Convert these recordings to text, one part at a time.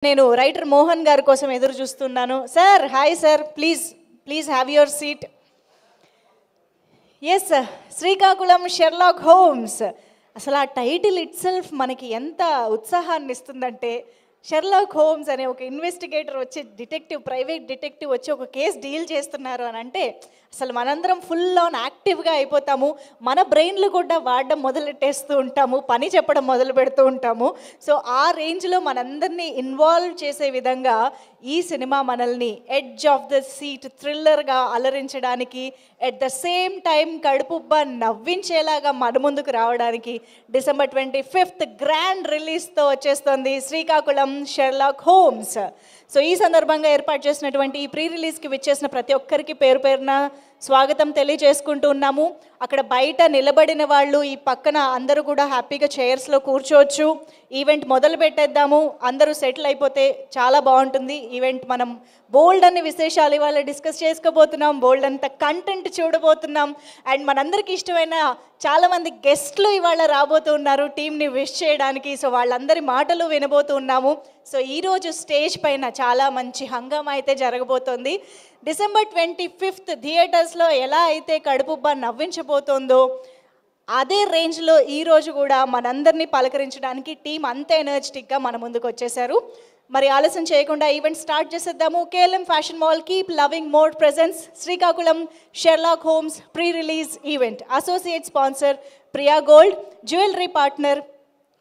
నేను రైటర్ మోహన్ గారి కోసం ఎదురు చూస్తున్నాను. Sir, hi sir, please please have your seat. Yes, Srikakulam Sherlock Holmes. అసలు ఆ టైటిల్ ఇట్ సెల్ఫ్ మనకి ఎంత ఉత్సాహాన్ని ఇస్తుందంటే, షెర్లాక్ హోమ్స్ అనే ఒక ఇన్వెస్టిగేటర్ వచ్చి ప్రైవేట్ డిటెక్టివ్ వచ్చి ఒక కేసు డీల్ చేస్తున్నారు అని అంటే అసలు మనందరం ఫుల్ ఆన్ యాక్టివ్గా అయిపోతాము. మన బ్రెయిన్లు కూడా వాడడం మొదలెట్టేస్తూ ఉంటాము, పని చెప్పడం మొదలు పెడుతూ ఉంటాము. సో ఆ రేంజ్లో మనందరినీ ఇన్వాల్వ్ చేసే విధంగా ఈ సినిమా మనల్ని ఎడ్జ్ ఆఫ్ ద సీట్ థ్రిల్లర్గా అలరించడానికి, ఎట్ ద సేమ్ టైం కడుపుబ్బ నవ్వించేలాగా మన ముందుకు రావడానికి December 25th గ్రాండ్ రిలీజ్తో వచ్చేస్తుంది శ్రీకాకుళం షెర్లాక్ హోమ్స్. సో ఈ సందర్భంగా ఏర్పాటు చేసినటువంటి ఈ ప్రీ రిలీజ్కి విచ్చేసిన ప్రతి ఒక్కరికి పేరు పేరున స్వాగతం తెలియజేసుకుంటూ ఉన్నాము. అక్కడ బయట నిలబడిన వాళ్ళు ఈ పక్కన అందరూ కూడా హ్యాపీగా చైర్స్లో కూర్చోవచ్చు. ఈవెంట్ మొదలు పెట్టేద్దాము. అందరూ సెటిల్ అయిపోతే చాలా బాగుంటుంది. ఈవెంట్ మనం బోల్డ్ అన్ని విశేషాలు ఇవాళ డిస్కస్ చేసుకోబోతున్నాం, బోల్డ్ అంత కంటెంట్ చూడబోతున్నాం. అండ్ మనందరికీ ఇష్టమైన చాలామంది గెస్ట్లు ఇవాళ రాబోతూ ఉన్నారు టీంని విష్ చేయడానికి. సో వాళ్ళందరి మాటలు వినబోతూ ఉన్నాము. సో ఈరోజు స్టేజ్ పైన చాలా మంచి హంగామా అయితే జరగబోతోంది. December 25th థియేటర్స్లో ఎలా అయితే కడుపుబ్బ నవ్వించబోతోందో అదే రేంజ్లో ఈరోజు కూడా మనందరినీ పలకరించడానికి టీం అంత ఎనర్జెటిక్గా మన ముందుకు వచ్చేసారు. మరి ఆలస్యం చేయకుండా ఈవెంట్ స్టార్ట్ చేసేద్దాము. KLM fashion mall keep loving more presence Srikakulam Sherlock Holmes pre release event. Associate sponsor Priya Gold, jewellery partner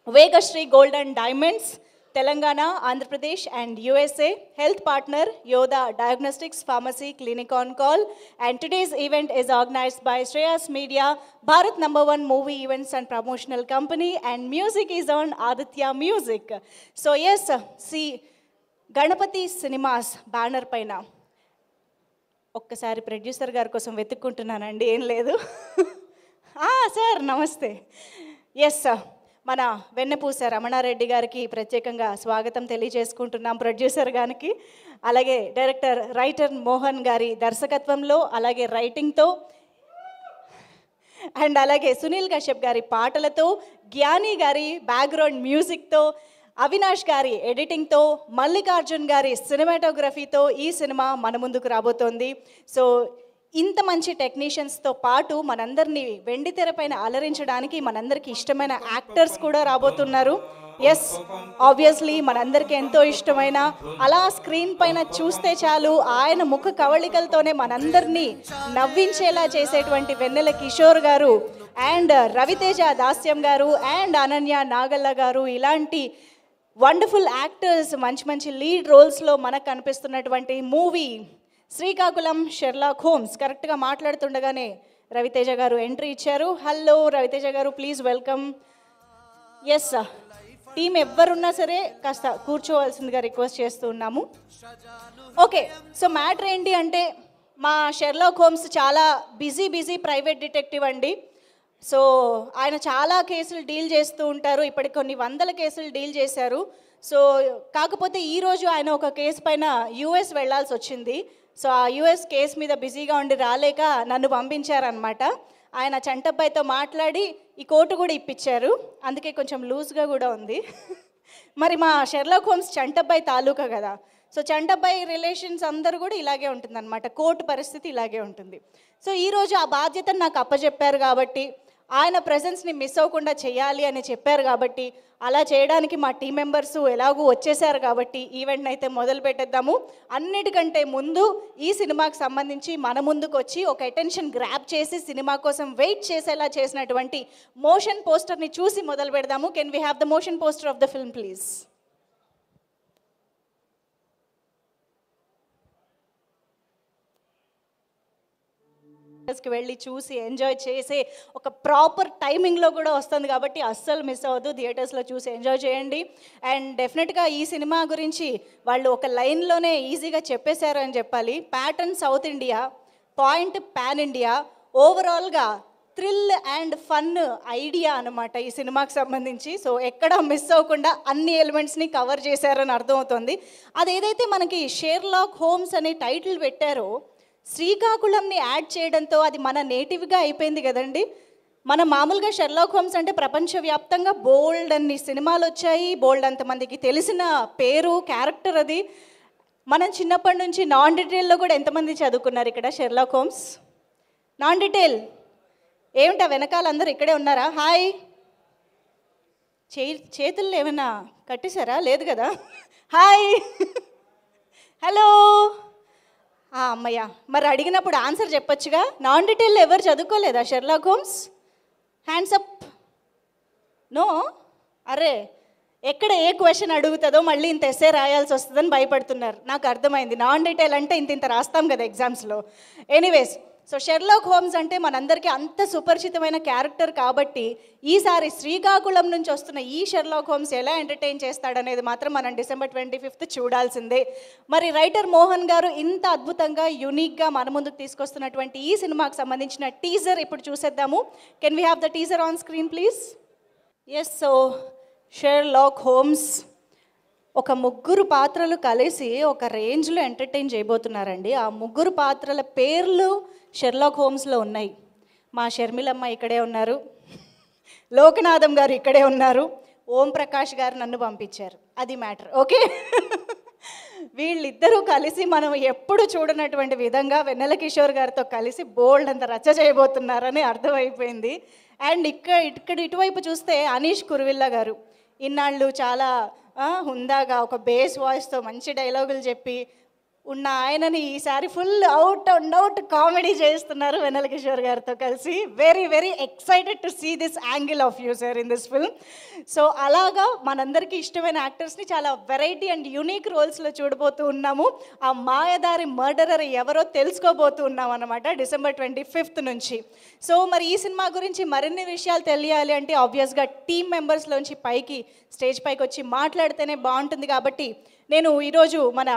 Vegasri Gold and diamonds, Telangana, Andhra Pradesh and USA. Health partner Yoda Diagnostics Pharmacy Clinic on Call. And today's event is organized by Shreyas Media, Bharat #1 movie events and promotional company, and music is on Aditya Music. So yes, see Ganapati Cinemas banner పైన ఒక్కసారి producer గారి కోసం వెతుక్కుంటున్నానండి. ఏం లేదు sir, నమస్తే. Yes, మన వెన్నపూస రమణారెడ్డి గారికి ప్రత్యేకంగా స్వాగతం తెలియజేసుకుంటున్నాం ప్రొడ్యూసర్ గారికి. అలాగే డైరెక్టర్ రైటర్ మోహన్ గారి దర్శకత్వంలో, అలాగే రైటింగ్తో, అండ్ అలాగే సునీల్ కశ్యప్ గారి పాటలతో, జ్ఞాని గారి బ్యాక్గ్రౌండ్ మ్యూజిక్తో, అవినాష్ గారి ఎడిటింగ్తో, మల్లికార్జున్ గారి సినిమాటోగ్రఫీతో ఈ సినిమా మన ముందుకు రాబోతోంది. సో ఇంత మంచి టెక్నీషియన్స్తో పాటు మనందరినీ వెండి తెరపైన అలరించడానికి మనందరికీ ఇష్టమైన యాక్టర్స్ కూడా రాబోతున్నారు. ఎస్, ఆబ్వియస్లీ మనందరికీ ఎంతో ఇష్టమైన, అలా స్క్రీన్ పైన చూస్తే చాలు ఆయన ముఖ కవళికలతోనే మనందరినీ నవ్వించేలా చేసేటువంటి వెన్నెల కిషోర్ గారు, అండ్ రవితేజ దాస్యం గారు, అండ్ అనన్య నాగల్ల గారు, ఇలాంటి వండర్ఫుల్ యాక్టర్స్ మంచి మంచి లీడ్ రోల్స్లో మనకు కనిపిస్తున్నటువంటి మూవీ శ్రీకాకుళం షెర్లాక్ హోమ్స్. కరెక్ట్గా మాట్లాడుతుండగానే రవితేజ గారు ఎంట్రీ ఇచ్చారు. హలో రవితేజ గారు, ప్లీజ్ వెల్కమ్. ఎస్, టీం ఎవరున్నా సరే కాస్త కూర్చోవలసిందిగా రిక్వెస్ట్ చేస్తూ ఉన్నాము. ఓకే, సో మ్యాటర్ ఏంటి అంటే, మా షెర్లాక్ హోమ్స్ చాలా బిజీ ప్రైవేట్ డిటెక్టివ్ అండి. సో ఆయన చాలా కేసులు డీల్ చేస్తూ ఉంటారు. ఇప్పటికి కొన్ని వందల కేసులు డీల్ చేశారు. సో కాకపోతే ఈరోజు ఆయన ఒక కేసు పైన US వెళ్ళాల్సి వచ్చింది. సో ఆ US కేసు మీద బిజీగా ఉండి రాలేక నన్ను పంపించారనమాట. ఆయన చంటబ్బాయితో మాట్లాడి ఈ కోటు కూడా ఇప్పించారు, అందుకే కొంచెం లూజ్గా కూడా ఉంది. మరి మా షెర్లాక్ హోమ్స్ చంటబ్బాయి తాలూకా కదా, సో చంటబ్బాయి రిలేషన్స్ అందరూ కూడా ఇలాగే ఉంటుందన్నమాట, కోర్టు పరిస్థితి ఇలాగే ఉంటుంది. సో ఈరోజు ఆ బాధ్యతను నాకు అప్పచెప్పారు కాబట్టి, ఆయన ప్రెజెన్స్ని మిస్ అవ్వకుండా చేయాలి అని చెప్పారు కాబట్టి, అలా చేయడానికి మా టీం మెంబర్స్ ఎలాగూ వచ్చేసారు కాబట్టి ఈవెంట్ని అయితే మొదలు పెట్టేద్దాము. అన్నిటికంటే ముందు ఈ సినిమాకి సంబంధించి మన ముందుకు వచ్చి ఒక అటెన్షన్ గ్రాప్ చేసి సినిమా కోసం వెయిట్ చేసేలా చేసినటువంటి మోషన్ పోస్టర్ని చూసి మొదలు పెడదాము. Can we have the motion poster of the film please? కి వెళ్ళి చూసి ఎంజాయ్ చేసే ఒక ప్రాపర్ టైమింగ్లో కూడా వస్తుంది కాబట్టి అస్సలు మిస్ అవ్వద్దు, థియేటర్స్లో చూసి ఎంజాయ్ చేయండి. అండ్ డెఫినెట్గా ఈ సినిమా గురించి వాళ్ళు ఒక లైన్లోనే ఈజీగా చెప్పేశారు అని చెప్పాలి. Pattern south India, point pan India, ఓవరాల్గా థ్రిల్ అండ్ ఫన్ ఐడియా అనమాట ఈ సినిమాకి సంబంధించి. సో ఎక్కడ మిస్ అవ్వకుండా అన్ని ఎలిమెంట్స్ని కవర్ చేశారని అర్థమవుతుంది. అదేదైతే మనకి షెర్లాక్ హోమ్స్ అనే టైటిల్ పెట్టారో, శ్రీకాకుళంని యాడ్ చేయడంతో అది మన నేటివ్గా అయిపోయింది కదండి. మనం మామూలుగా షెర్లాక్ హోమ్స్ అంటే ప్రపంచవ్యాప్తంగా బోల్డ్ అన్ని సినిమాలు వచ్చాయి, బోల్డ్ అంతమందికి తెలిసిన పేరు క్యారెక్టర్ అది. మనం చిన్నప్పటి నుంచి నాన్ డీటెయిల్లో కూడా ఎంతమంది చదువుకున్నారు ఇక్కడ షెర్లాక్ హోమ్స్? నాన్ డీటెయిల్ ఏమిటా వెనకాల అందరూ ఇక్కడే ఉన్నారా? హాయ్, చేతుల్లో ఏమైనా కట్టేశారా? లేదు కదా. Hi, hello. అమ్మయ్య, మరి అడిగినప్పుడు ఆన్సర్ చెప్పొచ్చుగా. నాన్ డీటెయిల్లో ఎవరు చదువుకోలేదా Sherlock Holmes? Hands up. No? అరే, ఎక్కడ ఏ క్వశ్చన్ అడుగుతుందో మళ్ళీ ఇంత ఎస్సే రాయాల్సి వస్తుందని భయపడుతున్నారు. నాకు అర్థమైంది, నాన్ డీటెయిల్ అంటే ఇంత రాస్తాం కదా ఎగ్జామ్స్లో. ఎనీవేస్, సో షెర్లాక్ హోమ్స్ అంటే మనందరికీ అంత సుపరిచితమైన క్యారెక్టర్ కాబట్టి ఈసారి శ్రీకాకుళం నుంచి వస్తున్న ఈ షెర్లాక్ హోమ్స్ ఎలా ఎంటర్టైన్ చేస్తాడనేది మాత్రం మనం December 25th చూడాల్సిందే. మరి రైటర్ మోహన్ గారు ఇంత అద్భుతంగా యూనిక్గా మన ముందుకు తీసుకొస్తున్నటువంటి ఈ సినిమాకి సంబంధించిన టీజర్ ఇప్పుడు చూసేద్దాము. Can we have the teaser on screen please? Yes, so Sherlock Holmes ఒక ముగ్గురు పాత్రలు కలిసి ఒక రేంజ్లో ఎంటర్టైన్ చేయబోతున్నారండి. ఆ ముగ్గురు పాత్రల పేర్లు షెర్లాక్ హోమ్స్లో ఉన్నాయి. మా షర్మిలమ్మ ఇక్కడే ఉన్నారు, లోకనాథం గారు ఇక్కడే ఉన్నారు, ఓం ప్రకాష్ గారు నన్ను పంపించారు. అది మ్యాటర్. ఓకే, వీళ్ళిద్దరూ కలిసి మనం ఎప్పుడు చూడనటువంటి విధంగా వెన్నెల కిషోర్ గారితో కలిసి బోల్డ్ అంత రచ్చ చేయబోతున్నారని అర్థమైపోయింది. అండ్ ఇటువైపు చూస్తే అనీష్ కురువిల్లా గారు ఇన్నాళ్ళు చాలా హుందాగా ఒక బేస్ వాయిస్తో మంచి డైలాగులు చెప్పి ఉన్న ఆయనని ఈసారి full out and out comedy చేస్తున్నారు వెన్నెల కిషోర్ గారితో కలిసి. Very very excited to see this angle of you sir in this film. So అలాగా మనందరికీ ఇష్టమైన యాక్టర్స్ని చాలా వెరైటీ అండ్ యూనిక్ రోల్స్లో చూడబోతూ ఉన్నాము. ఆ మాయదారి మర్డరర్ ఎవరో తెలుసుకోబోతూ ఉన్నాం అన్నమాట December 25th నుంచి. సో మరి ఈ సినిమా గురించి మరిన్ని విషయాలు తెలియాలి అంటే ఆబ్వియస్గా టీమ్ మెంబర్స్లోంచి స్టేజ్ పైకి వచ్చి మాట్లాడితేనే బాగుంటుంది. కాబట్టి నేను ఈరోజు మన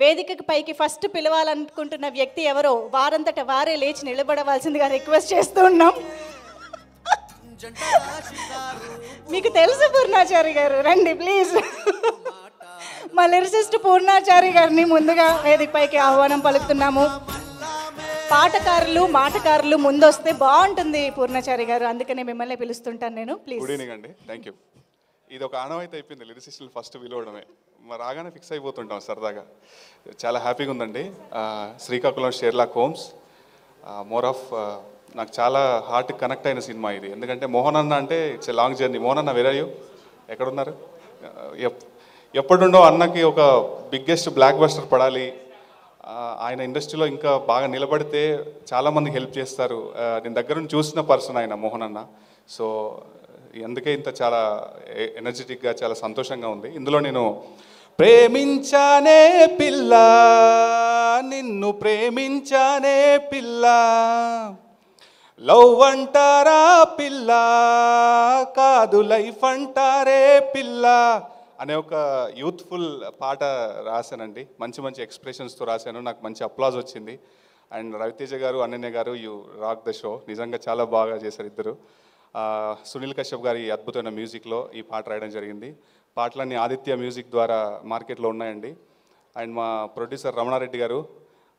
వేదికకి పైకి ఫస్ట్ పిలవాలనుకుంటున్న వ్యక్తి ఎవరో వారంతట వారే లేచి నిలబడవలసిందిగా రిక్వెస్ట్ చేస్తూ ఉన్నాం. మీకు తెలుసు పూర్ణాచారి గారు, రండి ప్లీజ్. మా లిరిసిస్ట్ పూర్ణాచారి గారిని ముందుగా వేదిక పైకి ఆహ్వానం పలుకుతున్నాము. పాటకారులు మాటకారులు ముందొస్తే బాగుంటుంది పూర్ణాచారి గారు, అందుకనే మిమ్మల్ని పిలుస్తుంటాను నేను. ప్లీజ్. గుడ్ ఈవినింగ్ అండి, థ్యాంక్ యూ. ఇది ఒక ఆనవాయితీ అయిపోయింది, లిరిసిస్టులు ఫస్ట్ పిలవడమే. మరి రాగానే ఫిక్స్ అయిపోతుంటాం సరదాగా. చాలా హ్యాపీగా ఉందండి. Srikakulam Sherlock homes more of నాకు చాలా హార్ట్ కనెక్ట్ అయిన సినిమా ఇది. ఎందుకంటే మోహన్ అన్న అంటే it's a long journey. Mohan అన్న వేర్ ఆర్ యూ? ఎక్కడున్నారు? ఎప్పుడుండో అన్నకి ఒక బిగ్గెస్ట్ బ్లాక్ బస్టర్ పడాలి, ఆయన ఇండస్ట్రీలో ఇంకా బాగా నిలబడితే చాలామందికి హెల్ప్ చేస్తారు. నేను దగ్గర నుంచి చూసిన పర్సన్ ఆయన మోహన్ అన్న. సో అందుకే ఇంత చాలా ఎనర్జెటిక్గా చాలా సంతోషంగా ఉంది. ఇందులో నేను ప్రేమించానే పిల్ల, నిన్ను ప్రేమించానే పిల్ల, లవ్ అంటారా పిల్ల, కాదు లైఫ్ అంటారే పిల్ల అనే ఒక యూత్ఫుల్ పాట రాశానండి. మంచి మంచి ఎక్స్ప్రెషన్స్తో రాశాను, నాకు మంచి అప్లాజ్ వచ్చింది. అండ్ రవితేజ గారు, అన్నయ్య గారు, యూ రాక్ ద షో. నిజంగా చాలా బాగా చేశారు ఇద్దరు. సునీల్ కశ్యప్ గారి అద్భుతమైన మ్యూజిక్లో ఈ పాట రాయడం జరిగింది. పాటలన్నీ ఆదిత్య మ్యూజిక్ ద్వారా మార్కెట్లో ఉన్నాయండి. అండ్ మా ప్రొడ్యూసర్ రమణారెడ్డి గారు,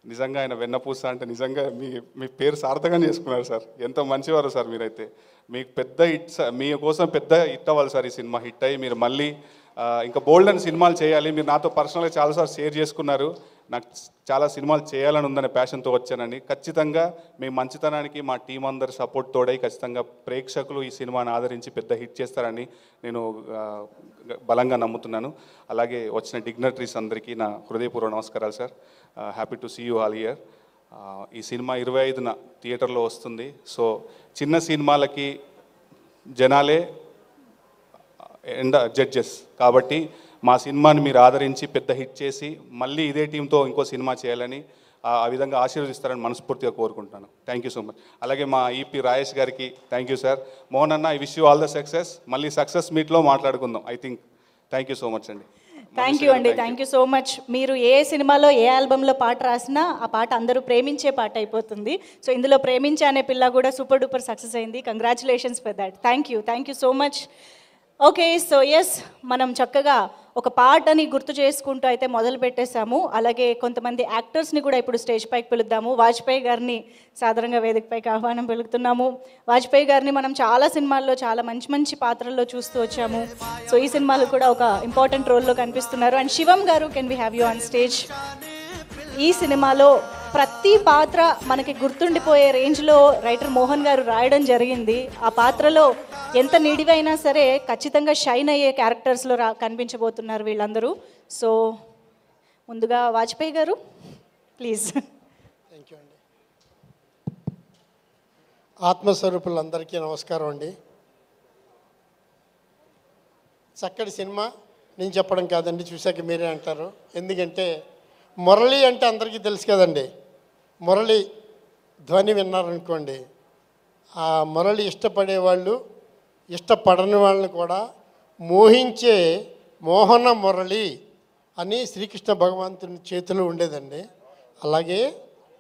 నిజంగా ఆయన వెన్నపూస అంటే నిజంగా మీ పేరు సార్థకంగా చేసుకున్నారు సార్. ఎంతో మంచివారు సార్ మీరైతే. మీకు పెద్ద హిట్, మీ కోసం పెద్ద హిట్ అవ్వాలి సార్ ఈ సినిమా. హిట్ అయ్యి మీరు మళ్ళీ ఇంకా బోల్డ్ అని సినిమాలు చేయాలి. మీరు నాతో పర్సనల్గా చాలాసార్లు షేర్ చేసుకున్నారు, నాకు చాలా సినిమాలు చేయాలని ఉందనే ప్యాషన్తో వచ్చానని. ఖచ్చితంగా మీ మంచితనానికి మా టీం అందరి సపోర్ట్ తోడై ఖచ్చితంగా ప్రేక్షకులు ఈ సినిమాని ఆదరించి పెద్ద హిట్ చేస్తారని నేను బలంగా నమ్ముతున్నాను. అలాగే వచ్చిన డిగ్నటరీస్ అందరికీ నా హృదయపూర్వక నమస్కారాలు sir. Happy to see you all year. ఈ సినిమా 25న థియేటర్లో వస్తుంది. సో చిన్న సినిమాలకి జనాలే జడ్జెస్ కాబట్టి మా సినిమాని మీరు ఆదరించి పెద్ద హిట్ చేసి మళ్ళీ ఇదే టీంతో ఇంకో సినిమా చేయాలని ఆ విధంగా ఆశీర్వదిస్తారని మనస్ఫూర్తిగా కోరుకుంటున్నాను. Thank you so much. అలాగే మా ఈపీ రాయేష్ గారికి థ్యాంక్ యూ సార్. మోహన్ అన్న, I wish you all the success. మళ్ళీ సక్సెస్ మీట్లో మాట్లాడుకుందాం I think. Thank you so much అండి. థ్యాంక్ యూ అండి, థ్యాంక్ యూ సో మచ్. మీరు ఏ సినిమాలో ఏ ఆల్బంలో పాట రాసినా ఆ పాట అందరూ ప్రేమించే పాట అయిపోతుంది. సో ఇందులో ప్రేమించే అనే పిల్ల కూడా సూపర్ డూపర్ సక్సెస్ అయింది. Congratulations for that. Thank you so much. Okay, so yes, మనం చక్కగా ఒక పాటని గుర్తు చేసుకుంటూ అయితే మొదలు పెట్టేశాము. అలాగే కొంతమంది యాక్టర్స్ని కూడా ఇప్పుడు స్టేజ్ పైకి పిలుద్దాము. వాజ్పేయి గారిని సాధారణంగా వేదికపైకి ఆహ్వానం పలుకుతున్నాము. వాజ్పేయి గారిని మనం చాలా సినిమాల్లో చాలా మంచి మంచి పాత్రల్లో చూస్తూ వచ్చాము. సో ఈ సినిమాలో కూడా ఒక ఇంపార్టెంట్ రోల్లో కనిపిస్తున్నారు. అండ్ శివం గారు, can we have you on stage? ఈ సినిమాలో ప్రతి పాత్ర మనకి గుర్తుండిపోయే రేంజ్లో రైటర్ మోహన్ గారు రాయడం జరిగింది. ఆ పాత్రలో ఎంత నిడివైనా సరే ఖచ్చితంగా షైన్ అయ్యే క్యారెక్టర్స్లో కనిపించబోతున్నారు వీళ్ళందరూ. సో ముందుగా వాజ్పేయి గారు, ప్లీజ్. థ్యాంక్ యూ అండి. ఆత్మస్వరూపులందరికీ నమస్కారం అండి. చక్కటి సినిమా నేను చెప్పడం కాదండి, చూశాక మీరే అంటారు. ఎందుకంటే మురళి అంటే అందరికీ తెలుసు కదండి. మురళి ధ్వని విన్నారనుకోండి, ఆ మురళి ఇష్టపడేవాళ్ళు ఇష్టపడని వాళ్ళని కూడా మోహించే మోహన మురళి అని శ్రీకృష్ణ భగవంతుని చేతిలో ఉండేదండి. అలాగే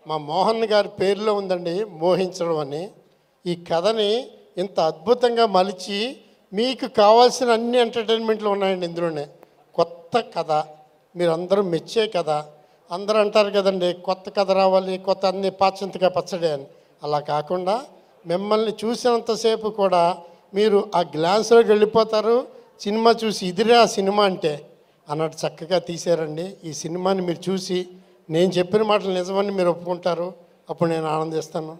మా మోహన్ గారి పేరులో ఉందండి మోహించడం అని. ఈ కథని ఇంత అద్భుతంగా మలిచి మీకు కావాల్సిన అన్ని ఎంటర్టైన్మెంట్లు ఉన్నాయండి ఇందులోనే. కొత్త కథ, మీరందరూ మెచ్చే కథ. అందరూ అంటారు కదండి, కొత్త కథ రావాలి, కొత్త అన్ని పాచింతగా పచ్చడి అని. అలా కాకుండా మిమ్మల్ని చూసినంతసేపు కూడా మీరు ఆ గ్లాన్స్లోకి వెళ్ళిపోతారు. సినిమా చూసి ఇదిరే ఆ సినిమా అంటే అన్నట్టు చక్కగా తీశారండి. ఈ సినిమాని మీరు చూసి నేను చెప్పిన మాటలు నిజమని మీరు ఒప్పుకుంటారు. అప్పుడు నేను ఆనందిస్తాను.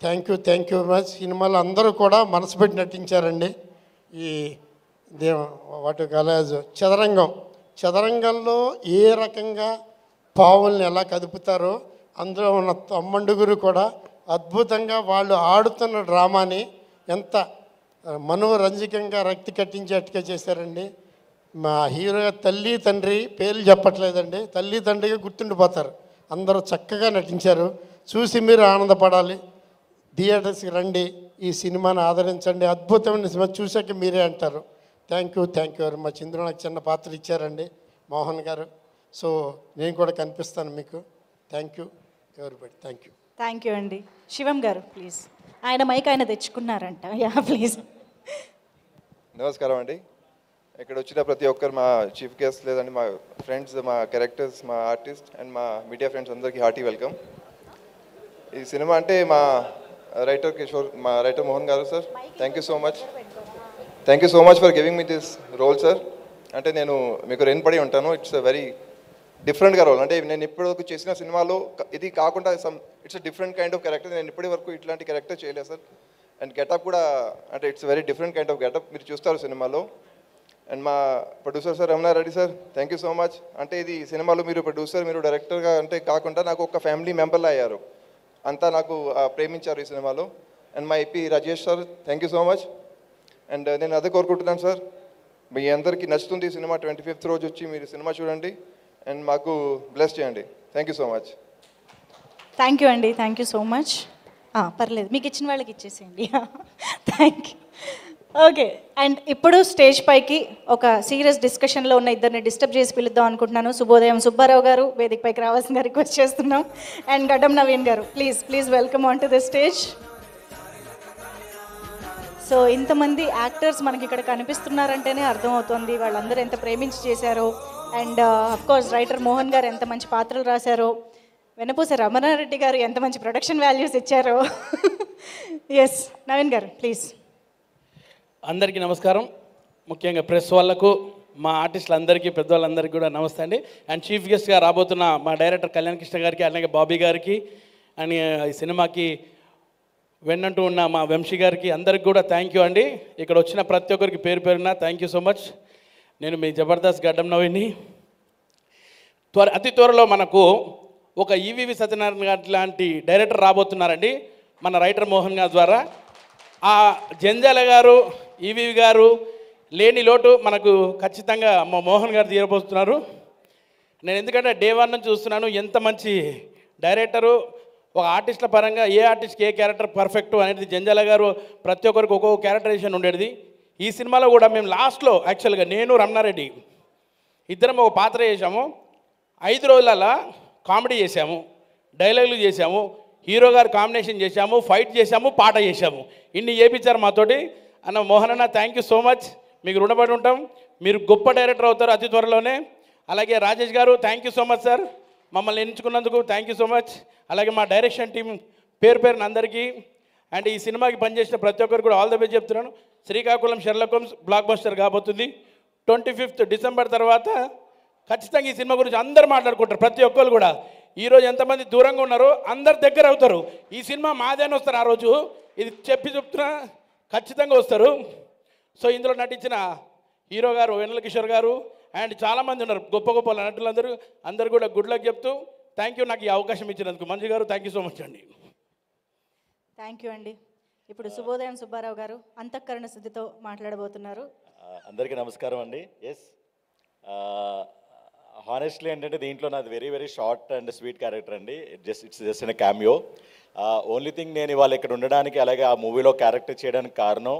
Thank you very much. సినిమాలో అందరూ కూడా మనసు పెట్టి నటించారండి. ఈ వాటి కలాజ్ చదరంగంలో ఏ రకంగా పావుల్ని ఎలా కదుపుతారో అందులో ఉన్న తమ్మండుగురు కూడా అద్భుతంగా వాళ్ళు ఆడుతున్న డ్రామాని ఎంత మనోరంజకంగా రక్తి కట్టించేట్టుగా చేశారండి. మా హీరో తల్లి తండ్రి పేర్లు చెప్పట్లేదండి, తల్లి తండ్రిగా గుర్తుండిపోతారు. అందరూ చక్కగా నటించారు. చూసి మీరు ఆనందపడాలి. థియేటర్స్కి రండి, ఈ సినిమాని ఆదరించండి. అద్భుతమైన సినిమా, చూసాక మీరే అంటారు. Thank you very much. ఇందులో నాకు చిన్న పాత్ర ఇచ్చారండి మోహన్ గారు. సో నేను కూడా కనిపిస్తాను మీకు. Thank you everybody. Thank you అండి. శివం గారు ప్లీజ్. ఆయన మైక్ ఆయన తెచ్చుకున్నారంట. Yeah please. నమస్కారం అండి. ఇక్కడ వచ్చిన ప్రతి ఒక్కరు, మా చీఫ్ గెస్ట్ లేదండి, మా ఫ్రెండ్స్, మా క్యారెక్టర్స్, మా ఆర్టిస్ట్ అండ్ మా మీడియా ఫ్రెండ్స్ అందరికీ హార్టీ వెల్కమ్. ఈ సినిమా అంటే మా రైటర్ మోహన్ గారు sir, thank you so much for giving me this role sir. అంటే నేను మీకు రేన్పడి ఉంటాను. ఇట్స్ అ వెరీ డిఫరెంట్గా రోల్. అంటే నేను ఇప్పటివరకు చేసిన సినిమాలో ఇది కాకుండా it's a different kind of character. నేను ఇప్పటి వరకు ఇట్లాంటి క్యారెక్టర్ చేయలేదు సార్. అండ్ గెటప్ కూడా అంటే it's very different kind of getup, మీరు చూస్తారు సినిమాలో. అండ్ మా producer sir Ramana Reddy sir, thank you so much. అంటే ఇది సినిమాలో మీరు ప్రొడ్యూసర్, మీరు డైరెక్టర్గా అంటే కాకుండా నాకు ఒక ఫ్యామిలీ మెంబర్లా అయ్యారు. అంతా నాకు ప్రేమించారు ఈ సినిమాలో. అండ్ మా AP Rajesh sir, thank you so much. And నేను అదే కోరుకుంటున్నాను సార్, మీ అందరికీ నచ్చుతుంది ఈ సినిమా. 25th రోజు వచ్చి మీరు సినిమా చూడండి అండ్ మాకు బ్లెస్ చేయండి. Thank you so much. Thank you అండి, థ్యాంక్ యూ సో మచ్. పర్లేదు, మీకు ఇచ్చిన వాళ్ళకి ఇచ్చేసేయండి. Thank you. ఓకే, అండ్ ఇప్పుడు స్టేజ్ పైకి ఒక సీరియస్ డిస్కషన్లో ఉన్న ఇద్దరిని డిస్టర్బ్ చేసి పిలుద్దాం అనుకుంటున్నాను. శుభోదయం సుబ్బారావు గారు వేదిక పైకి రావాల్సిందిగా రిక్వెస్ట్ చేస్తున్నాం. అండ్ గడ్డం నవీన్ గారు, please welcome on to the stage. So ఇంతమంది యాక్టర్స్ మనకి ఇక్కడ కనిపిస్తున్నారంటేనే అర్థమవుతుంది వాళ్ళందరూ ఎంత ప్రేమించి చేశారో. అండ్ అఫ్కోర్స్ రైటర్ మోహన్ గారు ఎంత మంచి పాత్రలు రాశారో, వెనపూస రమణారెడ్డి గారు ఎంత మంచి ప్రొడక్షన్ వాల్యూస్ ఇచ్చారో. ఎస్ నవీన్ గారు ప్లీజ్. అందరికీ నమస్కారం. ముఖ్యంగా ప్రెస్ వాళ్ళకు, మా ఆర్టిస్టులందరికీ, పెద్దవాళ్ళందరికీ కూడా నమస్తే అండి. అండ్ చీఫ్ గెస్ట్గా రాబోతున్న మా డైరెక్టర్ కళ్యాణ్ కృష్ణ గారికి, అలాగే బాబీ గారికి, అండ్ ఈ సినిమాకి వెన్నంటూ ఉన్న మా వంశీ గారికి అందరికి కూడా థ్యాంక్ యూ అండి. ఇక్కడ వచ్చిన ప్రతి ఒక్కరికి పేరు పేరున థ్యాంక్ యూ సో మచ్. నేను మీ జబర్దస్త్ గడ్డం నవీని. అతి త్వరలో మనకు ఒక ఈవీవి సత్యనారాయణ గారి లాంటి డైరెక్టర్ రాబోతున్నారండి మన రైటర్ మోహన్ గారి ద్వారా. ఆ జంజాల గారు, ఈవీవి గారు లేని లోటు మనకు ఖచ్చితంగా మా మోహన్ గారు తీరబోతున్నారు. నేను ఎందుకంటే డే 1 నుంచి చూస్తున్నాను ఎంత మంచి డైరెక్టరు. ఒక ఆర్టిస్టుల పరంగా ఏ ఆర్టిస్ట్కి ఏ క్యారెక్టర్ పర్ఫెక్ట్ అనేది జంజాల గారు ప్రతి ఒక్కరికి ఒక్కొక్క క్యారెక్టరైజేషన్ ఉండేది. ఈ సినిమాలో కూడా మేము లాస్ట్లో యాక్చువల్గా నేను రమణారెడ్డి ఇద్దరం ఒక పాత్ర చేశాము. 5 రోజులలో కామెడీ చేశాము, డైలాగులు చేశాము, హీరో గారు కాంబినేషన్ చేశాము, ఫైట్ చేశాము, పాట చేశాము. ఇన్ని చేయించారు మాతోటి. అన్న మోహన్ అన్న థ్యాంక్ యూ సో మచ్. మీకు రుణపడి ఉంటాం. మీరు గొప్ప డైరెక్టర్ అవుతారు అతి త్వరలోనే. అలాగే Rajesh garu thank you so much sir, మమ్మల్ని ఎంచుకున్నందుకు థ్యాంక్ యూ సో మచ్. అలాగే మా డైరెక్షన్ టీం పేరున అందరికీ అండ్ ఈ సినిమాకి పనిచేసిన ప్రతి ఒక్కరు కూడా ఆల్ ద బెస్ట్ చెప్తున్నాను. Srikakulam Sherlock homes block buster కాబోతుంది. 25th డిసెంబర్ తర్వాత ఖచ్చితంగా ఈ సినిమా గురించి అందరు మాట్లాడుకుంటారు. ప్రతి ఒక్కరు కూడా ఈరోజు ఎంతమంది దూరంగా ఉన్నారో అందరు దగ్గర అవుతారు. ఈ సినిమా మాదే అని వస్తారు ఆ రోజు, ఇది చెప్తున్నా ఖచ్చితంగా వస్తారు. సో ఇందులో నటించిన హీరో గారు వెన్నెల కిషోర్ గారు అండ్ చాలామంది ఉన్నారు గొప్ప గొప్ప నటులందరూ, అందరూ కూడా గుడ్ లక్ చెప్తూ థ్యాంక్ యూ నాకు ఈ అవకాశం ఇచ్చినందుకు. మంజు గారు థ్యాంక్ యూ సో మచ్ అండి. థ్యాంక్ యూ అండి. ఇప్పుడు శుభోదయం సుబ్బారావు గారు అంతఃకరణ శుద్ధితో మాట్లాడబోతున్నారు. అందరికీ నమస్కారం అండి. ఎస్, హానెస్ట్లీ ఏంటంటే దీంట్లో నాది very very short and sweet character అండి. It's just in cameo. Only thing నేను ఇవాళ ఇక్కడ ఉండడానికి అలాగే ఆ మూవీలో క్యారెక్టర్ చేయడానికి కారణం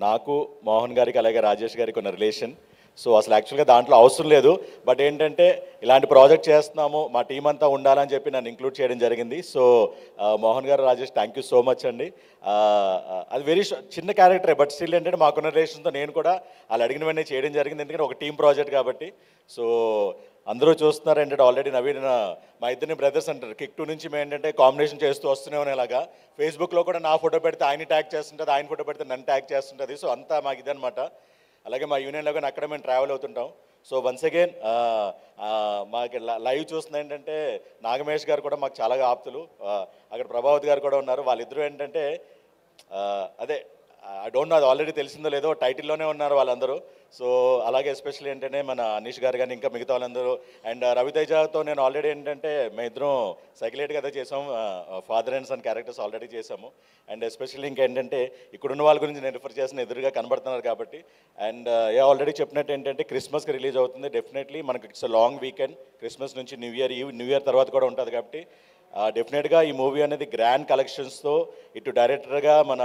నాకు, మోహన్ గారికి అలాగే రాజేష్ గారికి ఉన్న రిలేషన్. సో అసలు యాక్చువల్గా దాంట్లో అవసరం లేదు, బట్ ఏంటంటే ఇలాంటి ప్రాజెక్ట్ చేస్తున్నాము మా టీం అంతా ఉండాలని చెప్పి నన్ను ఇంక్లూడ్ చేయడం జరిగింది. సో మోహన్ గారు, Rajesh thank you so much అండి. అది వెరీ చిన్న క్యారెక్టరే, బట్ స్టిల్ ఏంటంటే మాకున్న రిలేషన్తో నేను కూడా వాళ్ళు అడిగినవన్నీ చేయడం జరిగింది, ఎందుకంటే ఒక టీం ప్రాజెక్ట్ కాబట్టి. సో అందరూ చూస్తున్నారు ఏంటంటే ఆల్రెడీ నవీన్ మా ఇద్దరిని బ్రదర్స్ అంటారు. కిక్ 2 నుంచి మేము ఏంటంటే కాంబినేషన్ చేస్తూ వస్తూనే ఉండేలాగా ఫేస్బుక్లో కూడా నా ఫోటో పెడితే ఆయన ట్యాగ్ చేస్తుంటుంది, ఆయన ఫోటో పెడితే నన్ను ట్యాగ్ చేస్తుంటుంది. సో అంతా మాకు ఇదనమాట. అలాగే మా యూనియన్లో కానీ అక్కడ మేము ట్రావెల్ అవుతుంటాం. సో వన్స్ అగైన్ మాకు లైవ్ చూస్తుంది ఏంటంటే నాగమేష్ గారు కూడా మాకు చాలా ఆప్తులు, అక్కడ ప్రభావత్ గారు కూడా ఉన్నారు. వాళ్ళిద్దరూ ఏంటంటే అదే ఐ డోంట్ నో అది ఆల్రెడీ తెలిసిందో లేదో టైటిల్లోనే ఉన్నారు వాళ్ళందరూ. సో అలాగే ఎస్పెషల్లీ ఏంటంటే మన అనీష్ గారు కానీ ఇంకా మిగతా వాళ్ళందరూ అండ్ రవితేజతో నేను ఆల్రెడీ ఏంటంటే మేము ఇద్దరం సైకిలేట్గా అయితే చేసాము, father and son characters already చేసాము. అండ్ ఎస్పెషల్లీ ఇంకేంటంటే ఇక్కడున్న వాళ్ళ గురించి నేను రిఫర్ చేసిన ఎదురుగా కనబడుతున్నారు కాబట్టి. అండ్ ఆల్రెడీ చెప్పినట్టు ఏంటంటే క్రిస్మస్కి రిలీజ్ అవుతుంది. డెఫినెట్లీ మనకి ఇట్స్ లాంగ్ వీకెండ్, క్రిస్మస్ నుంచి న్యూ ఇయర్ తర్వాత కూడా ఉంటుంది కాబట్టి డెఫినెట్గా ఈ మూవీ అనేది గ్రాండ్ కలెక్షన్స్తో ఇటు డైరెక్టర్గా మన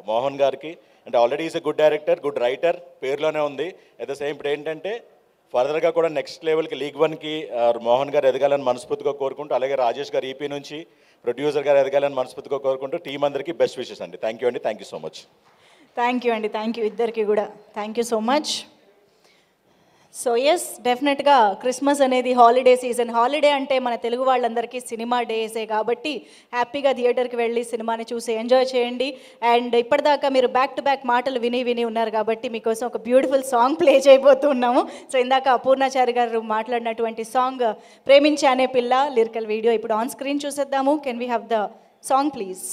మోహన్ గారికి అంటే already is a good director, good writer పేరులోనే ఉంది. అట్ ద సేమ్ ఇప్పుడు ఏంటంటే ఫర్దర్గా కూడా నెక్స్ట్ లెవెల్కి లీగ్ 1కి మోహన్ గారు ఎదగాలని మనస్ఫూర్తిగా కోరుకుంటూ, అలాగే రాజేష్ గారు ఈపీ నుంచి ప్రొడ్యూసర్ గారు ఎదగాలని మనస్ఫూర్తిగా కోరుకుంటూ టీం అందరికీ బెస్ట్ విషెస్ అండి. థ్యాంక్ యూ అండి, thank you so much. Thank you అండి, థ్యాంక్ యూ ఇద్దరికి కూడా, thank you so much. So yes, డెఫినెట్గా క్రిస్మస్ అనేది హాలిడే సీజన్. హాలిడే అంటే మన తెలుగు వాళ్ళందరికీ సినిమా డేసే కాబట్టి హ్యాపీగా థియేటర్కి వెళ్ళి సినిమాని చూసి ఎంజాయ్ చేయండి. అండ్ ఇప్పటిదాకా మీరు బ్యాక్ టు బ్యాక్ మాటలు విని ఉన్నారు కాబట్టి మీకోసం ఒక బ్యూటిఫుల్ సాంగ్ ప్లే చేయబోతున్నాము. సో ఇందాక అపూర్ణాచారి గారు మాట్లాడినటువంటి సాంగ్ ప్రేమించానే పిల్ల లిరికల్ వీడియో ఇప్పుడు ఆన్ స్క్రీన్ చూసేద్దాము. Can we have the song please?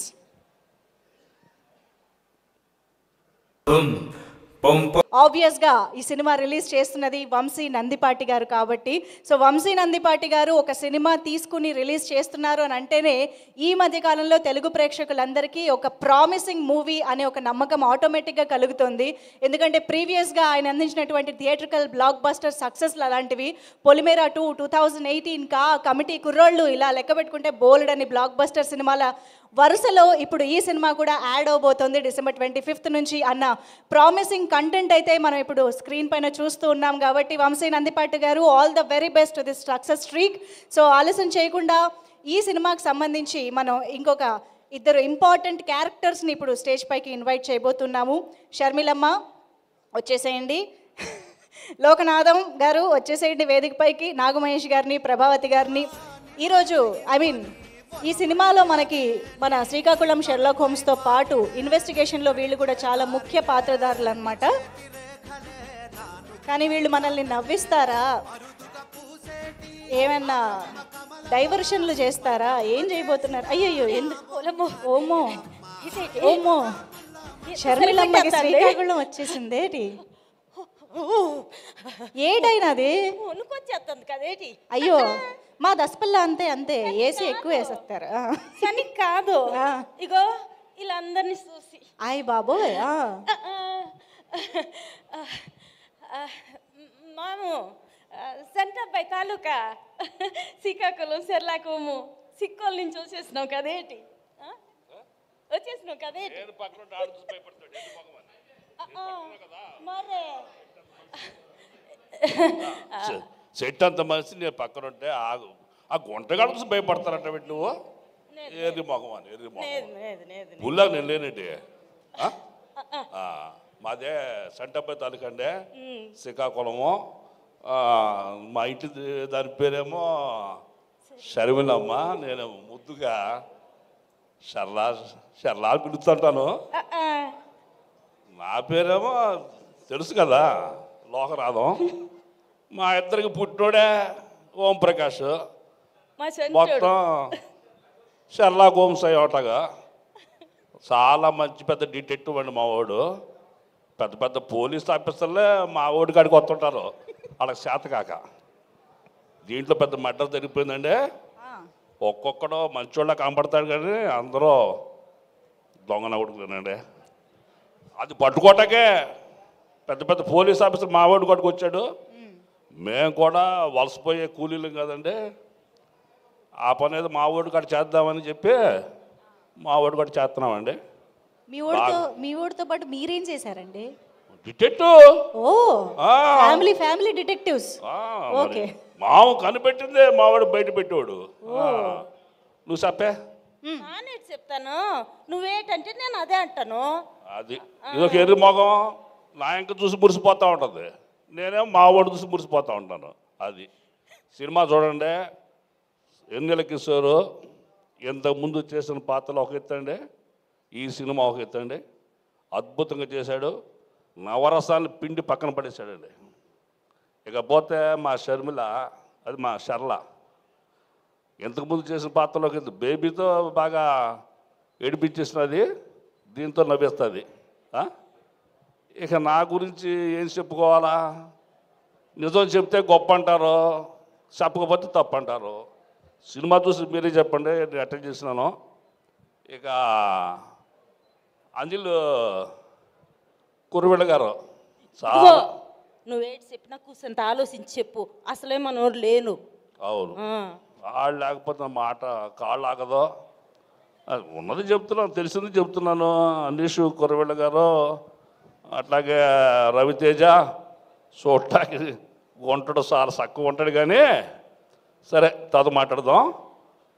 ఆబ్వియస్గా ఈ సినిమా రిలీజ్ చేస్తున్నది వంశీ నందిపాటి గారు కాబట్టి, సో వంశీ నందిపాటి గారు ఒక సినిమా తీసుకుని రిలీజ్ చేస్తున్నారు అని అంటేనే ఈ మధ్యకాలంలో తెలుగు ప్రేక్షకులందరికీ ఒక ప్రామిసింగ్ మూవీ అనే ఒక నమ్మకం ఆటోమేటిక్గా కలుగుతుంది. ఎందుకంటే ప్రీవియస్గా ఆయన అందించినటువంటి థియేట్రికల్ బ్లాక్ బస్టర్ సక్సెస్లు అలాంటివి. పొలిమేరా 2 2018 కమిటీ కుర్రోళ్ళు ఇలా లెక్క పెట్టుకుంటే బోల్డ్ అని బ్లాక్ బస్టర్ సినిమాల వరుసలో ఇప్పుడు ఈ సినిమా కూడా యాడ్ అవబోతోంది December 25th నుంచి అన్న ప్రామిసింగ్ కంటెంట్ అయితే మనం ఇప్పుడు స్క్రీన్ పైన చూస్తూ ఉన్నాం. కాబట్టి వంశీ నందిపాటి గారు all the very best this success streak. So ఆలస్యం చేయకుండా ఈ సినిమాకి సంబంధించి మనం ఇంకొక ఇద్దరు ఇంపార్టెంట్ క్యారెక్టర్స్ని ఇప్పుడు స్టేజ్ పైకి ఇన్వైట్ చేయబోతున్నాము. షర్మిలమ్మ వచ్చేసేయండి, లోకనాథం గారు వచ్చేసేయండి వేదిక పైకి, నాగమహేష్ గారిని, ప్రభావతి గారిని. ఈరోజు ఈ సినిమాలో మనకి మన శ్రీకాకుళం షెర్లాక్ హోమ్స్తో పాటు ఇన్వెస్టిగేషన్లో వీళ్ళు కూడా చాలా ముఖ్య పాత్రధారులు అనమాట. కానీ వీళ్ళు మనల్ని నవ్విస్తారా, ఏమన్నా డైవర్షన్లు చేస్తారా, ఏం చేయబోతున్నారు? అయ్యయ్యో ఎందుకు ఓమో ఓమో షర్మిలమ్మకి శ్రీకాకుళం వచ్చేసిందేటి? ఏటైనది కదేటి? అయ్యో మా దసపల్ల అంతే అంతే, ఏసీ ఎక్కువ వేసేస్తారు కానీ కాదు. ఇగో వీళ్ళందరినీ చూసి అయ్ బాబోయ్. మాము సెంటర్పై తాలూకా శ్రీకాకుళం షెర్లాక్ హోమ్ సిక్కోల నుంచి వచ్చేసినావు కదేటి? వచ్చేసినావు కదేటి? మరే సెట్ అంత మనిషి నేను పక్కన ఉంటే ఆ గుంటగాడ కోసం భయపడతానంట నువ్వు. ఏది మొగం అని ఏది మొగం పుల్లాగా నేను లేనండి. మాదే సంటపై తాలూకా అండి, శ్రీకాకుళము. మా ఇంటి దాని పేరేమో షర్మిలమ్మ. నేను ముద్దుగా షర్లా షర్లా అని పిలుస్తుంటాను. నా పేరేమో తెలుసు కదా, లోకనాథం. మా ఇద్దరికి పుట్టినోడే ఓం ప్రకాష్. మా సంచోడు మొత్తం షర్లాక్ హోమ్స్ అయ్యోటగా. చాలా మంచి పెద్ద డిటెక్టివ్ అండి మా వాడు. పెద్ద పెద్ద పోలీస్ ఆఫీసర్లే మా ఓడి కాడికి వస్తుంటారు వాళ్ళకి చేత కాక. దీంట్లో పెద్ద మర్డర్ జరిగిపోయిందండి. ఒక్కొక్కడు మంచోళ్ళ కనపడతాడు కానీ అందరూ దొంగన కొడుకులేనండి. అది పట్టుకోవటాకే పెద్ద పెద్ద పోలీస్ ఆఫీసర్ మా వాడి కాడికి వచ్చాడు. మేము కూడా వలసపోయే కూలీలు కదండి. ఆ పని ఏదో మా ఓడి కాడ చేద్దామని చెప్పి మా ఓడి కాడ చేస్తున్నామండి. మీ ఊడితో పాటు మీరేం చేశారండి? డిటెక్టివ్. ఓ ఫ్యామిలీ డిటెక్టివ్స్. ఓకే. మావు కనిపెట్టిందే మావాడు బయట పెట్టేవాడు. నువ్వు చెప్పే. నానే చెప్తాను, నువ్వేటంటే నేను అదే అంటాను. అది ఇదొక ఎర్రి మొగం నా ఇంక చూసి మురిసిపోతూ ఉంటుంది, నేనేమో మా వాడు చూసి మురిసిపోతూ ఉంటాను. అది సినిమా చూడండి. ఎన్నెల కిషోరు ఇంతకుముందు చేసిన పాత్రలు ఒక ఎత్తండి, ఈ సినిమా ఒక ఎత్తండి. అద్భుతంగా చేశాడు. నవరసాన్ని పిండి పక్కన పడేశాడండి. ఇకపోతే మా షర్మిల, అది మా షర్ల, ఇంతకుముందు చేసిన పాత్రలోకి బేబీతో బాగా ఏడిపించేసినది, దీంతో నవ్వేస్తుంది. ఇక నా గురించి ఏం చెప్పుకోవాలా? నిజం చెప్తే గొప్ప అంటారు, చెప్పకపోతే తప్పు అంటారు. సినిమా చూసి మీరే చెప్పండి నేను అటెండ్ చేసినాను. ఇక అంజలి కుర్రవిళ్ళ గారు చాలా నువ్వేటి చెప్పినా కూర్చొని ఆలోచించి చెప్పు, అసలే మనోడు లేను. అవును, కాళ్ళు లేకపోతే మాట కాళ్ళు ఆగదు. అది ఉన్నది చెప్తున్నాను, తెలిసింది చెప్తున్నాను. అనీష్ కుర్రవిళ్ళ గారు, అట్లాగే రవితేజ చూడటానికి ఉంటాడు, చాలా చక్కగా ఉంటాడు. కానీ సరే తర్వాత మాట్లాడదాం.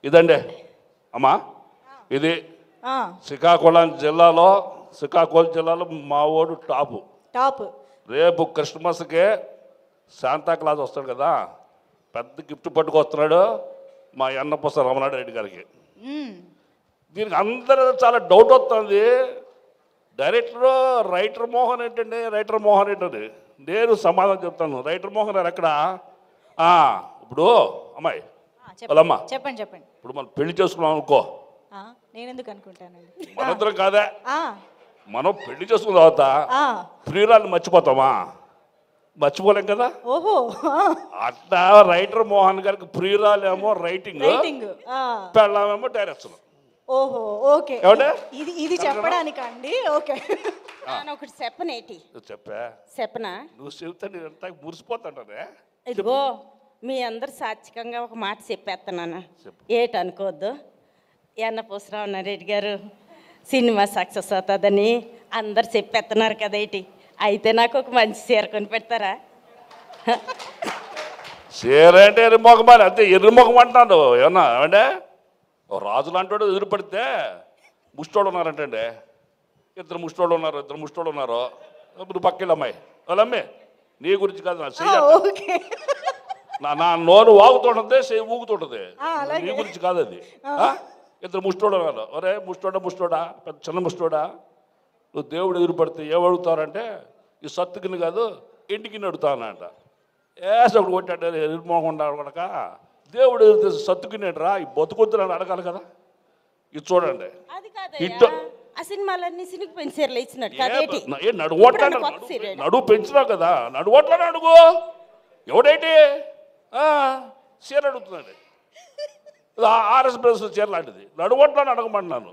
ఇదండి అమ్మా, ఇది శ్రీకాకుళం జిల్లాలో మా వాడు టాప్. రేపు క్రిస్మస్కే శాంతా క్లాస్ వస్తాడు కదా, పెద్ద గిఫ్ట్ పట్టుకొస్తున్నాడు మా ఎన్నపూస రమణారెడ్డి రెడ్డి గారికి. దీనికి అందరూ చాలా డౌట్ వస్తుంది. రైటర్ మోహన్ ఏంటండి, రైటర్ మోహన్ ఏంటండి? నేను సమాధానం చెప్తాను. రైటర్ మోహన్ గారు ఎక్కడ? ఇప్పుడు అమ్మాయి వాళ్ళమ్మా చెప్పండి. ఇప్పుడు మనం పెళ్లి చేసుకున్నాం అనుకో, నేను ఎందుకు అనుకుంటానండి, మనందరం కాదా, మనం పెళ్లి చేసుకున్న తర్వాత ప్రియురాలు మర్చిపోతామా? మర్చిపోలేం కదా. ఓహో, అట్లా రైటర్ మోహన్ గారికి ప్రియురాలేమో రైటింగ్, పెళ్ళామేమో డైరెక్షన్. ఓహో, ఓకే. ఇది చెప్పడానికండి. ఓకే, ఒకటి చెప్పనేటి చెప్పనా? నువ్వు చెప్తే నేను మురిసిపోతానే. ఇదిగో మీ అందరు సాత్వికంగా ఒక మాట చెప్పేస్తున్నాను, ఏటనుకోవద్దు. ఎన్నపూసరావు రెడ్డి గారు సినిమా సక్సెస్ అవుతుందని అందరు చెప్పేస్తున్నారు కదేటి, అయితే నాకు ఒక మంచి చీర కొని పెడతారా? చీర అంటే ఎర్రిమొఖమాలి, అంతే. ఎర్రిమొఖం అంటున్నాడు ఏమన్నా అంటే రాజులు అంటాడు. ఎదురుపడితే ముష్టోళ్ళు ఉన్నారంటండి, ఇద్దరు ముష్టోళ్ళు ఉన్నారు. ఇప్పుడు పక్కిళ్ళు అమ్మాయి వాళ్ళమ్మే, నీ గురించి కాదు, నా నోరు వాగుతుంటుంది, చెయ్యి ఊగుతుంటుంది, నీ గురించి కాదు అది. ఇద్దరు ముష్టోడు ఉన్నారు. ఒరే ముష్టోడా పెద్ద చిన్న ముష్టోడా, నువ్వు దేవుడు ఎదురుపడితే ఏమడుగుతారంటే ఈ సత్తుకిని కాదు ఇంటికి అడుగుతానంట. ఒకటి కొట్టాడు ఎదురుమోకుండా కనుక దేవుడు ఎదురు సత్తుకినేట్రా, ఈ బతుకొద్దు నన్ను అడగాలి కదా. ఇది చూడండి, నడువు పెంచినావు కదా, నడువట్లని అడుగు. ఎవడేంటి చీర అడుగుతున్నాడు, ఆర్ఎస్ బ్రదర్స్ చీర లాంటిది, నడువట్లని అడగమంటున్నాను.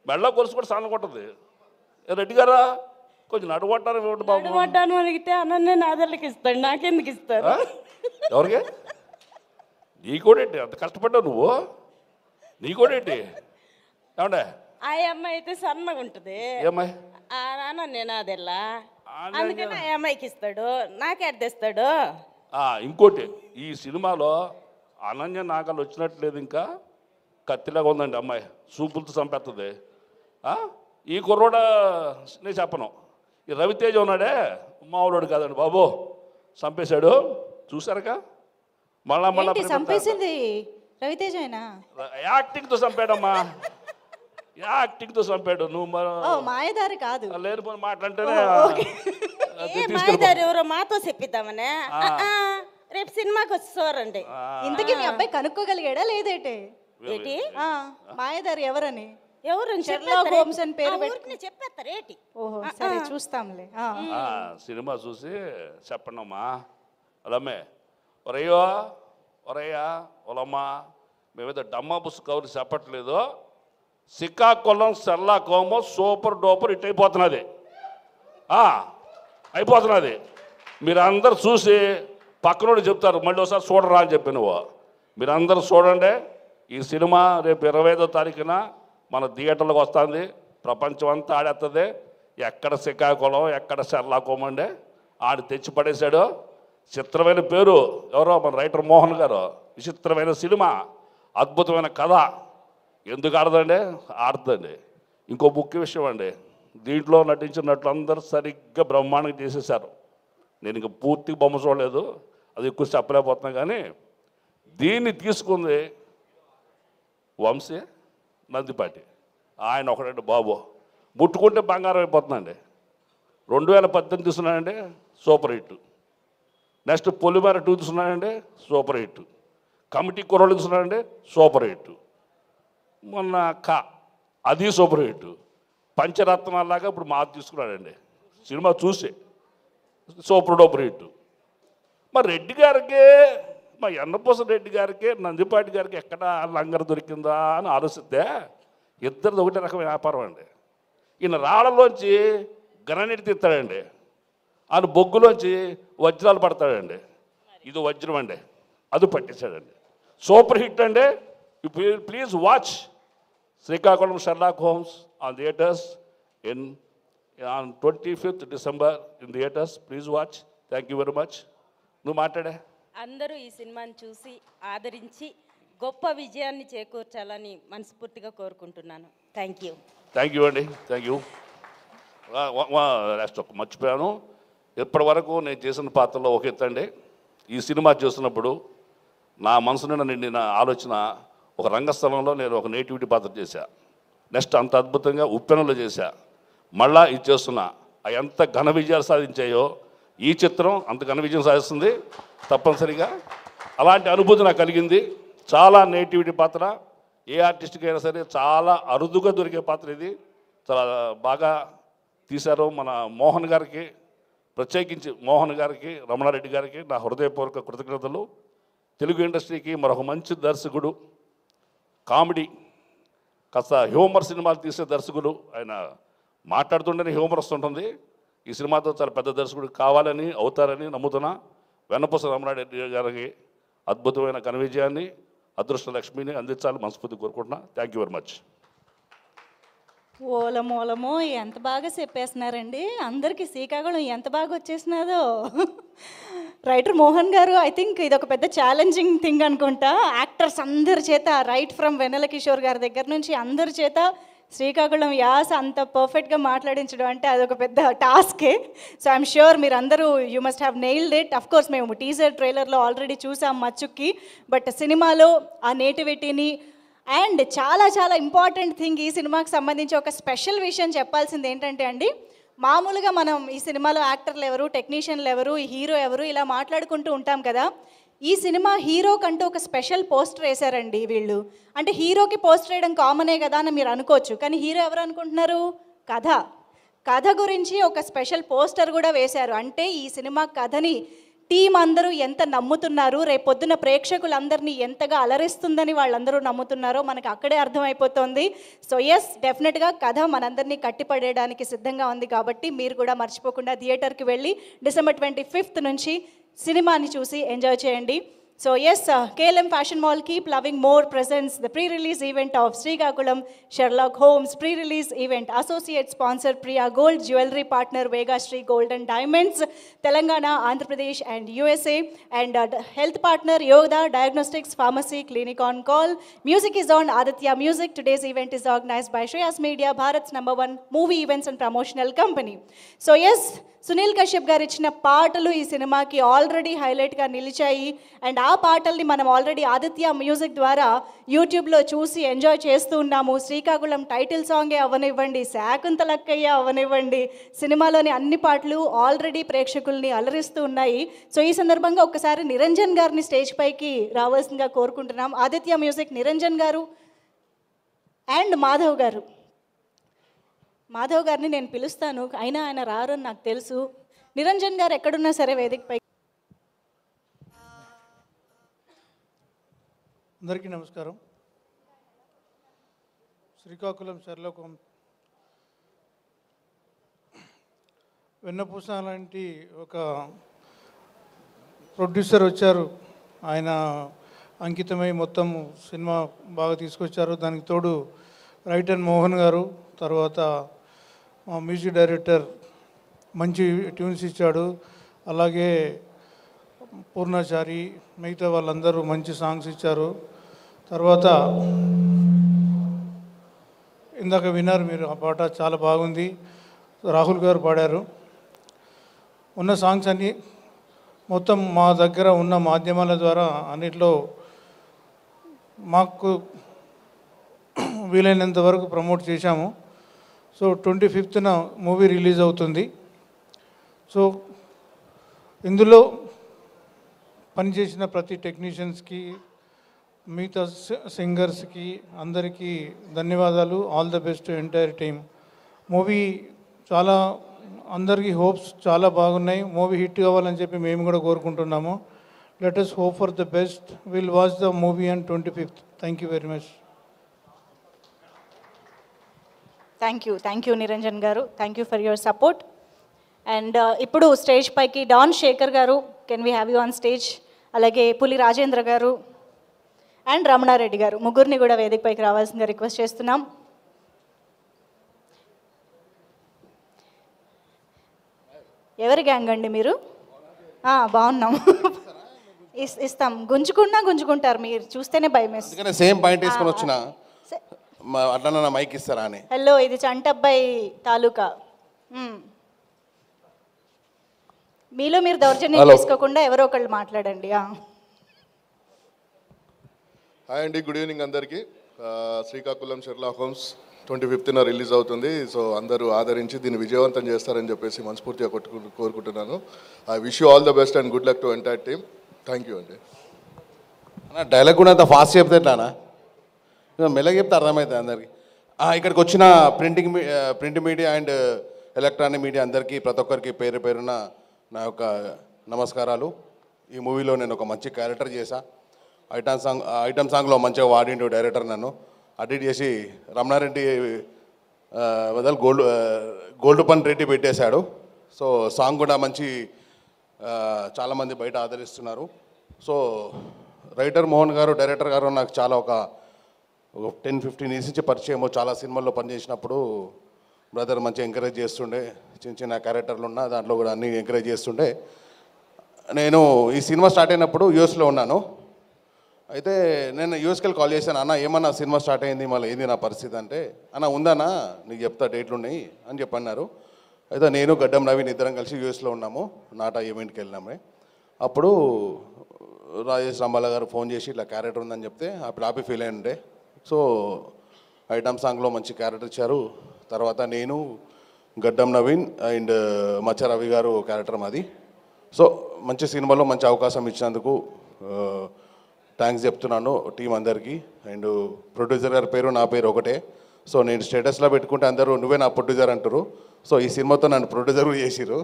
మెళ్ళ కొలుసు కూడా సాధన కొట్టదు. రెడ్డి గారా కొంచెం నడువట్టాను బాబు అడిగితే అన్న నాదళ్ళకి ఇస్తాడు, నాకెందుకు ఇస్తారు? ఎవరికి? నీకోడేంటి అంత కష్టపడ్డావు నువ్వు? నీకోడేంటి ఏమండే? ఆ అమ్మాయి అయితే సన్నగా ఉంటుంది. ఏమ్మాయి? నేను అదెల్లా, అందుకని ఆ అమ్మాయికి ఇస్తాడు, నాకే తెస్తాడు. ఇంకోటి, ఈ సినిమాలో అనన్య నాగలు వచ్చినట్లేదు, ఇంకా కత్తిలాగా ఉందండి అమ్మాయి, సూపులతో చంపేస్తుంది. ఈ కుర్రోడ నేను చెప్పను, ఈ రవితేజ ఉన్నాడే మామూలుడు కాదండి బాబు, చంపేశాడు. చూసారుగా? మళ్ళా మళ్ళా ఏంటి చంపేసింది రవితేజేనా? యాక్టింగ్తో చంపాడమ్మా, యాక్టింగ్తో చంపాడు. నువ్వు ఓ మాయదారి కాదు. లేని పోని మాట్లాంటేనే మాయదారి ఎవరో మాతో చెప్పిద్దామనే. రేపు సినిమాకి వచ్చి చూడండి. ఇంతకీ మీ అబ్బాయి కనుక్కోగలిగాడా లేదేటే? ఏంటి మాయదారి ఎవరని? ఎవరు షెర్లాక్ హోమ్స్ అని పేరు చెప్పేస్తారు ఏంటి? ఓహో సరే చూస్తాంలే. సినిమా చూసి చెప్పండమ్మా. అలమ్మే ఒరయ్యో ఒరయ్యా ఒలమ్మా, మేమేదో డమ్మా బుస్ కవర్ చెప్పట్లేదు. Srikakulam Sherlock Holmes super duper hit అయిపోతున్నది, అయిపోతున్నది. మీరు అందరు చూసి పక్కనోడు చెప్తారు మళ్ళీ ఒకసారి చూడరా అని చెప్పి నువ్వు. మీరు అందరూ చూడండి. ఈ సినిమా రేపు 25వ తారీఖున మన థియేటర్లకు వస్తుంది. ప్రపంచం అంతా ఆడేస్తుంది. ఎక్కడ శ్రీకాకుళం ఎక్కడ షెర్లాక్ హోమ్ అండి, ఆడు తెచ్చి పడేశాడు. చిత్రమైన పేరు ఎవరో మన రైటర్ మోహన్ గారు. విచిత్రమైన సినిమా, అద్భుతమైన కథ. ఎందుకు ఆడదండి? ఆడుతుంది. ఇంకో ముఖ్య విషయం అండి, దీంట్లో నటించినట్లు అందరూ సరిగ్గా బ్రహ్మాండంగా చేసేసారు. నేను ఇంక పూర్తిగా బొమ్మ చూడలేదు, అది ఎక్కువ చెప్పలేకపోతున్నా. కానీ దీన్ని తీసుకుంది వంశీ నందిపాటి. ఆయన ఒకడండి బాబు, ముట్టుకుంటే బంగారం అయిపోతుందండి. 2018 తీసుకున్నాడండి, సూపర్ హిట్. నెక్స్ట్ పొలిమేర 2 తీసుకున్నాడండి, సూపర్ హిట్. కమిటీ కుర్రోళ్ళు తీసుకున్నాడండి, సూపర్ హిట్. మొన్న అది సూపర్ హిట్. పంచరత్నాలాగా ఇప్పుడు మాది తీసుకున్నాడండి. సినిమా చూసి సూపర్ డూపర్ హిట్. మరి రెడ్డి గారికి, మా ఎన్నపూస రెడ్డి గారికి, నందిపాటి గారికి ఎక్కడ లంగర్ దొరికిందా అని ఆలోచిస్తే ఇద్దరిది ఒకటే రకమైన వ్యాపారం అండి. ఈయన రాళ్ళలోంచి గ్రానైట్ తీస్తాడండి, ఆయన బొగ్గులోంచి వజ్రాలు పడతాడండి. ఇది వజ్రం అండి, అది పట్టేశాడండి. సూపర్ హిట్ అండి. Please watch Srikakulam Sherlock homes on theatres on 25th December in theaters. Please watch. Thank you very much. నువ్వు మాట్లాడే అందరూ ఈ సినిమాని చూసి ఆదరించి గొప్ప విజయాన్ని చేకూర్చాలని మనస్ఫూర్తిగా కోరుకుంటున్నాను. థ్యాంక్ యూ అండి. Thank you. లాస్ట్ మర్చిపోయాను, ఇప్పటి వరకు నేను చేసిన పాత్రలో ఒక ఎత్తండి. ఈ సినిమా చూసినప్పుడు నా మనసు నిండిన ఆలోచన, ఒక రంగస్థలంలో నేను ఒక నేటివిటీ పాత్ర చేశా. నెక్స్ట్ అంత అద్భుతంగా ఉప్పెనలో చేశా. మళ్ళా ఇది చేస్తున్నా. అవి ఎంత ఘన విజయాలు సాధించాయో ఈ చిత్రం అంత ఘన విజయం సాధిస్తుంది తప్పనిసరిగా. అలాంటి అనుభూతి నాకు కలిగింది. చాలా నేటివిటీ పాత్ర, ఏ ఆర్టిస్ట్కి అయినా సరే చాలా అరుదుగా దొరికే పాత్ర ఇది. చాలా బాగా తీశారు. మన మోహన్ గారికి, ప్రత్యేకించి మోహన్ గారికి, రమణారెడ్డి గారికి నా హృదయపూర్వక కృతజ్ఞతలు. తెలుగు ఇండస్ట్రీకి మరొక మంచి దర్శకుడు, కామెడీ కాస్త హ్యూమర్ సినిమాలు తీసే దర్శకుడు. ఆయన మాట్లాడుతుంటేనే హ్యూమర్ వస్తుంటుంది. ఈ సినిమాతో చాలా పెద్ద దర్శకుడు కావాలని, అవుతారని నమ్ముతున్నా. వెన్నపూస రమణారెడ్డి గారికి అద్భుతమైన ఘన విజయాన్ని, అదృష్ట లక్ష్మిని అందించాలని మనస్ఫూర్తి కోరుకుంటున్నా. Thank you very much. ఓలమోలమో ఎంత బాగా చెప్పేస్తున్నారండి. అందరికీ శ్రీకాకుళం ఎంత బాగా వచ్చేసినాదో. రైటర్ మోహన్ గారు, ఐ థింక్ ఇది ఒక పెద్ద ఛాలెంజింగ్ థింగ్ అనుకుంటా. యాక్టర్స్ అందరి చేత, రైట్ ఫ్రమ్ వెన్నెల కిషోర్ గారి దగ్గర నుంచి అందరి చేత శ్రీకాకుళం యాస అంత పర్ఫెక్ట్గా మాట్లాడించడం అంటే అదొక పెద్ద టాస్కే. సో ఐఎమ్ ష్యూర్ మీరు అందరూ you must have nailed it. Of course మేము టీజర్ ట్రైలర్లో ఆల్రెడీ చూసాం మచ్చుక్కి, బట్ సినిమాలో ఆ నేటివిటీని అండ్ చాలా చాలా ఇంపార్టెంట్ థింగ్, ఈ సినిమాకి సంబంధించి ఒక స్పెషల్ విషయం చెప్పాల్సింది ఏంటంటే అండి, మామూలుగా మనం ఈ సినిమాలో యాక్టర్లు ఎవరు, టెక్నీషియన్లు ఎవరు, ఈ హీరో ఎవరు ఇలా మాట్లాడుకుంటూ ఉంటాం కదా. ఈ సినిమా హీరో కంటూ ఒక స్పెషల్ పోస్టర్ వేశారండి వీళ్ళు. అంటే హీరోకి పోస్టర్ వేయడం కామనే కదా అని మీరు అనుకోవచ్చు, కానీ హీరో ఎవరు అనుకుంటున్నారు? కథ గురించి ఒక స్పెషల్ పోస్టర్ కూడా వేశారు. అంటే ఈ సినిమా కథని టీం అందరూ ఎంత నమ్ముతున్నారు, రేపొద్దున ప్రేక్షకులందరినీ ఎంతగా అలరిస్తుందని వాళ్ళందరూ నమ్ముతున్నారో మనకు అక్కడే అర్థమైపోతుంది. సో ఎస్, డెఫినెట్గా కథ మనందరినీ కట్టిపడేయడానికి సిద్ధంగా ఉంది. కాబట్టి మీరు కూడా మర్చిపోకుండా థియేటర్కి వెళ్ళి December 25th నుంచి సినిమాని చూసి ఎంజాయ్ చేయండి. So yes, KLM Fashion Mall Keep Loving More presents the pre-release event of Srikakulam Sherlock Holmes pre-release event. Associate sponsor Priya Gold, jewelry partner Vega Sri Gold and Diamonds, Telangana, Andhra Pradesh and USA, and health partner Yoga Diagnostics Pharmacy Clinic on Call. Music is on Aditya Music. Today's event is organized by Shreyas Media, Bharat's #1 movie events and promotional company. So yes, Sunil Kashyap గారు ఇచ్చిన పాటలు ఈ సినిమాకి already హైలైట్గా నిలిచాయి. And ఆ పాటల్ని మనం ఆల్రెడీ ఆదిత్య మ్యూజిక్ ద్వారా యూట్యూబ్లో చూసి ఎంజాయ్ చేస్తూ ఉన్నాము. శ్రీకాకుళం టైటిల్ సాంగే అవనివ్వండి, శాకుంతలక్కయ్య అవనివ్వండి, సినిమాలోని అన్ని పాటలు ఆల్రెడీ ప్రేక్షకుల్ని అలరిస్తూ ఉన్నాయి. సో ఈ సందర్భంగా ఒక్కసారి నిరంజన్ గారిని స్టేజ్ పైకి రావాల్సిందిగా కోరుకుంటున్నాం. ఆదిత్య మ్యూజిక్ నిరంజన్ గారు అండ్ మాధవ్ గారు. మాధవ్ గారిని నేను పిలుస్తాను, అయినా ఆయన రారని నాకు తెలుసు. నిరంజన్ గారు ఎక్కడున్నా సరే వేదికపై. అందరికీ నమస్కారం. శ్రీకాకుళం షెర్లాక్ హోమ్స్ వెన్నపూస లాంటి ఒక ప్రొడ్యూసర్ వచ్చారు. ఆయన అంకితమై మొత్తం సినిమా బాగా తీసుకొచ్చారు. దానికి తోడు రైటర్ మోహన్ గారు, తర్వాత మా మ్యూజిక్ డైరెక్టర్ మంచి ట్యూన్స్ ఇచ్చాడు. అలాగే పూర్ణాచారి, మిగతా వాళ్ళందరూ మంచి సాంగ్స్ ఇచ్చారు. తర్వాత ఇందాక విన్నారు మీరు, ఆ పాట చాలా బాగుంది, రాహుల్ గారు పాడారు. ఉన్న సాంగ్స్ అన్నీ మొత్తం మా దగ్గర ఉన్న మాధ్యమాల ద్వారా అన్నిట్లో మాకు వీలైనంత వరకు ప్రమోట్ చేశాము. సో 25న మూవీ రిలీజ్ అవుతుంది. సో ఇందులో పనిచేసిన ప్రతి టెక్నీషియన్స్కి, మిగతా సింగర్స్కి అందరికీ ధన్యవాదాలు. All the best entire team. Movie చాలా అందరికీ హోప్స్ చాలా బాగున్నాయి. మూవీ హిట్ కావాలని చెప్పి మేము కూడా కోరుకుంటున్నాము. Let us hope for the best. We'll watch the movie on 25th. Thank you very much. Thank you Niranjan గారు. Thank you for your support. And ఇప్పుడు స్టేజ్ పైకి డాన్ శేఖర్ గారు, can we have you on stage. అలాగే పులి రాజేంద్ర గారు and Ramanareddy గారు, ముగ్గురిని కూడా వేదిక పైకి రావాల్సిందిగా రిక్వెస్ట్ చేస్తున్నాం. ఎవరి గ్యాంగ్ అండి మీరు? బాగున్నాం, ఇస్తాం. గుంజుకుంటారు, మీరు చూస్తేనే భయం వేస్తుంది. సేమ్ పాయింట్ వేసుకొని వచ్చిన అట్లా నా మైక్ ఇస్తారా అని. హలో, ఇది చంటబ్బాయి తాలూకా. మీలో మీరు దౌర్జన్యం చేసుకోకుండా ఎవరో ఒకళ్ళు మాట్లాడండి. హాయ్ అండి, గుడ్ ఈవినింగ్ అందరికీ. శ్రీకాకుళం షెర్లాక్ హోమ్స్ 25న రిలీజ్ అవుతుంది. సో అందరూ ఆదరించి దీన్ని విజయవంతం చేస్తారని చెప్పేసి మనస్ఫూర్తిగా కోరుకుంటున్నాను. I wish you all the best and good luck to entire team. Thank you అండి. డైలాగ్ కూడా అంత ఫాస్ట్ చెప్తే ఎట్లానా? మెల్లగా చెప్తే అర్థమవుతుంది అందరికీ. ఇక్కడికి వచ్చిన print media and electronic media అందరికీ, ప్రతి ఒక్కరికి పేరు పేరున నా యొక్క నమస్కారాలు. ఈ మూవీలో నేను ఒక మంచి క్యారెక్టర్ చేశా. ఐటమ్ సాంగ్లో మంచిగా వాడిండు డైరెక్టర్. నన్ను అడిట్ చేసి రమణారెడ్డి బదులు గోల్డ్ పన్ రెడ్డి పెట్టేశాడు. సో సాంగ్ కూడా మంచి చాలామంది బయట ఆదరిస్తున్నారు. సో రైటర్ మోహన్ గారు, డైరెక్టర్ గారు నాకు చాలా ఒక 10-15 ఇయర్స్ నుంచి పరిచయమో. చాలా సినిమాల్లో పనిచేసినప్పుడు బ్రదర్ మంచిగా ఎంకరేజ్ చేస్తుండే. చిన్న క్యారెక్టర్లు ఉన్నా దాంట్లో కూడా అన్నీ ఎంకరేజ్ చేస్తుండే. నేను ఈ సినిమా స్టార్ట్ అయినప్పుడు యూఎస్లో ఉన్నాను. అయితే నేను యూఎస్కి వెళ్ళి కాల్ చేశాను, అన్న ఏమన్నా సినిమా స్టార్ట్ అయింది, మళ్ళీ ఏంది నా పరిస్థితి అంటే, అన్న ఉందన్నా నీకు చెప్తా డేట్లు ఉన్నాయి అని చెప్పన్నారు. అయితే నేను గడ్డం నవీన్ ఇద్దరం కలిసి యూఎస్లో ఉన్నాము, నాటా ఈవెంట్కి వెళ్ళినామే. అప్పుడు రాజేష్ రాంబాల గారు ఫోన్ చేసి ఇట్లా క్యారెక్టర్ ఉందని చెప్తే అప్పుడు హ్యాపీ ఫీల్ అయ్యిండే. సో ఐటమ్ సాంగ్లో మంచి క్యారెక్టర్ ఇచ్చారు. తర్వాత నేను, గడ్డం నవీన్ అండ్ మచ్చ రవి గారు క్యారెక్టర్ మాది. సో మంచి సినిమాలో మంచి అవకాశం ఇచ్చినందుకు థ్యాంక్స్ చెప్తున్నాను టీం అందరికీ. అండ్ ప్రొడ్యూసర్ గారి పేరు నా పేరు ఒకటే. సో నేను స్టేటస్లో పెట్టుకుంటే అందరూ నువ్వే నా ప్రొడ్యూసర్ అంటారు. సో ఈ సినిమాతో నన్ను ప్రొడ్యూసర్ చేసిరు.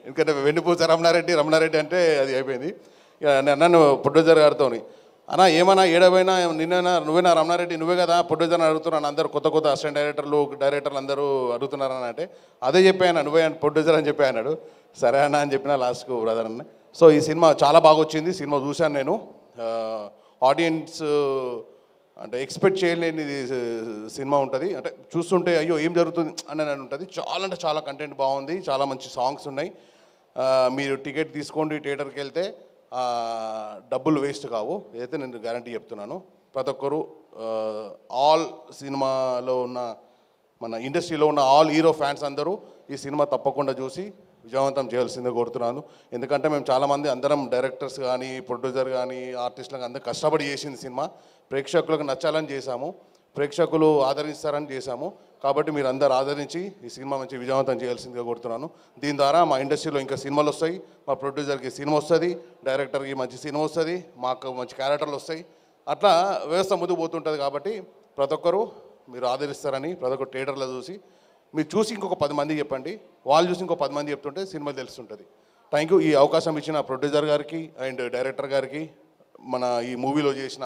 ఎందుకంటే వెన్నుపూస రమణారెడ్డి అంటే అది అయిపోయింది. నన్ను ప్రొడ్యూసర్ గారితో, అన్న ఏమన్నా ఏడవైనా నిన్న నువ్వేనా రమణారెడ్డి, నువ్వే కదా ప్రొడ్యూసర్ అని అడుగుతున్నాను. అందరూ కొత్త అసిస్టెంట్ డైరెక్టర్లు అందరూ అడుగుతున్నారని అంటే అదే చెప్పాను, నువ్వే ప్రొడ్యూసర్ అని చెప్పి అన్నాడు. సరే అన్న అని చెప్పిన లాస్ట్కు బ్రదర్ అన్న. సో ఈ సినిమా చాలా బాగా వచ్చింది. సినిమా చూశాను నేను. ఆడియన్స్ అంటే ఎక్స్పెక్ట్ చేయలేని సినిమా ఉంటుంది. అంటే చూస్తుంటే అయ్యో ఏం జరుగుతుంది అని ఉంటుంది. చాలా అంటే చాలా కంటెంట్ బాగుంది. చాలా మంచి సాంగ్స్ ఉన్నాయి. మీరు టికెట్ తీసుకోండి, థియేటర్కి వెళ్తే డబ్బులు వేస్ట్ కావు. ఏదైతే నేను గ్యారంటీ చెప్తున్నాను. ప్రతి ఒక్కరు ఆల్ సినిమాలో ఉన్న మన ఇండస్ట్రీలో ఉన్న ఆల్ హీరో ఫ్యాన్స్ అందరూ ఈ సినిమా తప్పకుండా చూసి విజయవంతం చేయాల్సిందే కోరుతున్నాను. ఎందుకంటే మేము చాలామంది అందరం డైరెక్టర్స్ కానీ, ప్రొడ్యూసర్ కానీ, ఆర్టిస్టులకు అందరూ కష్టపడి చేసింది సినిమా. ప్రేక్షకులకు నచ్చాలని చేశాము, ప్రేక్షకులు ఆదరిస్తారని చేశాము. కాబట్టి మీరు అందరు ఆదరించి ఈ సినిమా మంచి విజయవంతం చేయాల్సిందిగా కోరుతున్నాను. దీని ద్వారా మా ఇండస్ట్రీలో ఇంకా సినిమాలు వస్తాయి, మా ప్రొడ్యూసర్కి సినిమా వస్తుంది, డైరెక్టర్కి మంచి సినిమా వస్తుంది, మాకు మంచి క్యారెక్టర్లు వస్తాయి. అట్లా వ్యవస్థ ముందుకు పోతుంటుంది. కాబట్టి ప్రతి ఒక్కరూ మీరు ఆదరిస్తారని ప్రతి ఒక్కరు థియేటర్లో చూసి మీరు చూసి ఇంకొక 10 మందికి చెప్పండి, వాళ్ళు చూసి ఇంకో 10 మంది చెప్తుంటే సినిమా తెలుస్తుంటుంది. Thank you. ఈ అవకాశం ఇచ్చిన ప్రొడ్యూసర్ గారికి అండ్ డైరెక్టర్ గారికి, మన ఈ మూవీలో చేసిన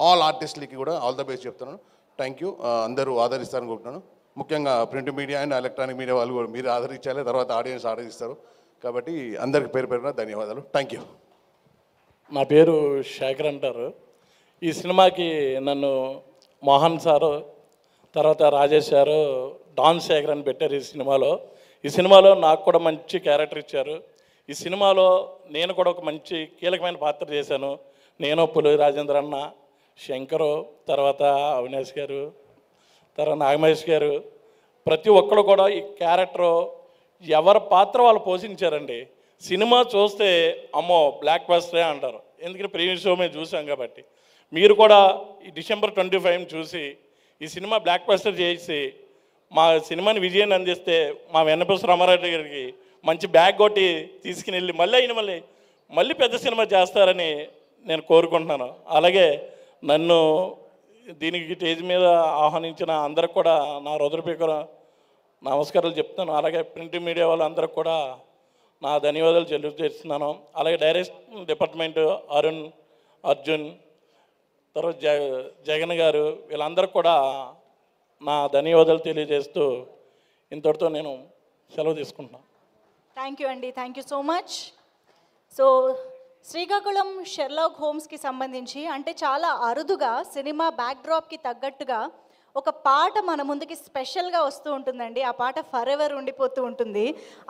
ఆల్ ఆర్టిస్టులకి కూడా ఆల్ ద బెస్ట్ చెప్తున్నాను. Thank you. అందరూ ఆదరిస్తారని అనుకుంటున్నాను. ముఖ్యంగా print media and electronic media వాళ్ళు కూడా మీరు ఆదరించాలి, తర్వాత ఆడియన్స్ ఆదరిస్తారు. కాబట్టి అందరికి పేరు పేరున ధన్యవాదాలు. Thank you. నా పేరు శేఖర్ అంటారు. ఈ సినిమాకి నన్ను మోహన్ సారు, తర్వాత రాజేష్ సారు డాన్ శేఖర్ అని పెట్టారు ఈ సినిమాలో నాకు కూడా మంచి క్యారెక్టర్ ఇచ్చారు. ఈ సినిమాలో నేను కూడా ఒక మంచి కీలకమైన పాత్ర చేశాను. నేను, పులి రాజేంద్ర అన్న, శంకరు, తర్వాత అవినాష్ గారు, తర్వాత నాగమహేష్ గారు, ప్రతి ఒక్కరు కూడా ఈ క్యారెక్టర్ ఎవరి పాత్ర వాళ్ళు పోషించారండి. సినిమా చూస్తే అమ్మో బ్లాక్ బస్టరే అంటారు. ఎందుకంటే ప్రీవియస్ షో మేము చూసాం కాబట్టి. మీరు కూడా ఈ December 25 చూసి ఈ సినిమా బ్లాక్ బస్టర్ చేసి మా సినిమాని విజయాన్ని అందిస్తే మా వెన్నపూస రామారెడ్డి గారికి మంచి బ్యాగ్ కొట్టి తీసుకుని వెళ్ళి మళ్ళీ పెద్ద సినిమా చేస్తారని నేను కోరుకుంటున్నాను. అలాగే నన్ను దీనికి స్టేజ్ మీద ఆహ్వానించిన అందరికి కూడా నా హృదయపూర్వక నమస్కారాలు చెప్తాను. అలాగే ప్రింట్ మీడియా వాళ్ళందరికీ కూడా నా ధన్యవాదాలు తెలియజేస్తున్నాను. అలాగే డైరెక్షన్ డిపార్ట్మెంట్ అర్జున్, తర్వాత జగన్ గారు, వీళ్ళందరికీ కూడా నా ధన్యవాదాలు తెలియజేస్తూ ఇంతటితో నేను సెలవు తీసుకుంటున్నాను. థ్యాంక్ యూ అండి, thank you so much. So Srikakulam Sherlock హోమ్స్కి సంబంధించి అంటే చాలా అరుదుగా సినిమా బ్యాక్డ్రాప్కి తగ్గట్టుగా ఒక పాట మన ముందుకి స్పెషల్గా వస్తూ ఉంటుందండి. ఆ పాట ఫర్ ఎవర్ ఉండిపోతూ ఉంటుంది.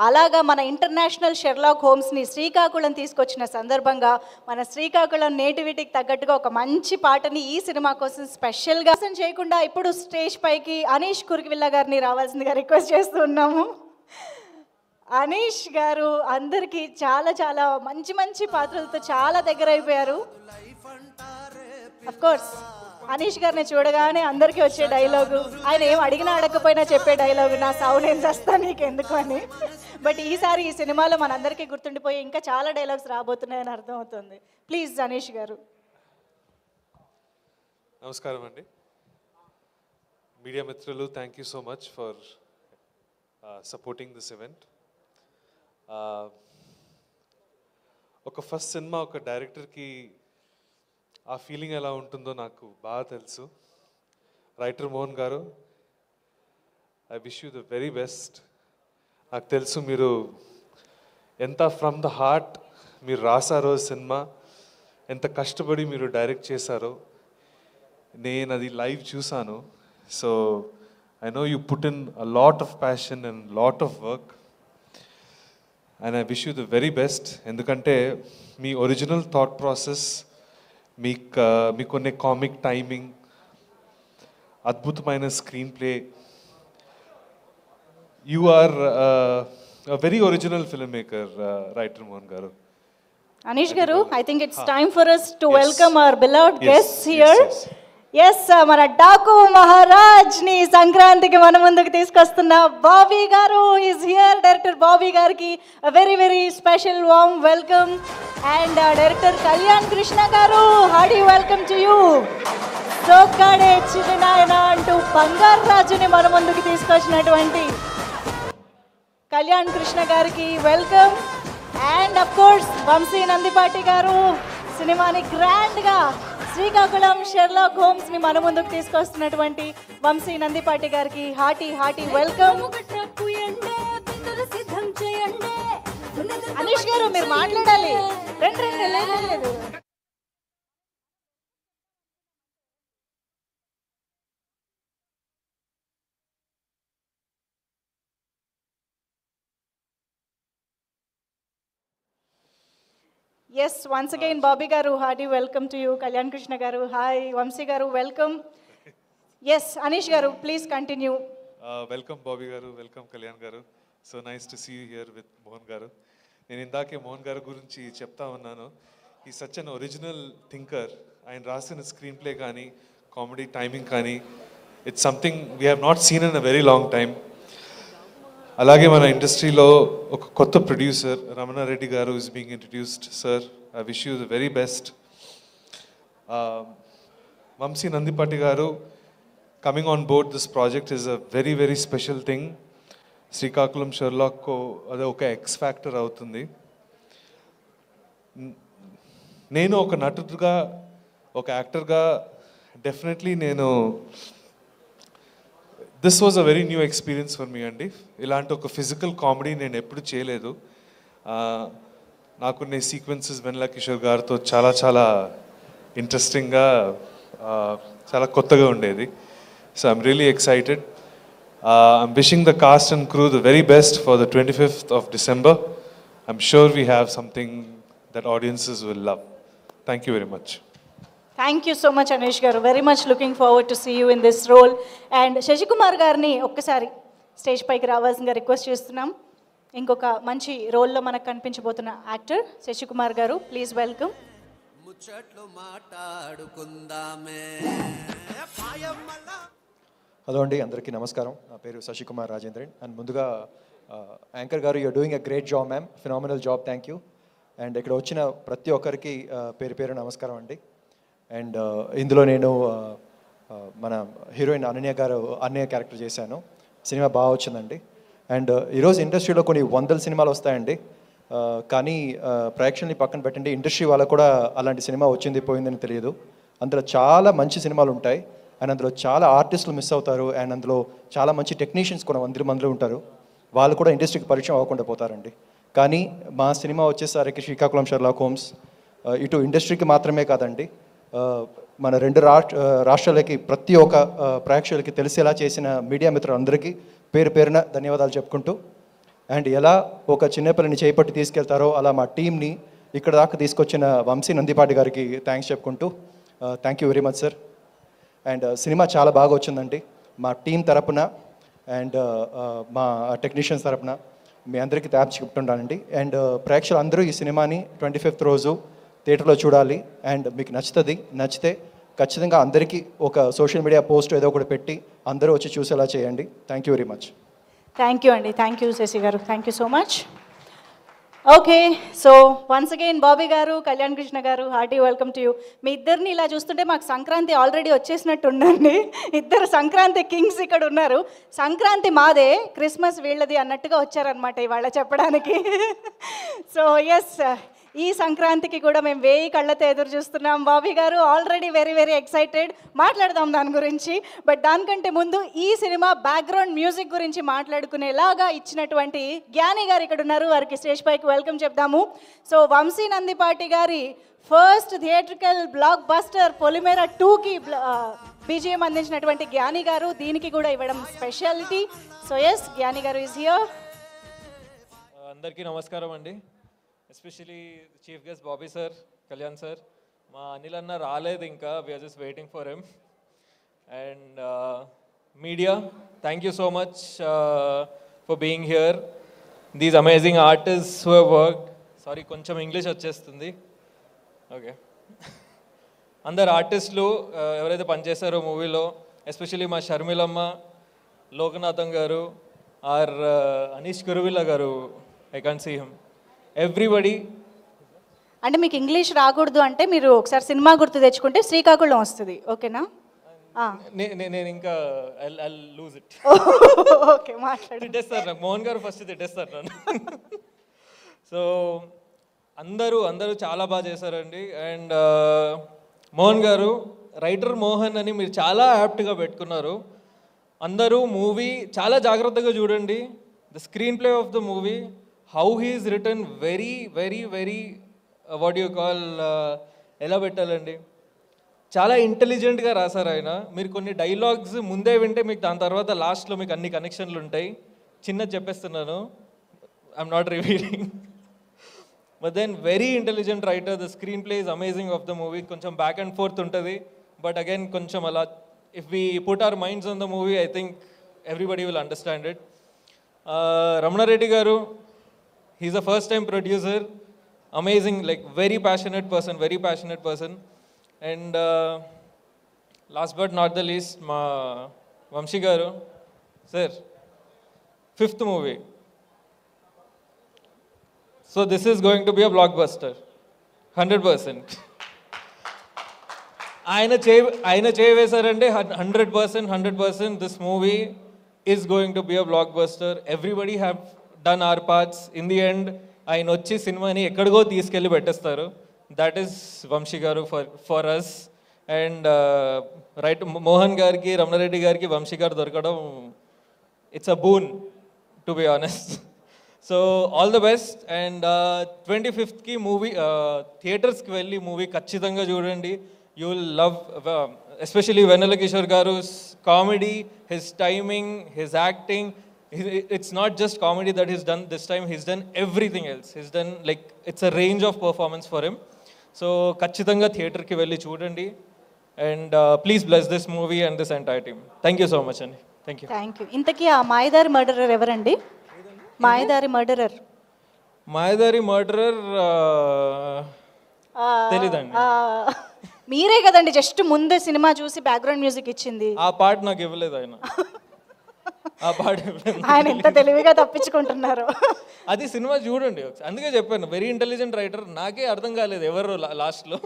అలాగా మన ఇంటర్నేషనల్ షెర్లాక్ హోమ్స్ని శ్రీకాకుళం తీసుకొచ్చిన సందర్భంగా మన శ్రీకాకుళం నేటివిటీకి తగ్గట్టుగా ఒక మంచి పాటని ఈ సినిమా కోసం స్పెషల్గా చేయకుండా ఇప్పుడు స్టేజ్ పైకి అనీష్ కురికివిల్ల గారిని రావాల్సిందిగా రిక్వెస్ట్ చేస్తూ ఉన్నాము. అనీష్ గారు అందరికీ చాలా చాలా మంచి మంచి పాత్రలతో చాలా దగ్గర అయిపోయారు. అఫ్కోర్స్ అనీష్ గారిని చూడగానే అందరికీ వచ్చే డైలాగు, ఆయన ఏం అడిగినా అడగకపోయినా చెప్పే డైలాగు, నా సౌండ్ ఏం చేస్తా నీకెందుకు అని. బట్ ఈసారి ఈ సినిమాలో మనందరికీ గుర్తుండిపోయి ఇంకా చాలా డైలాగ్స్ రాబోతున్నాయని అర్థమవుతుంది. ప్లీజ్ అనీష్ గారు. నమస్కారం అండి. మీడియా మిత్రులు, thank you so much for supporting this event. ఒక ఫస్ట్ సినిమా ఒక డైరెక్టర్కి ఆ ఫీలింగ్ ఎలా ఉంటుందో నాకు బాగా తెలుసు. రైటర్ మోహన్ గారు, I wish you the very best. నాకు తెలుసు మీరు ఎంత ఫ్రమ్ ద హార్ట్ మీరు రాసారో సినిమా, ఎంత కష్టపడి మీరు డైరెక్ట్ చేశారో నేను అది లైవ్ చూసాను. So I know you put in a lot of passion and lot of work and I wish you the very best. ఎందుకంటే మీ ఒరిజినల్ థాట్ ప్రాసెస్, మీకున్న కామిక్ టైమింగ్, అద్భుతమైన screen play, you are very original film maker writer Mohan గారు. అనీష్ గారు, I think it's time for us to welcome our beloved guests here. Yes, మన డాకు మహారాజ్ ని సంక్రాంతికి మన ముందుకు తీసుకొస్తున్న బాబీ గారు ఈజ్ హియర్. డైరెక్టర్ బాబీ గారికి very very special warm welcome. And director Kalyan Krishna గారు, హార్డీ వెల్కమ్ టు యూ. సోకాడే చిరునాయన అంటూ బంగారు రాజుని మన ముందుకు తీసుకొచ్చినటువంటి కళ్యాణ్ కృష్ణ గారికి welcome. And of course Vamsi Nandipati గారు, సినిమాని గ్రాండ్గా శ్రీకాకుళం షెర్లాక్ హోమ్స్ ని మన ముందుకు తీసుకొస్తున్నటువంటి వంశీ నందిపాటి గారికి హార్టీ వెల్కమ్. అనీష్ గారు మీరు మాట్లాడాలి. రండి రండి, లేదు లేదు. ఎస్, వన్స్ అగైన్ బాబీ గారు hearty welcome to you. Kalyan Krishna గారు హాయ్, వంశీ గారు వెల్కమ్. ఎస్ అనీష్ గారు ప్లీజ్ కంటిన్యూ. వెల్కమ్ బాబీ గారు, వెల్కమ్ కళ్యాణ్ గారు. So nice to see you here with Mohan గారు. నేను ఇందాకే మోహన్ గారు గురించి చెప్తా ఉన్నాను. ఈ సచ్ అన్ ఒరిజినల్ థింకర్. ఆయన రాసిన స్క్రీన్ ప్లే కానీ కామెడీ టైమింగ్ కానీ it's something we have not seen in a very long time. అలాగే మన ఇండస్ట్రీలో ఒక కొత్త ప్రొడ్యూసర్ రమణారెడ్డి గారు is being introduced. Sir, I wish you the very best. Vamsi Nandipati గారు coming on board this project is a very very special thing. Srikakulam Sherlock కో అదే ఒక ఎక్స్ ఫ్యాక్టర్ అవుతుంది. నేను ఒక నటుడుగా, ఒక యాక్టర్గా డెఫినెట్లీ నేను this was a very new experience for me అండి. ఇలాంటి ఒక ఫిజికల్ కామెడీ నేను ఎప్పుడు చేయలేదు. నాకున్న సీక్వెన్సెస్ వెన్నెల కిషోర్ గారితో చాలా చాలా ఇంట్రెస్టింగ్గా, చాలా కొత్తగా ఉండేది. So I'm really excited. I'm wishing the cast and crew the very best for the 25th of December. I'm sure we have something that audiences will love. Thank you very much. Thank you so much Anish గారు. Very much looking forward to see you in this role. And Sasikumar గారిని ఒక్కసారి stage పైకి రావాల్సిందిగా request చేస్తున్నాం. ఇంకొక మంచి రోల్లో మనకు కనిపించబోతున్న యాక్టర్ శశికుమార్ గారు, ప్లీజ్ వెల్కమ్. హలో అండి, అందరికీ నమస్కారం. నా పేరు శశికుమార్ రాజేంద్రన్. అండ్ ముందుగా యాంకర్ గారు, you are doing a great job ma'am, phenomenal job, thank you. And ఇక్కడ వచ్చిన ప్రతి ఒక్కరికి పేరు పేరు నమస్కారం అండి. అండ్ ఇందులో నేను మన హీరోయిన్ అన్నయ్య క్యారెక్టర్ చేశాను. సినిమా బాగా వచ్చిందండి. అండ్ ఈరోజు ఇండస్ట్రీలో కొన్ని 100 సినిమాలు వస్తాయండి, కానీ ప్రేక్షకుల్ని పక్కన పెట్టండి, ఇండస్ట్రీ వాళ్ళకు కూడా అలాంటి సినిమా వచ్చింది పోయిందని తెలియదు. అందులో చాలా మంచి సినిమాలు ఉంటాయి, అండ్ అందులో చాలా ఆర్టిస్టులు మిస్ అవుతారు, అండ్ అందులో చాలా మంచి టెక్నీషియన్స్ కూడా 100 మందిలో ఉంటారు. వాళ్ళు కూడా ఇండస్ట్రీకి పరిచయం అవ్వకుండా పోతారండి. కానీ మా సినిమా వచ్చేసరికి శ్రీకాకుళం షెర్లాక్ హోమ్స్ ఇటు ఇండస్ట్రీకి మాత్రమే కాదండి, మన 2 రాష్ట్రాలకి ప్రతి ఒక్క ప్రేక్షకులకి తెలిసేలా చేసిన మీడియా మిత్రులందరికీ పేరు పేరున ధన్యవాదాలు చెప్పుకుంటూ, అండ్ ఎలా ఒక చిన్నపిల్లని చేపట్టి తీసుకెళ్తారో అలా మా టీంని ఇక్కడ దాకా తీసుకొచ్చిన వంశీ నందిపాటి గారికి థ్యాంక్స్ చెప్పుకుంటూ, thank you very much sir. And cinema చాలా బాగా వచ్చిందండి. మా టీం తరపున అండ్ మా టెక్నీషియన్స్ తరపున మీ అందరికీ థ్యాంక్స్ చెప్తుంటానండి. అండ్ ప్రేక్షకులు అందరూ ఈ సినిమాని 25th రోజు థియేటర్లో చూడాలి. అండ్ మీకు నచ్చితే ఖచ్చితంగా అందరికీ ఒక సోషల్ మీడియా పోస్ట్ ఏదో ఒకటి పెట్టి అందరూ వచ్చి చూసేలా చేయండి. Thank you very much. Thank you అండి, థ్యాంక్ యూ శశి గారు, thank you so much. Okay, so once again Bobby గారు, కళ్యాణ్ కృష్ణ గారు, హార్టీ వెల్కమ్ టు యూ. మీ ఇద్దరిని ఇలా చూస్తుంటే మాకు సంక్రాంతి ఆల్రెడీ వచ్చేసినట్టు ఉండండి. ఇద్దరు సంక్రాంతి కింగ్స్ ఇక్కడ ఉన్నారు. సంక్రాంతి మాదే, క్రిస్మస్ వీళ్ళది అన్నట్టుగా వచ్చారనమాట ఇవాళ చెప్పడానికి. సో ఎస్, ఈ సంక్రాంతికి కూడా మేము 1000 కళ్ళతో ఎదురు చూస్తున్నాం. బాబీ గారు ఆల్రెడీ వెరీ వెరీ ఎక్సైటెడ్, మాట్లాడదాం దాని గురించి. బట్ దానికంటే ముందు ఈ సినిమా బ్యాక్గ్రౌండ్ మ్యూజిక్ గురించి మాట్లాడుకునేలాగా ఇచ్చినటువంటి జ్ఞాని గారు ఇక్కడ ఉన్నారు, వారికి స్టేజ్ పైకి వెల్కమ్ చెప్దాము. సో వంశీ నందిపాటి గారి ఫస్ట్ థియేట్రికల్ బ్లాక్ బస్టర్ పొలిమేర 2కి బీజిఎం అందించినటువంటి జ్ఞాని గారు దీనికి కూడా ఇవ్వడం స్పెషాలిటీ. సో ఎస్, జ్ఞాని గారు ఈజ్ హియర్. అందరికీ నమస్కారం అండి. Especially chief guest Bobby sir, Kalyan sir, మా అనిల్ అన్న రాలేదు ఇంకా, we are just waiting for him. And media, thank you so much for being here. These amazing artist who have worked, sorry కొంచెం ఇంగ్లీష్ వచ్చేస్తుంది, ఓకే. అందరు ఆర్టిస్టులు ఎవరైతే పనిచేశారో మూవీలో, ఎస్పెషలీ మా షర్మిలమ్మ, లోకనాథం గారు, ఆర్ అనీష్ కురువిల్ల గారు, I can't see him, everybody. అంటే మీకు ఇంగ్లీష్ రాకూడదు అంటే మీరు ఒకసారి సినిమా గుర్తు తెచ్చుకుంటే శ్రీకాకుళం వస్తుంది, ఓకేనా? నేను ఇంకా ఐ లూజ్ ఇట్. ఓకే, మాట్లాడు. తిట్టేస్తారు నాకు, మోహన్ గారు ఫస్ట్ తిట్టేస్తారు నన్ను. సో అందరూ చాలా బాగా చేశారండి. అండ్ మోహన్ గారు, రైటర్ మోహన్ అని మీరు చాలా యాప్ట్గా పెట్టుకున్నారు. అందరూ మూవీ చాలా జాగ్రత్తగా చూడండి. The screen play of the movie, how he's written very, very, very, what do you call, ఎలా పెట్టాలండి, చాలా ఇంటెలిజెంట్గా రాశారు ఆయన. మీరు కొన్ని డైలాగ్స్ ముందే వింటే మీకు దాని తర్వాత లాస్ట్లో మీకు అన్ని కనెక్షన్లు ఉంటాయి. చిన్నది చెప్పేస్తున్నాను, I'm not revealing. But then very intelligent writer. The screen play is amazing of the movie. కొంచెం బ్యాక్ అండ్ ఫోర్త్ ఉంటుంది, బట్ అగైన్ కొంచెం అలా if we put our minds on the movie, I think everybody will understand it. Ramana Reddy garu, he's a first time producer, amazing, like very passionate person. And last but not the least, ma Vamshi garu sir, 5th movie, so this is going to be a blockbuster 100%. ఆయన చేయవేశారంటే 100% this movie is going to be a blockbuster. Everybody have done our parts. In the end, ఆయన వచ్చి సినిమాని ఎక్కడికో తీసుకెళ్ళి పెట్టేస్తారు. That is Vamsi గారు for us. And right, Mohan గారికి, రమణారెడ్డి గారికి వంశీ గారు దొరకడం, it's a boon to be honest. So all the best. And 25th movie థియేటర్స్కి వెళ్ళి మూవీ ఖచ్చితంగా చూడండి. You will love, especially Vennela Kishore గారు comedy, his timing, his acting. It's not just comedy that he's done this time, he's done everything else. He's done, like, it's a range of performance for him. So ఖచ్చితంగా థియేటర్కి వెళ్ళి చూడండి. And please bless this movie and this entire team. Thank you so much అండి. Thank you. ఇంతకీ ఆ మాయదారి murderer ఎవరండి? మాయదారి మర్డరర్ తెలీదండి. మీరే కదండి జస్ట్ ముందే సినిమా చూసి బ్యాక్గ్రౌండ్ మ్యూజిక్ ఇచ్చింది. ఆ పాట నాకు ఇవ్వలేదు ఆయన. ఆయన ఎంత తెలివిగా తప్పించుకుంటున్నారు. అది సినిమా చూడండి, అందుకే చెప్పాను వెరీ ఇంటెలిజెంట్ రైటర్. నాకే అర్థం కాలేదు ఎవరు లాస్ట్లో,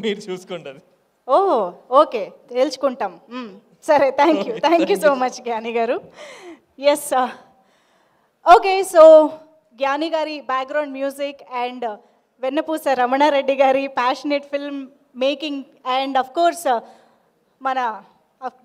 మీరు చూసుకోండి అది. ఓ ఓకే, తేల్చుకుంటాం. సరే, థ్యాంక్ యూ సో మచ్ జ్ఞాని గారు. Yes, okay. సో జ్ఞాని గారి బ్యాక్గ్రౌండ్ మ్యూజిక్ అండ్ వెన్నపూస రమణారెడ్డి గారి passionate film making and of course మన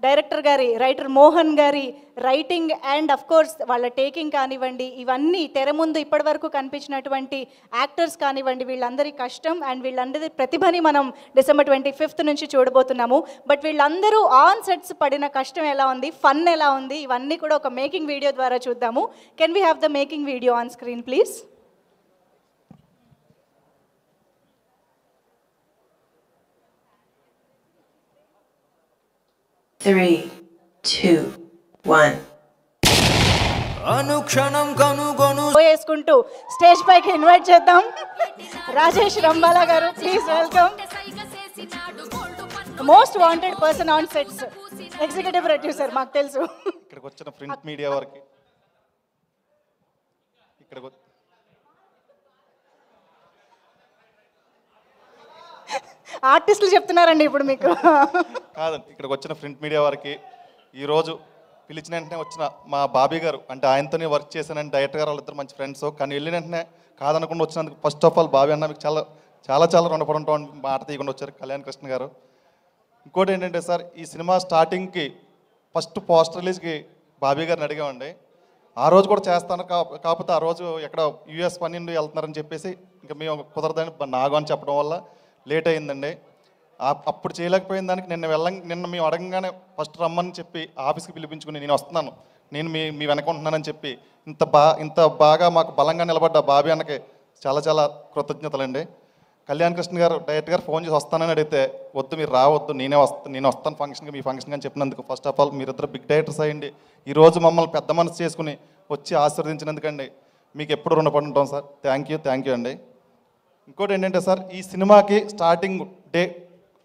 డైరెక్టర్ గారి, రైటర్ మోహన్ గారి రైటింగ్ అండ్ అఫ్ కోర్స్ వాళ్ళ టేకింగ్ కానివ్వండి, ఇవన్నీ తెర ముందు ఇప్పటి వరకు కనిపించినటువంటి యాక్టర్స్ కానివ్వండి, వీళ్ళందరి కష్టం అండ్ వీళ్ళందరి ప్రతిభని మనం December 25th నుంచి చూడబోతున్నాము. బట్ వీళ్ళందరూ ఆన్ సెట్స్ పడిన కష్టం ఎలా ఉంది, ఫన్ ఎలా ఉంది, ఇవన్నీ కూడా ఒక మేకింగ్ వీడియో ద్వారా చూద్దాము. Can we have the making video on screen please? Three, two, one. అనుక్షణం కనుగొను వేసుకుంటూ స్టేజ్ పైకి ఇన్వైట్ చేద్దాం రాజేష్ రంబాలా గారు. Please welcome. Most wanted person on sets, executive producer, మాకు తెలుసు. ఇక్కడికి వచ్చిన ప్రింట్ మీడియా వారికి, ఆర్టిస్టులు చెప్తున్నారండి ఇప్పుడు మీకు. కాదండి, ఇక్కడికి వచ్చిన ప్రింట్ మీడియా వారికి, ఈరోజు పిలిచిన వెంటనే వచ్చిన మా బాబీ గారు, అంటే ఆయనతోనే వర్క్ చేశానండి, డైరెక్టర్ గారు వాళ్ళిద్దరు మంచి ఫ్రెండ్స్. కానీ వెళ్ళిన వెంటనే కాదనకుండా వచ్చినందుకు ఫస్ట్ ఆఫ్ ఆల్ బాబీ అన్న మీకు చాలా చాలా చాలా రుణపడి ఉంటాం. మాట తీయకుండా వచ్చారు కళ్యాణ్ కృష్ణ గారు. ఇంకోటి ఏంటంటే సార్, ఈ సినిమా స్టార్టింగ్కి ఫస్ట్ పోస్టర్ రిలీజ్కి బాబీ గారిని అడిగామండి. ఆ రోజు కూడా చేస్తాను, కాకపోతే ఆ రోజు ఎక్కడ యూఎస్ పని నుండి వెళ్తున్నారని చెప్పేసి ఇంకా మేము కుదరదని నాగు అని చెప్పడం వల్ల లేట్ అయిందండి. అప్పుడు చేయలేకపోయిన దానికి నిన్న మేము అడగంగానే ఫస్ట్ రమ్మని చెప్పి ఆఫీస్కి పిలిపించుకుని నేను వస్తున్నాను, నేను మీ వెనకుంటున్నానని చెప్పి ఇంత బాగా మాకు బలంగా నిలబడ్డ బాబీ అన్నకి చాలా చాలా కృతజ్ఞతలండి. కళ్యాణ్ కృష్ణ గారు డైరెక్టర్ గారు ఫోన్ చేసి వస్తానని అడిగితే వద్దు మీరు రావద్దు, నేను వస్తాను ఫంక్షన్కి, మీ ఫంక్షన్ అని చెప్పినందుకు ఫస్ట్ ఆఫ్ ఆల్ మీరిద్దరు బిగ్ డైరెక్టర్స్ అయ్యండి ఈరోజు మమ్మల్ని పెద్ద మనసు చేసుకుని వచ్చి ఆశీర్వదించినందుకండి మీకు ఎప్పుడు రుణపడి ఉంటాం సార్. థ్యాంక్ యూ అండి. ఇంకోటి ఏంటంటే సార్, ఈ సినిమాకి స్టార్టింగ్ డే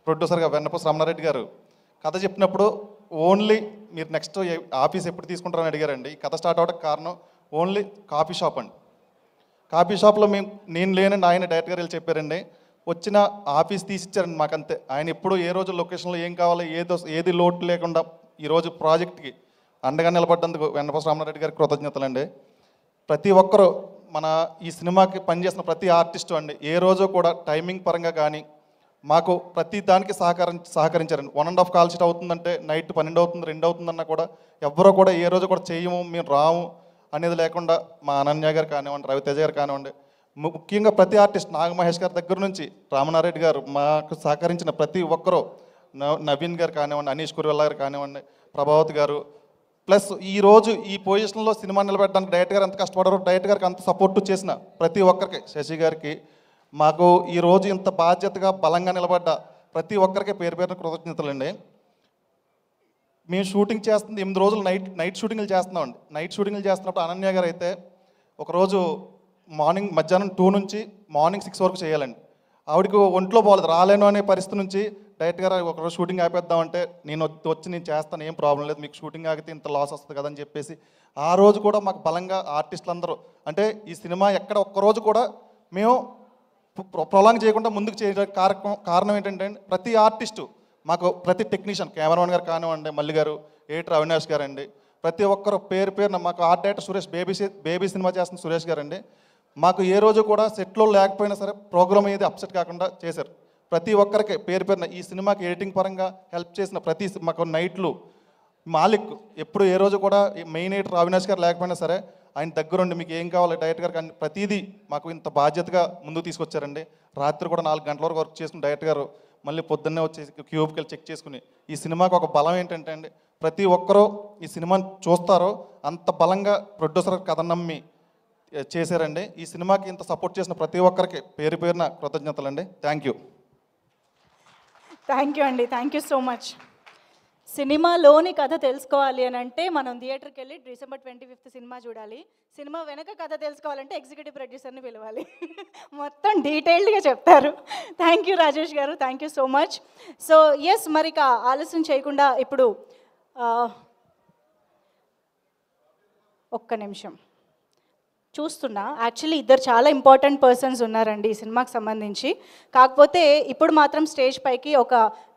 ప్రొడ్యూసర్గా వెన్నపూస రమణారెడ్డి గారు కథ చెప్పినప్పుడు ఓన్లీ మీరు నెక్స్ట్ ఆఫీస్ ఎప్పుడు తీసుకుంటారని అడిగారండి. ఈ కథ స్టార్ట్ అవ్వడానికి కారణం ఓన్లీ కాఫీ షాప్ అండి. కాఫీ షాప్లో నేను లేనని ఆయన డైరెక్టర్ గారు చెప్పారండి. వచ్చిన ఆఫీస్ తీసిచ్చారండి మాకంతే. ఆయన ఎప్పుడు ఏ రోజు లొకేషన్లో ఏం కావాలో ఏది లోటు లేకుండా ఈరోజు ప్రాజెక్ట్కి అండగా నిలబడ్డందుకు వెన్నపూస రమణారెడ్డి గారికి కృతజ్ఞతలండి. ప్రతి ఒక్కరూ మన ఈ సినిమాకి పనిచేసిన ప్రతి ఆర్టిస్టు అండి ఏ రోజు కూడా టైమింగ్ పరంగా కానీ మాకు ప్రతి దానికి సహకరించారండి. 1.5 కాల్ షీట్ అవుతుందంటే నైట్ 12 అవుతుంది 2 అవుతుందన్నా కూడా ఎవ్వరూ కూడా ఏ రోజు కూడా చేయము, మేము రాము అనేది లేకుండా మా అనన్య గారు కానివ్వండి, రవితేజ గారు కానివ్వండి, ముఖ్యంగా ప్రతి ఆర్టిస్ట్ నాగమహేష్ గారి దగ్గర నుంచి రామనారెడ్డి గారు మాకు సహకరించిన ప్రతి ఒక్కరూ, నవీన్ గారు కానివ్వండి, అనీష్ కుర్వెల్లా గారు కానివ్వండి, ప్రభావత్ గారు, ప్లస్ ఈరోజు ఈ పొజిషన్లో సినిమా నిలబెట్టడానికి డైరెక్టర్ గారు ఎంత కష్టపడారో, డైరెక్టర్ గారికి అంత సపోర్ట్ చేసిన ప్రతి ఒక్కరికి, శశి గారికి, మాకు ఈరోజు ఇంత బాధ్యతగా బలంగా నిలబడ్డ ప్రతి ఒక్కరికి పేరు పేరున కృతజ్ఞతలండి. మేము షూటింగ్ చేస్తుంది 8 రోజులు నైట్ షూటింగ్లు చేస్తున్నామండి. నైట్ షూటింగ్లు చేస్తున్నప్పుడు అనన్య గారు అయితే ఒకరోజు మధ్యాహ్నం 2 నుంచి మార్నింగ్ 6 వరకు చేయాలండి. ఆవిడకి ఒంట్లో పోలేదు, రాలేను అనే పరిస్థితి నుంచి డైరెక్ట్ గారు ఒకరోజు షూటింగ్ ఆపేద్దామంటే నేను చేస్తాను, ఏం ప్రాబ్లం లేదు, మీకు షూటింగ్ ఆగితే ఇంత లాస్ వస్తుంది కదని చెప్పేసి ఆ రోజు కూడా మాకు బలంగా ఆర్టిస్టులు అందరూ, అంటే ఈ సినిమా ఎక్కడ ఒక్కరోజు కూడా మేము ప్రొలాంగ్ చేయకుండా ముందుకు చేయడానికి కారణం ఏంటంటే ప్రతి ఆర్టిస్టు మాకు, ప్రతి టెక్నీషియన్, కెమెరామెన్ గారు కానివ్వండి, మల్లి గారు, ఎడిటర్ అవినాష్ గారు అండి, ప్రతి ఒక్కరు పేరు పేరున మాకు art director Suresh, baby cinema చేస్తున్న సురేష్ గారు అండి, మాకు ఏ రోజు కూడా సెట్లో లేకపోయినా సరే ప్రోగ్రామ్ ఏది అప్సెట్ కాకుండా చేశారు. ప్రతి ఒక్కరికి పేరు పేరున ఈ సినిమాకి ఎడిటింగ్ పరంగా హెల్ప్ చేసిన ప్రతి మాకు నైట్లు మాలిక్ ఎప్పుడు ఏ రోజు కూడా మెయిన్ ఎడిటర్ అవినాష్ గారు లేకపోయినా సరే ఆయన దగ్గరుండి మీకు ఏం కావాలి డైరెక్టర్ గారు కానీ ప్రతిదీ మాకు ఇంత బాధ్యతగా ముందుకు తీసుకొచ్చారండి. రాత్రి కూడా 4 గంటల వరకు వర్క్ చేసుకుని డైరెక్టర్ గారు మళ్ళీ పొద్దున్నే వచ్చేసి క్యూబ్కి చెక్ చేసుకుని, ఈ సినిమాకి ఒక బలం ఏంటంటే అండి ప్రతి ఒక్కరూ ఈ సినిమాని చూస్తారో అంత బలంగా ప్రొడ్యూసర్ కథ నమ్మి చేశారండి. ఈ సినిమాకి ఇంత సపోర్ట్ చేసిన ప్రతి ఒక్కరికి పేరు పేరున కృతజ్ఞతలండి. Thank you. థ్యాంక్ యూ అండి, థ్యాంక్ యూ సో మచ్. సినిమాలోని కథ తెలుసుకోవాలి అని అంటే మనం థియేటర్కి వెళ్ళి డిసెంబర్ 25th సినిమా చూడాలి. సినిమా వెనక కథ తెలుసుకోవాలంటే ఎగ్జిక్యూటివ్ ప్రొడ్యూసర్ని పిలవాలి. మొత్తం డీటెయిల్డ్గా చెప్తారు. Thank you Rajesh garu, thank you so much. So yes, మరి ఆలస్యం చేయకుండా ఇప్పుడు ఒక్క నిమిషం చూస్తున్నా, యాక్చువల్లీ ఇద్దరు చాలా ఇంపార్టెంట్ పర్సన్స్ ఉన్నారండి ఈ సినిమాకి సంబంధించి. కాకపోతే ఇప్పుడు మాత్రం స్టేజ్ పైకి ఒక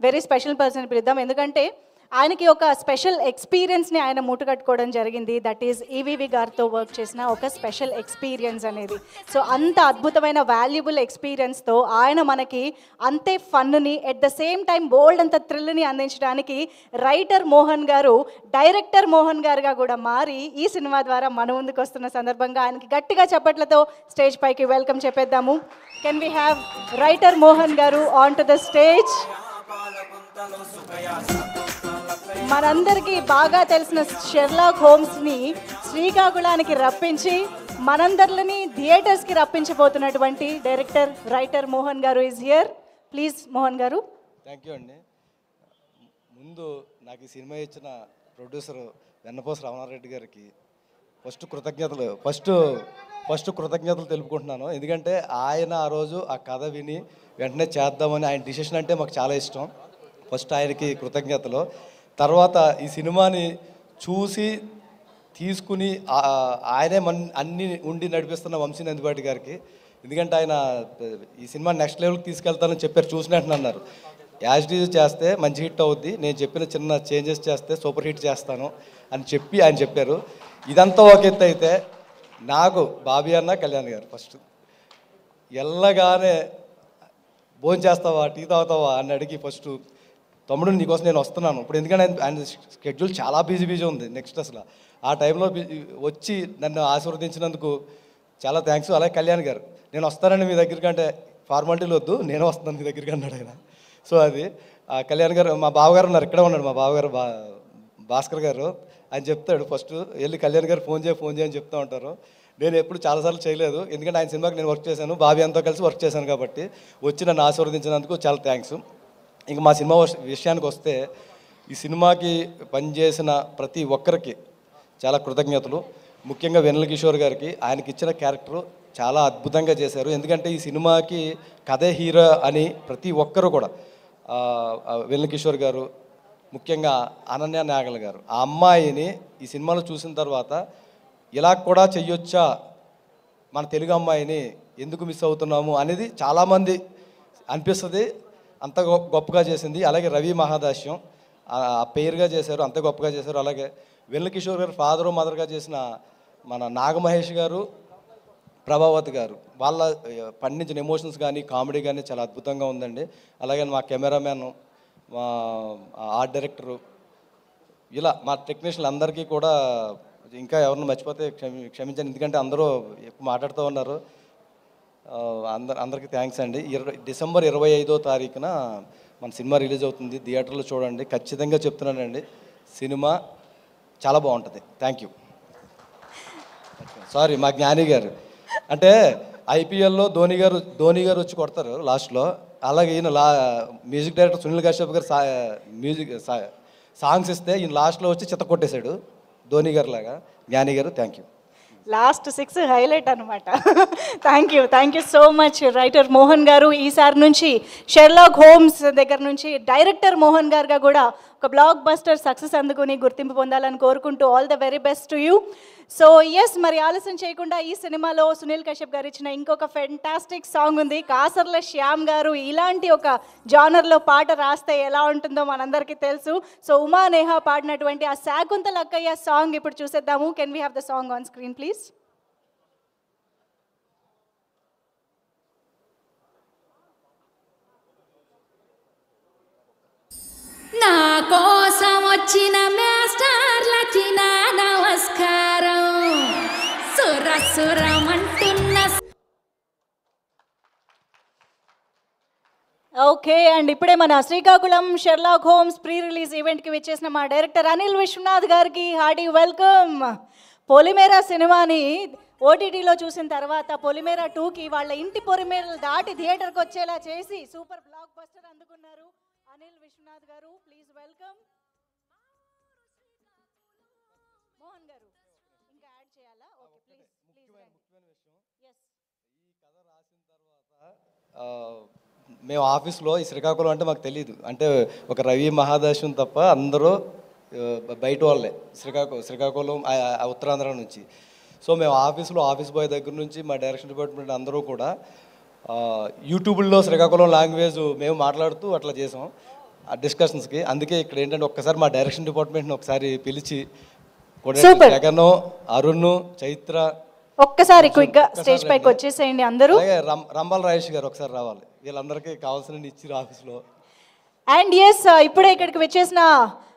వెరీ స్పెషల్ పర్సన్ పిలుద్దాం, ఎందుకంటే ఆయనకి ఒక స్పెషల్ ఎక్స్పీరియన్స్ని ఆయన మూటగట్టుకోవడం జరిగింది. దట్ ఈజ్ ఈవీవి గారితో వర్క్ చేసిన ఒక స్పెషల్ ఎక్స్పీరియన్స్ అనేది. సో అంత అద్భుతమైన వాల్యుబుల్ ఎక్స్పీరియన్స్తో ఆయన మనకి అంతే ఫన్నుని ఎట్ ద సేమ్ టైం బోల్డ్ అంత థ్రిల్ని అందించడానికి రైటర్ మోహన్ గారు డైరెక్టర్ మోహన్ గారుగా కూడా మారి ఈ సినిమా ద్వారా మన ముందుకు వస్తున్న సందర్భంగా ఆయనకి గట్టిగా చప్పట్లతో స్టేజ్ పైకి వెల్కమ్ చెప్పేద్దాము. Can we have writer Mohan గారు ఆన్ టు ద స్టేజ్. మనందరికీ బాగా తెలిసిన షెర్లాక్ హోమ్స్ని శ్రీకాకుళానికి రప్పించి మనందరిని థియేటర్స్కి రప్పించబోతున్నటువంటి డైరెక్టర్ రైటర్ మోహన్ గారు ఈజ్ హియర్. ప్లీజ్ మోహన్ గారు. థ్యాంక్ యూ అండి. ముందు నాకు ఈ సినిమా ఇచ్చిన ప్రొడ్యూసర్ వెన్నపోస రామనారెడ్డి గారికి ఫస్ట్ కృతజ్ఞతలు తెలుపుకుంటున్నాను. ఎందుకంటే ఆయన ఆ రోజు ఆ కథ విని వెంటనే చేద్దామని ఆయన డిసిషన్ అంటే మాకు చాలా ఇష్టం. ఫస్ట్ ఆయనకి కృతజ్ఞతలు. తర్వాత ఈ సినిమాని చూసి తీసుకుని ఆయనే అన్ని ఉండి నడిపిస్తున్న వంశీ నందిపాటి గారికి, ఎందుకంటే ఆయన ఈ సినిమా నెక్స్ట్ లెవెల్కి తీసుకెళ్తానని చెప్పారు. చూసినట్టు అన్నారు, యాజ్ డీజ్ చేస్తే మంచి హిట్ అవుద్ది, నేను చెప్పిన చిన్న చేంజెస్ చేస్తే సూపర్ హిట్ చేస్తాను అని చెప్పి ఆయన చెప్పారు. ఇదంతా ఒక ఎత్తు అయితే నాకు బాబీ అన్న కళ్యాణ్ గారు ఫస్ట్ వెళ్ళగానే భోజనం చేస్తావా, టీ తాగుతావా అని అడిగి ఫస్ట్ తమ్ముడు నీకోసం నేను వస్తున్నాను ఇప్పుడు, ఎందుకంటే ఆయన షెడ్యూల్ చాలా బిజీ ఉంది నెక్స్ట్ అసలు ఆ టైంలో వచ్చి నన్ను ఆశీర్వదించినందుకు చాలా థ్యాంక్స్. అలాగే కళ్యాణ్ గారు, నేను వస్తానండి మీ దగ్గరికి అంటే ఫార్మాలిటీలు వద్దు, నేను వస్తున్నాను మీ దగ్గరికి అన్నాడు ఆయన. సో అది కళ్యాణ్ గారు, మా బావగారు ఉన్నారు, ఇక్కడే ఉన్నాడు మా బావగారు భాస్కర్ గారు. ఆయన చెప్తాడు ఫస్ట్ వెళ్ళి కళ్యాణ్ గారు ఫోన్ చేయని చెప్తూ ఉంటారు. నేను ఎప్పుడు చాలాసార్లు చేయలేదు, ఎందుకంటే ఆయన సినిమాకి నేను వర్క్ చేశాను, బాబీ అంతా కలిసి వర్క్ చేశాను కాబట్టి వచ్చి నన్ను ఆశీర్వదించినందుకు చాలా థ్యాంక్స్. ఇంక మా సినిమా విషయానికి వస్తే ఈ సినిమాకి పనిచేసిన ప్రతి ఒక్కరికి చాలా కృతజ్ఞతలు. ముఖ్యంగా వెన్నెల కిషోర్ గారికి, ఆయనకి ఇచ్చిన క్యారెక్టరు చాలా అద్భుతంగా చేశారు. ఎందుకంటే ఈ సినిమాకి కథే హీరో అని ప్రతి ఒక్కరు కూడా, వెన్నెల కిషోర్ గారు, ముఖ్యంగా అనన్య నాగల్ గారు, ఆ అమ్మాయిని ఈ సినిమాలో చూసిన తర్వాత ఇలా కూడా చెయ్యొచ్చా, మన తెలుగు అమ్మాయిని ఎందుకు మిస్ అవుతున్నాము అనేది చాలామంది అనిపిస్తుంది. అంత గొప్పగా చేసింది. అలాగే రవి మహాదాస్యం ఆ పేరుగా చేశారు, అంత గొప్పగా చేశారు. అలాగే వెన్నెల కిషోర్ గారు ఫాదరు మదర్గా చేసిన మన నాగమహేష్ గారు, ప్రభావత్ గారు, వాళ్ళ పండించిన ఎమోషన్స్ కానీ కామెడీ కానీ చాలా అద్భుతంగా ఉందండి. అలాగే మా కెమెరామ్యాన్, మా ఆర్ట్ డైరెక్టరు, ఇలా మా టెక్నీషియన్లు అందరికీ కూడా ఇంకా ఎవరిని మర్చిపోతే క్షమించండి, ఎందుకంటే అందరూ ఎక్కువ మాట్లాడుతూ ఉన్నారు. అందరికీ థ్యాంక్స్ అండి. డిసెంబర్ 25వ తారీఖున మన సినిమా రిలీజ్ అవుతుంది, థియేటర్లో చూడండి. ఖచ్చితంగా చెప్తున్నానండి, సినిమా చాలా బాగుంటుంది. Thank you. సారీ, మా జ్ఞాని గారు అంటే ఐపీఎల్లో ధోని గారు వచ్చి కొడతారు లాస్ట్లో, అలాగే ఈయన మ్యూజిక్ డైరెక్టర్ సునీల్ కశ్యప్ గారు సాంగ్స్ ఇస్తే ఈయన లాస్ట్లో వచ్చి చిత్త కొట్టేశాడు ధోని గారు లాగా. జ్ఞాని గారు థ్యాంక్ యూ. లాస్ట్ 6 హైలైట్ అనమాట. Thank you so much writer Mohan గారు. ఈసారి నుంచి షెర్లాక్ హోమ్స్ దగ్గర నుంచి డైరెక్టర్ మోహన్ గారుగా కూడా ఒక బ్లాక్ బస్టర్ సక్సెస్ అందుకుని గుర్తింపు పొందాలని కోరుకుంటూ all the very best to you. So yes, మరి ఆలస్యం చేయకుండా ఈ సినిమాలో సునీల్ కశ్యప్ గారు ఇచ్చిన ఇంకొక ఫెంటాస్టిక్ సాంగ్ ఉంది. కాసర్ల శ్యామ్ గారు ఇలాంటి ఒక జానర్లో పాట రాస్తే ఎలా ఉంటుందో మనందరికీ తెలుసు. సో ఉమా నేహా పాడినటువంటి ఆ శాకుంతల అక్కయ్య సాంగ్ ఇప్పుడు చూసేద్దాము. Can we have the song on screen please? నా కోసం వచ్చిన మాస్టర్లకి నా నమస్కారం. సురసురమంటున్న ఓకే, అండ్ ఇప్పుడే మన Srikakulam Sherlock Holmes pre release ఈవెంట్కి వచ్చేసిన మా డైరెక్టర్ అనిల్ విశ్వనాథ్ గారికి హార్టీ వెల్కమ్. పొలిమేరా సినిమాని ఓటీటీలో చూసిన తర్వాత పొలిమేరా 2కి వాళ్ళ ఇంటి పొలిమేరలు దాటి థియేటర్కి వచ్చేలా చేసి సూపర్ బ్లాక్ బస్టర్ అందుకున్నారు అనిల్ విశ్వనాథ్ గారు. Please welcome. మోహన్ గారు ఇంకా యాడ్ చేయాలా? ఓకే, ప్లీజ్ ముఖ్యమైన విషయం, ఈ కథ రాసిన తర్వాత మేము ఆఫీస్లో ఈ శ్రీకాకుళం అంటే మాకు తెలియదు, అంటే ఒక రవి మహాదాశం తప్ప అందరూ బయట వాళ్ళే శ్రీకాకుళం ఉత్తరాంధ్ర నుంచి. సో మేము ఆఫీస్లో ఆఫీస్ బాయ్ దగ్గర నుంచి మా డైరెక్షన్ డిపార్ట్మెంట్ అందరూ కూడా యూట్యూబ్లో శ్రీకాకుళం లాంగ్వేజ్ మేము మాట్లాడుతూ అట్లా చేసాం ఆ డిస్కషన్స్కి. అందుకే ఇక్కడ ఏంటంటే ఒక్కసారి మా డైరెక్షన్ డిపార్ట్మెంట్ని ఒకసారి పిలిచి జగన్, అరుణ్, చైత్ర ఒక్కసారి క్విక్గా స్టేజ్ పైకి వచ్చేసేయండి అందరూ. రంబాల రాజేష్ గారు ఒకసారి రావాలి, వీళ్ళందరికీ కావాల్సిన ఇచ్చారు ఆఫీస్లో. అండ్ ఎస్, ఇప్పుడే ఇక్కడికి వచ్చేసిన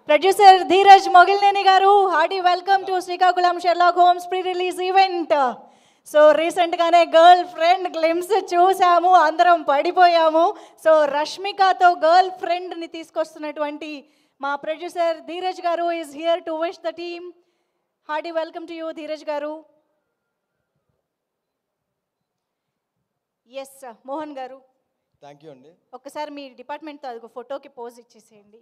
ప్రొడ్యూసర్ ధీరజ్ మొగిల్నేని గారు, hearty welcome to Srikakulam Sherlock Holmes pre release event. So రీసెంట్గానే గర్ల్ ఫ్రెండ్ గ్లిమ్స్ చూసాము, అందరం పడిపోయాము. సో రష్మికతో గర్ల్ ఫ్రెండ్ని తీసుకొస్తున్నటువంటి మా ప్రొడ్యూసర్ ధీరజ్ గారు is here to wish the team. Hearty welcome to you Dheeraj గారు. ఎస్ మోహన్ గారు, థ్యాంక్ యూ అండి. ఒక్కసారి మీ డిపార్ట్మెంట్తో అది ఫోటోకి పోజ్ ఇచ్చేసేయండి.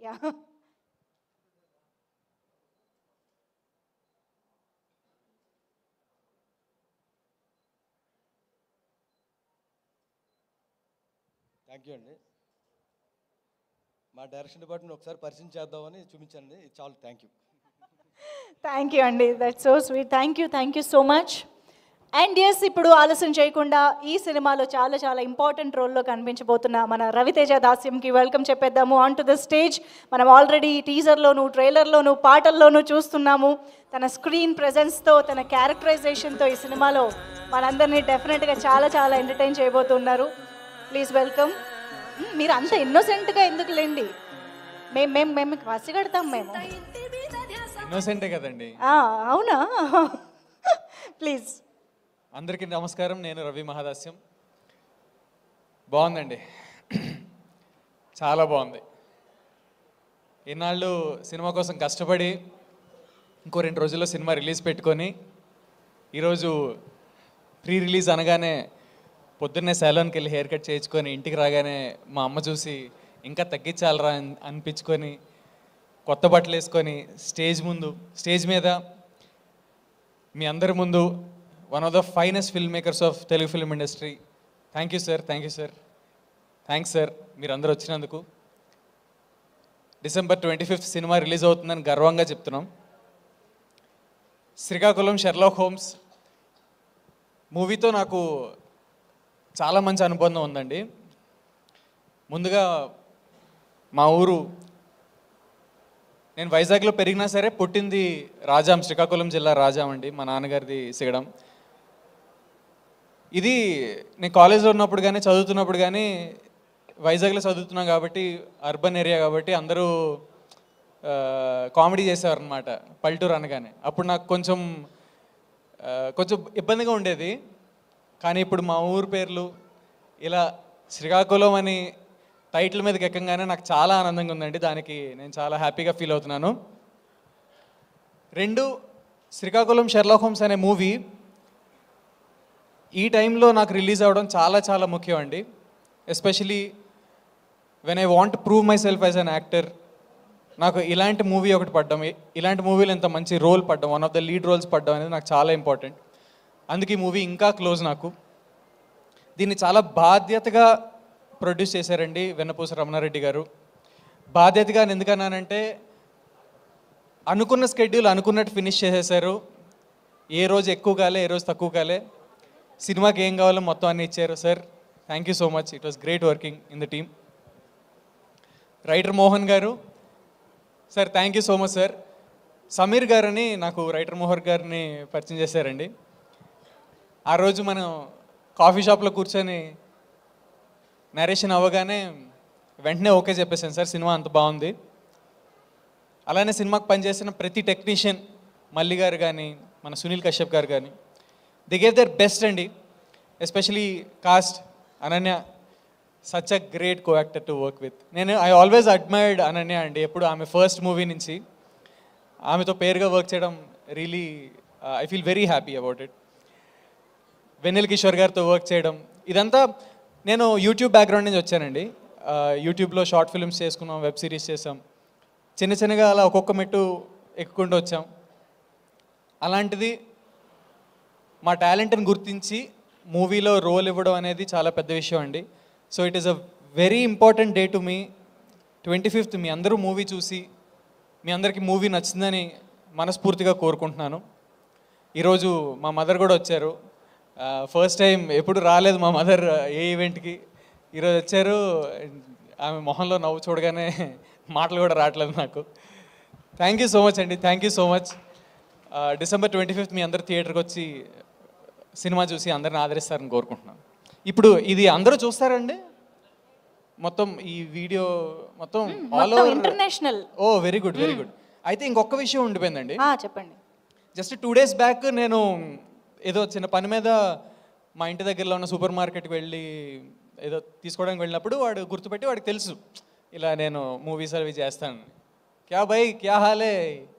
థ్యాంక్ యూ అండి. మా డైరెక్షన్ డిపార్ట్మెంట్ ఒకసారి పరిచయం చేద్దామని చూపించండి, చాలు. థ్యాంక్ యూ అండి, that's so sweet. Thank you so much. And yes, ఇప్పుడు ఆలస్యం చేయకుండా ఈ సినిమాలో చాలా చాలా ఇంపార్టెంట్ రోల్లో కనిపించబోతున్న మన రవితేజ దాస్యంకి వెల్కమ్ చెప్పేద్దాము ఆన్ టు ద స్టేజ్. మనం ఆల్రెడీ టీజర్లోను, ట్రైలర్లోను, పాటల్లోనూ చూస్తున్నాము. తన స్క్రీన్ ప్రెజెన్స్తో, తన క్యారెక్టరైజేషన్తో ఈ సినిమాలో మనందరినీ డెఫినెట్గా చాలా చాలా ఎంటర్టైన్ చేయబోతున్నారు. Please welcome. మీరు అంత ఇన్నోసెంట్గా ఎందుకు లేండి, మేము పసిగడతాం. మేము ఇన్నోసెంటే కదండి. అవునా? ప్లీజ్. అందరికీ నమస్కారం, నేను రవి మహాదాస్యం. బాగుందండి, చాలా బాగుంది. ఇన్నాళ్ళు సినిమా కోసం కష్టపడి ఇంకో 2 రోజుల్లో సినిమా రిలీజ్ పెట్టుకొని ఈరోజు ప్రీ రిలీజ్ అనగానే పొద్దున్నే సెలూన్కి వెళ్ళి హెయిర్ కట్ చేయించుకొని ఇంటికి రాగానే మా అమ్మ చూసి ఇంకా తగ్గించాలరా అనిపించుకొని కొత్త బట్టలు వేసుకొని స్టేజ్ మీద మీ అందరి ముందు one of the finest film makers of Telugu film industry. Thank you sir. Thanks sir మీరు అందరూ వచ్చినందుకు. డిసెంబర్ 25th సినిమా రిలీజ్ అవుతుందని గర్వంగా చెప్తున్నాం. శ్రీకాకుళం షెర్లాక్ హోమ్స్ మూవీతో నాకు చాలా మంచి అనుబంధం ఉందండి. ముందుగా మా ఊరు, నేను వైజాగ్లో పెరిగినా సరే పుట్టింది రాజాం, శ్రీకాకుళం జిల్లా రాజాం అండి. మా నాన్నగారిది సిగడం. ఇది నేను కాలేజ్లో ఉన్నప్పుడు కానీ చదువుతున్నప్పుడు కానీ వైజాగ్లో చదువుతున్నాం కాబట్టి అర్బన్ ఏరియా కాబట్టి అందరూ కామెడీ చేసేవారు అనమాట పల్లెటూరు అనగానే. అప్పుడు నాకు కొంచెం ఇబ్బందిగా ఉండేది. కానీ ఇప్పుడు మా ఊరు పేర్లు ఇలా శ్రీకాకుళం అని టైటిల్ మీదకి ఎక్కగానే నాకు చాలా ఆనందంగా ఉందండి. దానికి నేను చాలా హ్యాపీగా ఫీల్ అవుతున్నాను. 2, శ్రీకాకుళం షెర్లాక్ హోమ్స్ అనే మూవీ ఈ టైంలో నాకు రిలీజ్ అవ్వడం చాలా చాలా ముఖ్యం అండి. Especially when I want prove my self as an actor, నాకు ఇలాంటి మూవీ ఒకటి పడ్డం, ఇలాంటి మూవీలో ఇంత మంచి రోల్ పడ్డం, one of the lead roles పడ్డం అనేది నాకు చాలా ఇంపార్టెంట్. అందుకే ఈ మూవీ ఇంకా క్లోజ్ నాకు. దీన్ని చాలా బాధ్యతగా ప్రొడ్యూస్ చేశారండి వెన్నపూస రమణారెడ్డి గారు. బాధ్యతగా ఎందుకన్నానంటే అనుకున్న స్కెడ్యూల్ అనుకున్నట్టు ఫినిష్ చేసేసారు. ఏ రోజు ఎక్కువ కాలే, ఏ రోజు తక్కువ కాలే. సినిమాకి ఏం కావాలో మొత్తం అన్నీ ఇచ్చారు. Sir thank you so much. It was great working in the team. Writer Mohan గారు, sir thank you so much sir. Sameer గారని నాకు రైటర్ మోహన్ గారిని పరిచయం చేశారండి. ఆ రోజు మనం కాఫీ షాప్లో కూర్చొని నరేషన్ అవ్వగానే వెంటనే ఓకే చెప్పేసాను సార్, సినిమా అంత బాగుంది. అలానే సినిమాకి పనిచేసిన ప్రతి టెక్నీషియన్, మల్లి గారు కానీ మన సునీల్ కశ్యప్ గారు కానీ, దే గేవ్ దర్ బెస్ట్ అండి. Especially cost Ananya, such a great co actor to work with. I always admired Ananya అండి. ఎప్పుడు ఆమె ఫస్ట్ మూవీ నుంచి ఆమెతో పేరుగా వర్క్ చేయడం really I feel very happy about it. Vennela Kishore గారితో వర్క్ చేయడం, ఇదంతా నేను యూట్యూబ్ బ్యాక్గ్రౌండ్ నుంచి వచ్చానండి. యూట్యూబ్లో షార్ట్ ఫిల్మ్స్ చేసుకున్నాం, వెబ్ సిరీస్ చేసాం, చిన్న చిన్నగా అలా ఒక్కొక్క మెట్టు ఎక్కుకుంటూ వచ్చాం. అలాంటిది మా టాలెంట్ని గుర్తించి మూవీలో రోల్ ఇవ్వడం అనేది చాలా పెద్ద విషయం అండి. So it is a very important day to me. 25th మీ అందరూ మూవీ చూసి మీ అందరికీ మూవీ నచ్చిందని మనస్ఫూర్తిగా కోరుకుంటున్నాను. ఈరోజు మా మదర్ కూడా వచ్చారు. ఫస్ట్ టైం, ఎప్పుడు రాలేదు మా మదర్ ఏ ఈవెంట్కి. ఈరోజు వచ్చారు. ఆమె మొహంలో నవ్వు చూడగానే మాటలు కూడా రావట్లేదు నాకు. థ్యాంక్ యూ సో మచ్ అండి, thank you so much. December 25th మీ అందరు థియేటర్కి వచ్చి సినిమా చూసి అందరిని ఆదరిస్తారని కోరుకుంటున్నాను. ఇప్పుడు ఇది అందరూ చూస్తారండి మొత్తం ఈ వీడియో మొత్తం ఆల్ ఓవర్ ఇంటర్నేషనల్. ఓ వెరీ గుడ్, వెరీ గుడ్. అయితే ఇంకొక విషయం ఉండిపోయిందండి. చెప్పండి. జస్ట్ 2 days బ్యాక్ నేను ఏదో చిన్న పని మీద మా ఇంటి దగ్గరలో ఉన్న సూపర్ మార్కెట్కి వెళ్ళి ఏదో తీసుకోవడానికి వెళ్ళినప్పుడు వాడు గుర్తుపెట్టి, వాడికి తెలుసు ఇలా నేను మూవీస్ అవి చేస్తాను. క్యా భయ్ క్యా హాలే,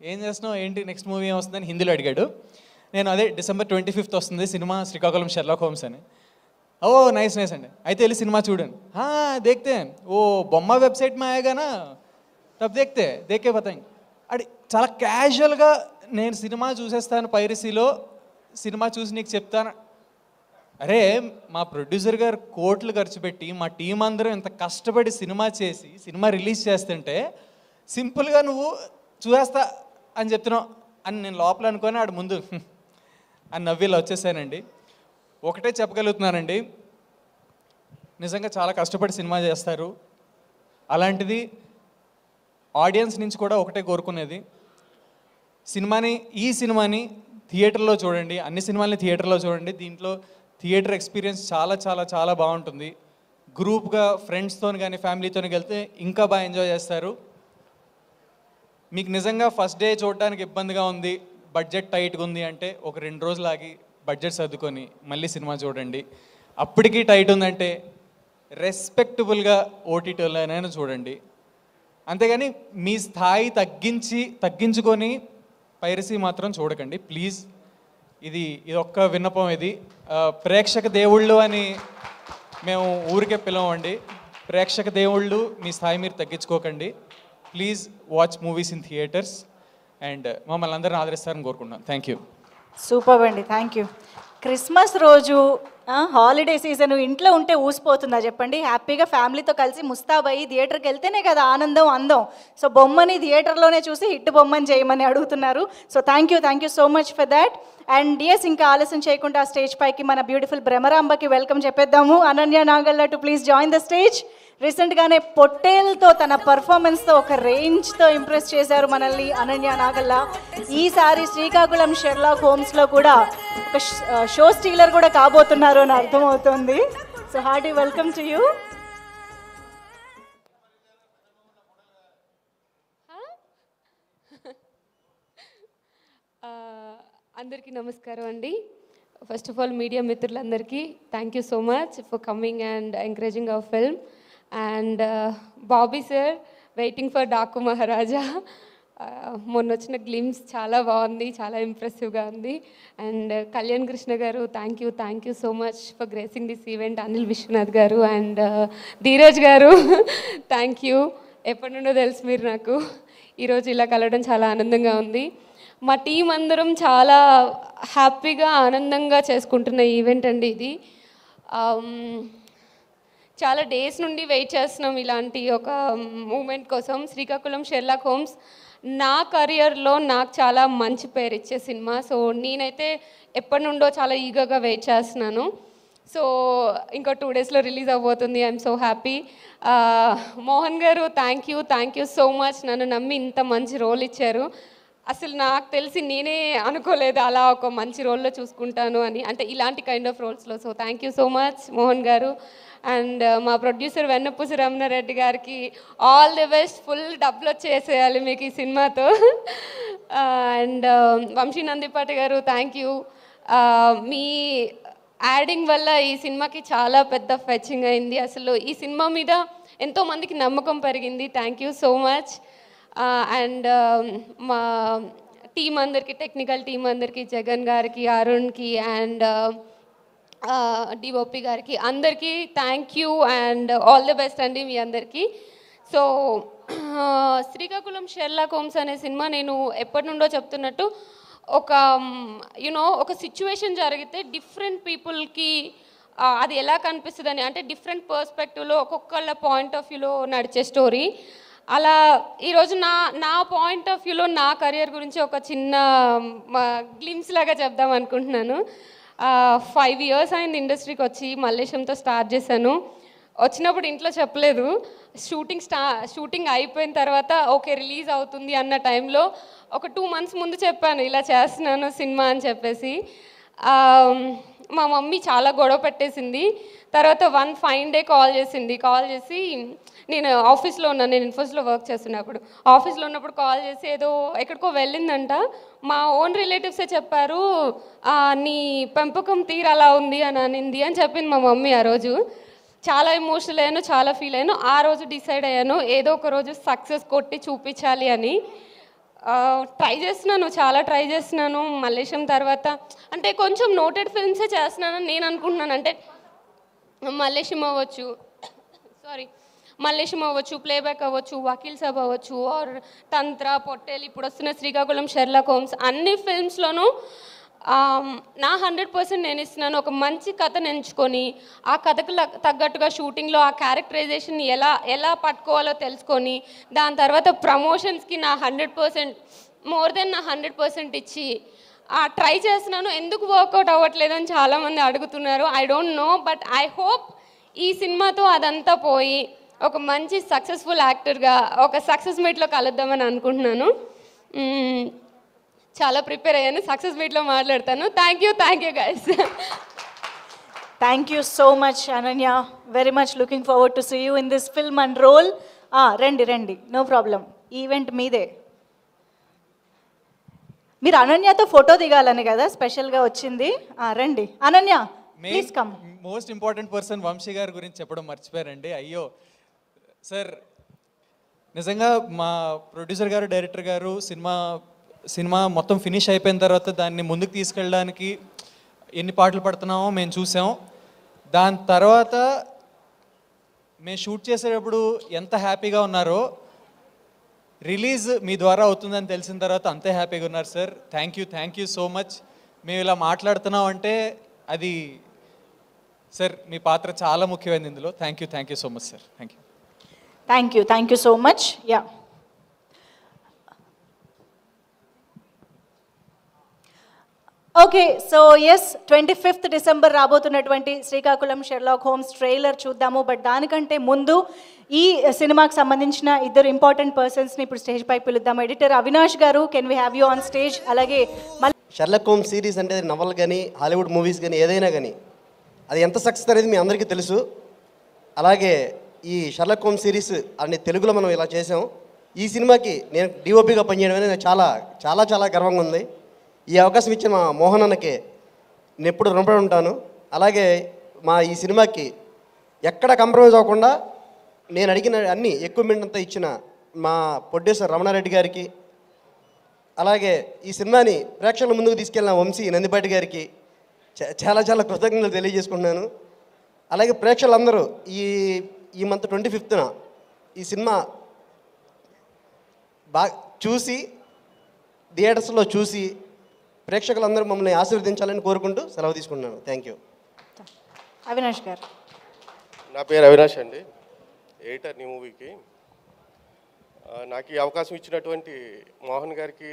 ఏం చేస్తున్నావు, ఏంటి నెక్స్ట్ మూవీ ఏం వస్తుందని హిందీలో అడిగాడు. నేను అదే December 25th వస్తుంది సినిమా శ్రీకాకుళం షెర్లాక్ హోమ్స్ అని. ఓ నైస్ నైస్ అండి, అయితే వెళ్ళి సినిమా చూడండి. దేఖతే ఓ బొమ్మ వెబ్సైట్ మే ఆయేగా నా తబ్ దేఖే బతాయింగ్. అది చాలా క్యాజువల్గా నేను సినిమా చూసేస్తాను పైరసీలో, సినిమా చూసి నీకు చెప్తాను. అరే మా ప్రొడ్యూసర్ గారు కోట్లు ఖర్చు పెట్టి మా టీం అందరూ ఇంత కష్టపడి సినిమా చేసి సినిమా రిలీజ్ చేస్తుంటే సింపుల్గా నువ్వు చూసేస్తా అని చెప్తున్నావు అని నేను లోపల అనుకొని ఆడు ముందు అని నవ్విలా వచ్చేసానండి. ఒకటే చెప్పగలుగుతున్నానండి, నిజంగా చాలా కష్టపడి సినిమా చేస్తారు. అలాంటిది ఆడియన్స్ నుంచి కూడా ఒకటే కోరుకునేది, ఈ సినిమాని థియేటర్లో చూడండి, అన్ని సినిమాలని థియేటర్లో చూడండి. దీంట్లో థియేటర్ ఎక్స్పీరియన్స్ చాలా చాలా చాలా బాగుంటుంది. గ్రూప్గా ఫ్రెండ్స్తో కానీ ఫ్యామిలీతో వెళ్తే ఇంకా బాగా ఎంజాయ్ చేస్తారు. మీకు నిజంగా ఫస్ట్ డే చూడడానికి ఇబ్బందిగా ఉంది, బడ్జెట్ టైట్గా ఉంది అంటే ఒక 2 రోజులు ఆగి బడ్జెట్ సర్దుకొని మళ్ళీ సినిమా చూడండి. అప్పటికీ టైట్ ఉందంటే రెస్పెక్టబుల్గా ఓటీటీలోనైనా చూడండి. అంతేగాని మీ స్థాయి తగ్గించుకొని పైరసీ మాత్రం చూడకండి ప్లీజ్. ఇది ఒక్క విన్నపం. ఇది ప్రేక్షక దేవుళ్ళు అని మేము ఊరికే పిలవండి. ప్రేక్షక దేవుళ్ళు మీ స్థాయి మీరు తగ్గించుకోకండి. Please watch movies in theatres and మమ్మల్ని అందరిని ఆదరిస్తారని కోరుకుంటున్నాను. Thank you. సూపర్ అండి, థ్యాంక్ యూ. క్రిస్మస్ రోజు హాలిడే సీజన్ ఇంట్లో ఉంటే ఊసిపోతుందా చెప్పండి? హ్యాపీగా ఫ్యామిలీతో కలిసి ముస్తాబయ్యి థియేటర్కి వెళ్తేనే కదా ఆనందం అందం. సో బొమ్మని థియేటర్లోనే చూసి హిట్ బొమ్మని చేయమని అడుగుతున్నారు. So thank you so much for that. And ఇంకా ఆలస్యం చేయకుండా స్టేజ్ పైకి మన బ్యూటిఫుల్ భ్రమరాంబకి వెల్కమ్ చెప్పేద్దాము. Ananya Nagalla to please join the stage. రీసెంట్గానే పొట్టేల్తో తన పర్ఫార్మెన్స్తో ఒక రేంజ్తో ఇంప్రెస్ చేశారు మనల్ని అనన్య నాగల్లా. ఈసారి శ్రీకాకుళం షెర్లాక్ హోమ్స్లో కూడా ఒక షో స్టీలర్ కూడా కాబోతున్నారు అని అర్థమవుతుంది. So hearty welcome to you. అందరికీ నమస్కారం అండి. ఫస్ట్ ఆఫ్ ఆల్ మీడియా మిత్రులందరికీ thank you so much for coming and encouraging our film. And Bobby sir, waiting for Daaku Maharaaj. మొన్న వచ్చిన గ్లిమ్స్ చాలా బాగుంది, చాలా ఇంప్రెసివ్గా ఉంది. అండ్ కళ్యాణ్ కృష్ణ గారు, thank you so much for gracing this event. Anil Vishwanath garu and Dheeraj గారు థ్యాంక్ యూ. ఎప్పటి నుండో తెలుసు మీరు నాకు. ఈరోజు ఇలా కలవడం చాలా ఆనందంగా ఉంది. మా టీం అందరం చాలా హ్యాపీగా ఆనందంగా చేసుకుంటున్న ఈవెంట్ అండి ఇది. చాలా డేస్ నుండి వెయిట్ చేస్తున్నాం ఇలాంటి ఒక మూమెంట్ కోసం. శ్రీకాకుళం షెర్లాక్ హోమ్స్ నా కెరియర్లో నాకు చాలా మంచి పేరు ఇచ్చే సినిమా. సో నేనైతే ఎప్పటి నుండో చాలా ఈగర్గా వెయిట్ చేస్తున్నాను. సో ఇంకో 2 డేస్లో రిలీజ్ అవ్వబోతుంది. I'm so happy. మోహన్ గారు థ్యాంక్ యూ సో మచ్. నన్ను నమ్మి ఇంత మంచి రోల్ ఇచ్చారు. అసలు నాకు తెలిసి నేనే అనుకోలేదు అలా ఒక మంచి రోల్లో చూసుకుంటాను అని, అంటే ఇలాంటి కైండ్ ఆఫ్ రోల్స్లో. So thank you so much Mohan గారు. అండ్ మా ప్రొడ్యూసర్ వెన్నపూసి రమణారెడ్డి గారికి ఆల్ ది బెస్ట్. ఫుల్ డబ్బులు వచ్చేసేయాలి మీకు ఈ సినిమాతో. అండ్ వంశీ నందిపాటి గారు థ్యాంక్ యూ. మీ యాడింగ్ వల్ల ఈ సినిమాకి చాలా పెద్ద ఫెచింగ్ అయింది. అసలు ఈ సినిమా మీద ఎంతోమందికి నమ్మకం పెరిగింది. Thank you so much. And మా టీం అందరికీ, టెక్నికల్ టీం అందరికీ, జగన్ గారికి, అరుణ్కి అండ్ డిఓపి గారికి అందరికీ thank you and all the best అండి మీ అందరికీ. సో శ్రీకాకుళం షెర్లాక్ హోమ్స్ అనే సినిమా నేను ఎప్పటి నుండో చెప్తున్నట్టు ఒక ఒక సిచ్యువేషన్ జరిగితే డిఫరెంట్ పీపుల్కి అది ఎలా కనిపిస్తుందని, అంటే డిఫరెంట్ పర్స్పెక్టివ్లో ఒక్కొక్కళ్ళ పాయింట్ ఆఫ్ వ్యూలో నడిచే స్టోరీ. అలా ఈరోజు నా పాయింట్ ఆఫ్ వ్యూలో నా కెరియర్ గురించి ఒక చిన్న గ్లిమ్స్ లాగా చెప్దాం అనుకుంటున్నాను. 5 years అయింది ఇండస్ట్రీకి వచ్చి. మల్లేశంతో స్టార్ట్ చేశాను. వచ్చినప్పుడు ఇంట్లో చెప్పలేదు. షూటింగ్ అయిపోయిన తర్వాత ఓకే రిలీజ్ అవుతుంది అన్న టైంలో ఒక 2 months ముందు చెప్పాను ఇలా చేస్తున్నాను సినిమా అని చెప్పేసి. మా మమ్మీ చాలా గొడవ పెట్టేసింది. తర్వాత one fine day కాల్ చేసి నేను ఆఫీస్లో ఉన్నాను, నేను ఇన్ఫోస్లో వర్క్ చేస్తున్నప్పుడు ఆఫీస్లో ఉన్నప్పుడు కాల్ చేసి ఏదో ఎక్కడికో వెళ్ళిందంట. మా ఓన్ రిలేటివ్సే చెప్పారు, నీ పెంపకం తీరు అలా ఉంది అని అనింది అని చెప్పింది మా మమ్మీ. ఆ రోజు చాలా ఎమోషనల్ అయ్యాను, చాలా ఫీల్ అయ్యాను. ఆ రోజు డిసైడ్ అయ్యాను ఏదో ఒక రోజు సక్సెస్ కొట్టి చూపించాలి అని. చాలా ట్రై చేస్తున్నాను. మల్లేశం తర్వాత అంటే కొంచెం నోటెడ్ ఫిల్మ్సే చేస్తున్నానని నేను అనుకుంటున్నాను. అంటే మల్లేశం అవ్వచ్చు, ప్లేబ్యాక్ అవ్వచ్చు, వకీల్ సాబ్ అవ్వచ్చు, ఆర్ తంత్ర, పొట్టేలు, ఇప్పుడు వస్తున్న శ్రీకాకుళం షెర్లాక్ హోమ్స్, అన్ని ఫిల్మ్స్లోనూ నా 100% నేను ఇస్తున్నాను. ఒక మంచి కథను ఎంచుకొని ఆ కథకు తగ్గట్టుగా షూటింగ్లో ఆ క్యారెక్టరైజేషన్ ఎలా పట్టుకోవాలో తెలుసుకొని దాని తర్వాత ప్రమోషన్స్కి నా 100% మోర్ దెన్ నా 100% ఇచ్చి ట్రై చేస్తున్నాను. ఎందుకు వర్కౌట్ అవ్వట్లేదని చాలామంది అడుగుతున్నారు. I don't know, but I hope ఈ సినిమాతో అదంతా పోయి ఒక మంచి సక్సెస్ఫుల్ యాక్టర్గా ఒక సక్సెస్ మీట్లో కలుద్దామని అనుకుంటున్నాను. చాలా ప్రిపేర్ అయ్యాను. సక్సెస్ మీట్లో మాట్లాడతాను. Thank you guys. Thank you so much Ananya. Very much looking forward to see you in this film and role. రండి, నో ప్రాబ్లం. ఈవెంట్ మీదే. మీరు అనన్యతో ఫోటో దిగాలని కదా స్పెషల్గా వచ్చింది. రండి Ananya, please come. Most important person Vamshi గారి గురించి చెప్పడం మర్చిపోయారండి. అయ్యో సార్, నిజంగా మా ప్రొడ్యూసర్ గారు, డైరెక్టర్ గారు సినిమా మొత్తం ఫినిష్ అయిపోయిన తర్వాత దాన్ని ముందుకు తీసుకెళ్ళడానికి ఎన్ని పాటలు పడుతున్నామో మేము చూసాం. దాని తర్వాత మేము షూట్ చేసేటప్పుడు ఎంత హ్యాపీగా ఉన్నారో, రిలీజ్ మీ ద్వారా అవుతుందని తెలిసిన తర్వాత అంతే హ్యాపీగా ఉన్నారు sir. Thank you so much. మేము ఇలా మాట్లాడుతున్నాం అంటే అది సార్ మీ పాత్ర చాలా ముఖ్యమైనది ఇందులో. Thank you so much sir. Thank you so much. Yeah, okay. So yes, 25th December రాబోతున్నటువంటి శ్రీకాకుళం షెర్లాక్ హోమ్స్ ట్రైలర్ చూద్దాము. బట్ దానికంటే ముందు ఈ సినిమాకి సంబంధించిన 2 ఇంపార్టెంట్ పర్సన్స్ని ఇప్పుడు స్టేజ్ పై పిలుద్దాం. ఎడిటర్ అవినాష్ గారు, can we have you on stage? అలాగే షెర్లాక్ హోమ్స్ సిరీస్ అంటే నవల్ కానీ హాలీవుడ్ మూవీస్ కానీ ఏదైనా కానీ అది ఎంత సక్సెస్ అనేది మీ అందరికీ తెలుసు. అలాగే ఈ షెర్లాక్ హోమ్స్ సిరీస్ అన్ని తెలుగులో మనం ఇలా చేసాం. ఈ సినిమాకి నేను డిఓపిగా పనిచేయడం అనేది చాలా చాలా చాలా గర్వంగా ఉంది. ఈ అవకాశం ఇచ్చిన మా మోహన్ అన్నకి నేను ఎప్పుడు రుణపడి ఉంటాను. అలాగే మా ఈ సినిమాకి ఎక్కడ కాంప్రమైజ్ అవ్వకుండా నేను అడిగిన అన్ని ఎక్విప్మెంట్ అంతా ఇచ్చిన మా ప్రొడ్యూసర్ రమణారెడ్డి గారికి, అలాగే ఈ సినిమాని ప్రేక్షకుల ముందుకు తీసుకెళ్ళిన వంశీ నందిపాటి గారికి చాలా చాలా కృతజ్ఞతలు తెలియజేసుకుంటున్నాను. అలాగే ప్రేక్షకులందరూ ఈ మంత్ 25న ఈ సినిమా బాగా చూసి థియేటర్స్లో చూసి ప్రేక్షకులందరూ మమ్మల్ని ఆశీర్వదించాలని కోరుకుంటూ సెలవు తీసుకుంటున్నాను. Thank you. అవినాష్ గారు. నా పేరు అవినాష్ అండి, ఎడిటర్ ఈ మూవీకి. నాకు ఈ అవకాశం ఇచ్చినటువంటి మోహన్ గారికి,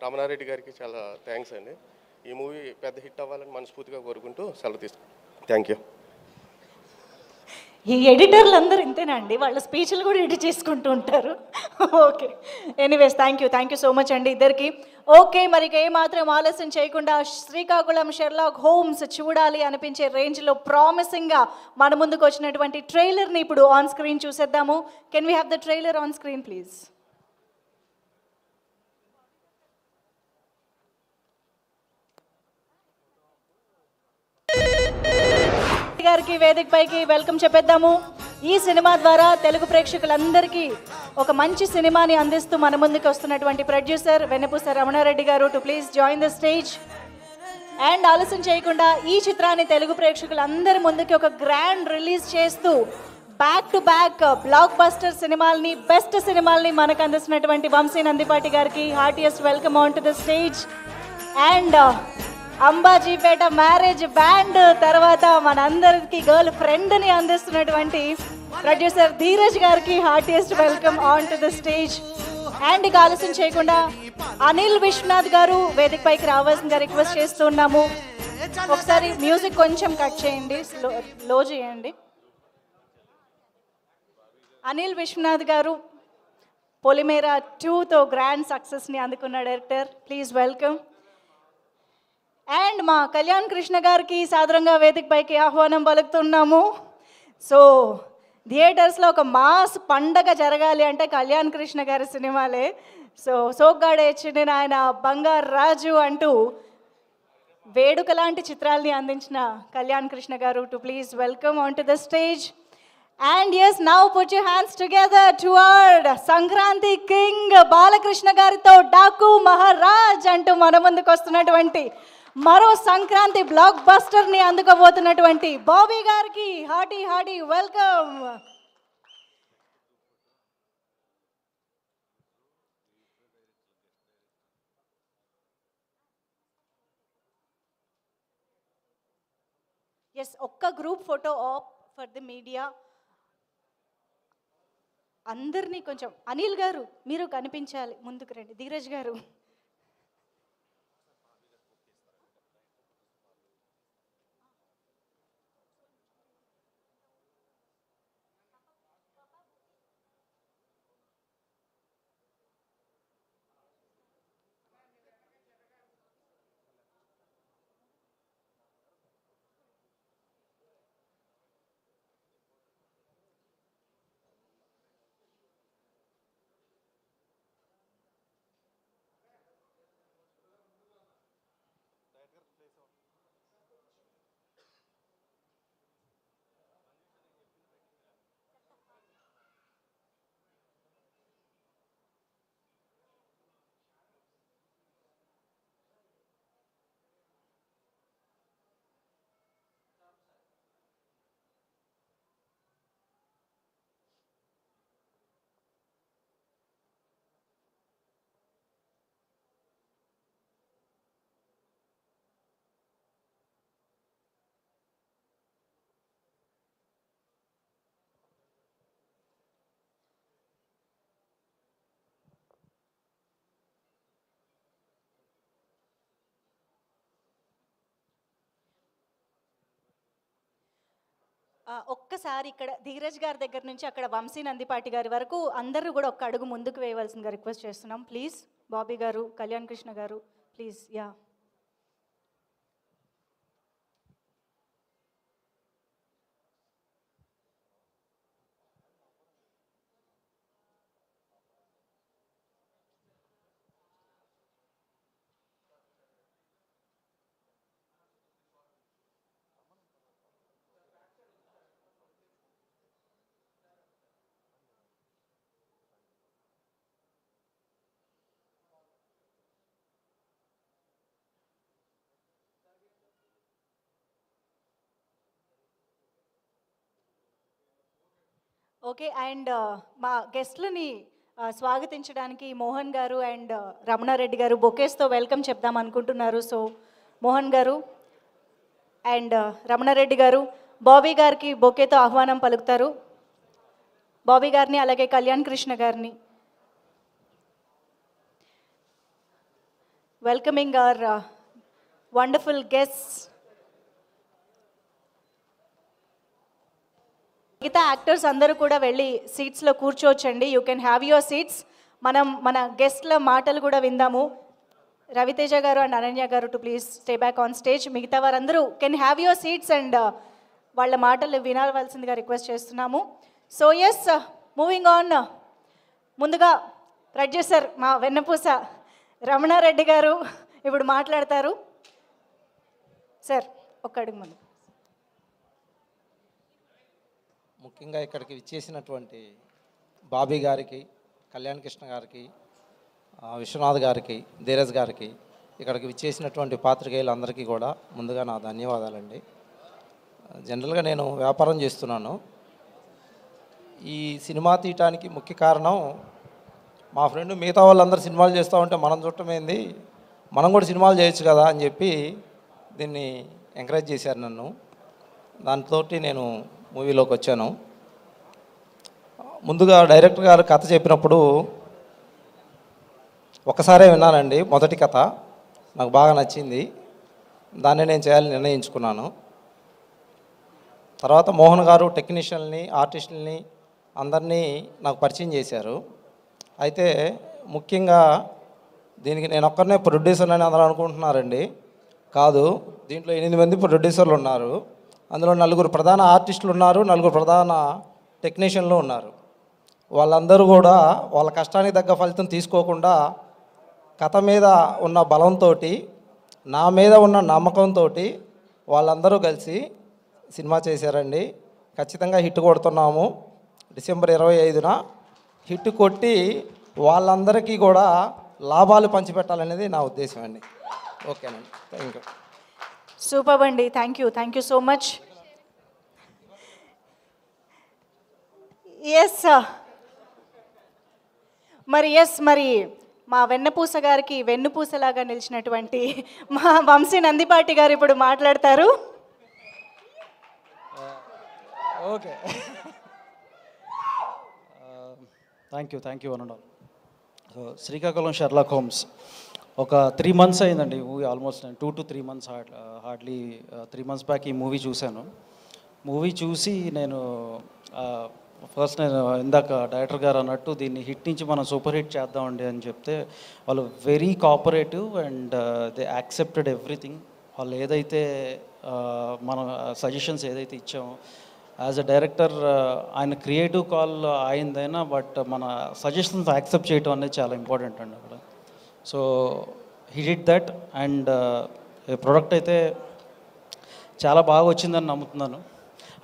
రమణారెడ్డి గారికి చాలా థ్యాంక్స్ అండి. ఈ మూవీ పెద్ద హిట్ అవ్వాలని మనస్ఫూర్తిగా కోరుకుంటూ సెలవు తీసుకుంటాను. Thank you. ఈ ఎడిటర్లు అందరూ ఇంతేనా అండి? వాళ్ళ స్పీచ్లు కూడా ఎడిట్ చేసుకుంటూ ఉంటారు. Okay, anyways thank you so much అండి ఇద్దరికి. ఓకే, మరి ఏమాత్రం ఆలస్యం చేయకుండా శ్రీకాకుళం షెర్లాక్ హోమ్స్ చూడాలి అనిపించే రేంజ్లో ప్రామిసింగ్గా మన ముందుకు వచ్చినటువంటి ట్రైలర్ని ఇప్పుడు ఆన్ స్క్రీన్ చూసేద్దాము. Can we have the trailer on screen please? గారికి వేదికపైకి వెల్కమ్ చెప్పేద్దాము. ఈ సినిమా ద్వారా తెలుగు ప్రేక్షకులందరికీ ఒక మంచి సినిమాని అందిస్తూ మన ముందుకు వస్తున్నటువంటి ప్రొడ్యూసర్ వెన్నపూస రమణారెడ్డి గారు to please join the stage. And ఆలస్యం చేయకుండా ఈ చిత్రాన్ని తెలుగు ప్రేక్షకులందరి ముందుకి ఒక గ్రాండ్ రిలీజ్ చేస్తూ back to back blockbuster సినిమాల్ని, బెస్ట్ సినిమాల్ని మనకు అందిస్తున్నటువంటి వంశీ నందిపాటి గారికి heartiest welcome on to the stage. And Ambajipeta marriage band తర్వాత మనందరికి గర్ల్ ఫ్రెండ్ని అందిస్తున్నటువంటి ప్రొడ్యూసర్ ధీరజ్ గారికి heartiest welcome on to the stage. And ఇక ఆలస్యం చేయకుండా అనిల్ విశ్వనాథ్ గారు వేదికపైకి రావాల్సిందిగా రిక్వెస్ట్ చేస్తున్నాము. ఒకసారి మ్యూజిక్ కొంచెం కట్ చేయండి, లో చేయండి. అనిల్ విశ్వనాథ్ గారు పొలిమేరా 2తో గ్రాండ్ సక్సెస్ని అందుకున్న డైరెక్టర్, ప్లీజ్ వెల్కమ్. అండ్ మా కళ్యాణ్ కృష్ణ గారికి సాదరంగా వేదికపైకి ఆహ్వానం పలుకుతున్నాము. సో థియేటర్స్లో ఒక మాస్ పండగ జరగాలి అంటే కళ్యాణ్ కృష్ణ గారి సినిమాలే. సో సోగ్గాడే చిన్న ఆయన, బంగారు రాజు అంటూ వేడుక లాంటి చిత్రాల్ని అందించిన కళ్యాణ్ కృష్ణ గారు to please welcome on to the stage. And yes, now put your hands together toward Sankranti king Balakrishna గారితో డాకు మహారాజ్ అంటూ మన ముందుకు వస్తున్నటువంటి మరో సంక్రాంతి బ్లాక్ బస్టర్ని అందుకోబోతున్నటువంటి బాబీ గారికి హార్టీ వెల్కమ్. ఎస్, ఒక్క group photo op for the media. అందరినీ కొంచెం, అనిల్ గారు మీరు కనిపించాలి, ముందుకు రండి. ధీరజ్ గారు ఒక్కసారి ఇక్కడ ధీరజ్ గారి దగ్గర నుంచి అక్కడ వంశీ నందిపాటి గారి వరకు అందరూ కూడా ఒక్క అడుగు ముందుకు వేయవలసిందిగా రిక్వెస్ట్ చేస్తున్నాం ప్లీజ్. బాబీ గారు, కళ్యాణ్ కృష్ణ గారు ప్లీజ్. యా, ఓకే, అండ్ మా గెస్ట్లని స్వాగతించడానికి మోహన్ గారు అండ్ రమణారెడ్డి గారు బొకేస్తో వెల్కమ్ చెప్దాం అనుకుంటున్నారు. సో మోహన్ గారు అండ్ రమణారెడ్డి గారు బాబీ గారికి బొకేతో ఆహ్వానం పలుకుతారు. బాబీ గారిని అలాగే కళ్యాణ్ కృష్ణ గారిని వెల్కమింగ్ అవర్ వండర్ఫుల్ గెస్ట్స్. మిగతా యాక్టర్స్ అందరూ కూడా వెళ్ళి సీట్స్లో కూర్చోవచ్చండి. You can have your seats. మనం మన గెస్ట్ల మాటలు కూడా విందాము. రవితేజ గారు and Ananya garu to please stay back on stage. మిగతా వారందరూ can have your seats and వాళ్ళ మాటలు వినవలసిందిగా రిక్వెస్ట్ చేస్తున్నాము. So yes, moving on. ముందుగా ప్రొడ్యూసర్ మా వెన్నపూస రమణారెడ్డి గారు ఇప్పుడు మాట్లాడతారు. సార్ ఒక్క అడుగు ముందు. ముఖ్యంగా ఇక్కడికి విచ్చేసినటువంటి బాబీ గారికి, కళ్యాణ్ కృష్ణ గారికి, విశ్వనాథ్ గారికి, ధీరజ్ గారికి, ఇక్కడికి విచ్చేసినటువంటి పాత్రికేయులందరికీ కూడా ముందుగా నా ధన్యవాదాలండి. జనరల్గా నేను వ్యాపారం చేస్తున్నాను. ఈ సినిమా తీయటానికి ముఖ్య కారణం మా ఫ్రెండ్ మిగతా వాళ్ళందరూ సినిమాలు చేస్తూ ఉంటే మనం చూడటమేంది, మనం కూడా సినిమాలు చేయొచ్చు కదా అని చెప్పి దీన్ని ఎంకరేజ్ చేశారు నన్ను. దాంతో నేను మూవీలోకి వచ్చాను. ముందుగా డైరెక్టర్ గారు కథ చెప్పినప్పుడు ఒకసారే విన్నానండి. మొదటి కథ నాకు బాగా నచ్చింది, దాన్ని నేను చేయాలని నిర్ణయించుకున్నాను. తర్వాత మోహన్ గారు టెక్నీషియన్ని, ఆర్టిస్టులని అందరినీ నాకు పరిచయం చేశారు. అయితే ముఖ్యంగా దీనికి నేను ఒక్కరినే ప్రొడ్యూసర్ అని అందరూ అనుకుంటున్నారండి. కాదు, దీంట్లో 8 మంది ప్రొడ్యూసర్లు ఉన్నారు. అందులో 4 ప్రధాన ఆర్టిస్టులు ఉన్నారు, 4 ప్రధాన టెక్నీషియన్లు ఉన్నారు. వాళ్ళందరూ కూడా వాళ్ళ కష్టానికి తగ్గ ఫలితం తీసుకోకుండా కథ మీద ఉన్న బలంతో, నా మీద ఉన్న నమ్మకంతో వాళ్ళందరూ కలిసి సినిమా చేశారండి. ఖచ్చితంగా హిట్ కొడుతున్నాము. డిసెంబర్ 25న హిట్ కొట్టి వాళ్ళందరికీ కూడా లాభాలు పంచిపెట్టాలనేది నా ఉద్దేశం అండి. ఓకేనండి, థ్యాంక్ యూ. సూపర్ అండి, thank you so much. Yes మరి మా వెన్నపూస గారికి వెన్నుపూసలాగా నిలిచినటువంటి మా వంశీ నందిపాటి గారు ఇప్పుడు మాట్లాడతారు. ఓకే, థ్యాంక్ యూ అనండి. సో శ్రీకాకుళం షెర్లాక్ హోమ్స్ ఒక 3 months అయిందండి ఈ మూవీ. ఆల్మోస్ట్ నేను 2 to 3 months hardly 3 months back ఈ మూవీ చూశాను. మూవీ చూసి నేను ఫస్ట్ నేను ఇందాక డైరెక్టర్ గారు అన్నట్టు దీన్ని హిట్ నుంచి మనం సూపర్ హిట్ చేద్దామండి అని చెప్తే వాళ్ళు very cooperative and they accepted everything. వాళ్ళు ఏదైతే మన సజెషన్స్ ఏదైతే ఇచ్చామో యాజ్ అ డైరెక్టర్ ఆయన క్రియేటివ్ కాల్ అయిందైనా, బట్ మన సజెషన్స్ యాక్సెప్ట్ చేయడం అనేది చాలా ఇంపార్టెంట్ అండి అక్కడ. So he did that and product అయితే చాలా బాగా వచ్చిందని నమ్ముతున్నాను.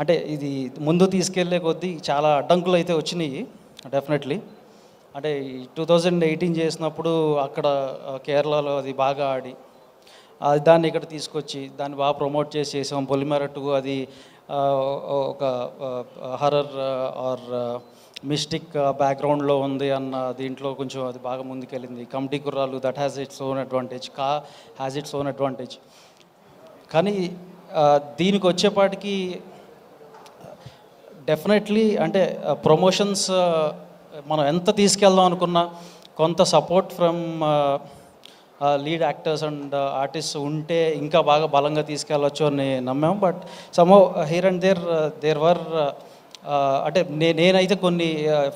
అంటే ఇది ముందు తీసుకెళ్లే కొద్దీ చాలా అడ్డంకులు అయితే వచ్చినాయి డెఫినెట్లీ. అంటే 2018 చేసినప్పుడు అక్కడ కేరళలో అది బాగా ఆడి దాన్ని ఇక్కడ తీసుకొచ్చి దాన్ని బాగా ప్రమోట్ చేసాం. పొలిమేర 2 అది ఒక హర్రర్ ఆర్ మిస్టిక్ బ్యాక్గ్రౌండ్లో ఉంది అన్న దీంట్లో కొంచెం అది బాగా ముందుకెళ్ళింది. Committee Kurrollu that has its own advantage, has its own advantage. కానీ దీనికి వచ్చేపాటికి డెఫినెట్లీ అంటే ప్రమోషన్స్ మనం ఎంత తీసుకెళ్దాం అనుకున్నా కొంత support from lead actors and artist ఉంటే ఇంకా బాగా బలంగా తీసుకెళ్ళవచ్చు అని నమ్మాము. But somehow here and there were అంటే నేనైతే కొన్ని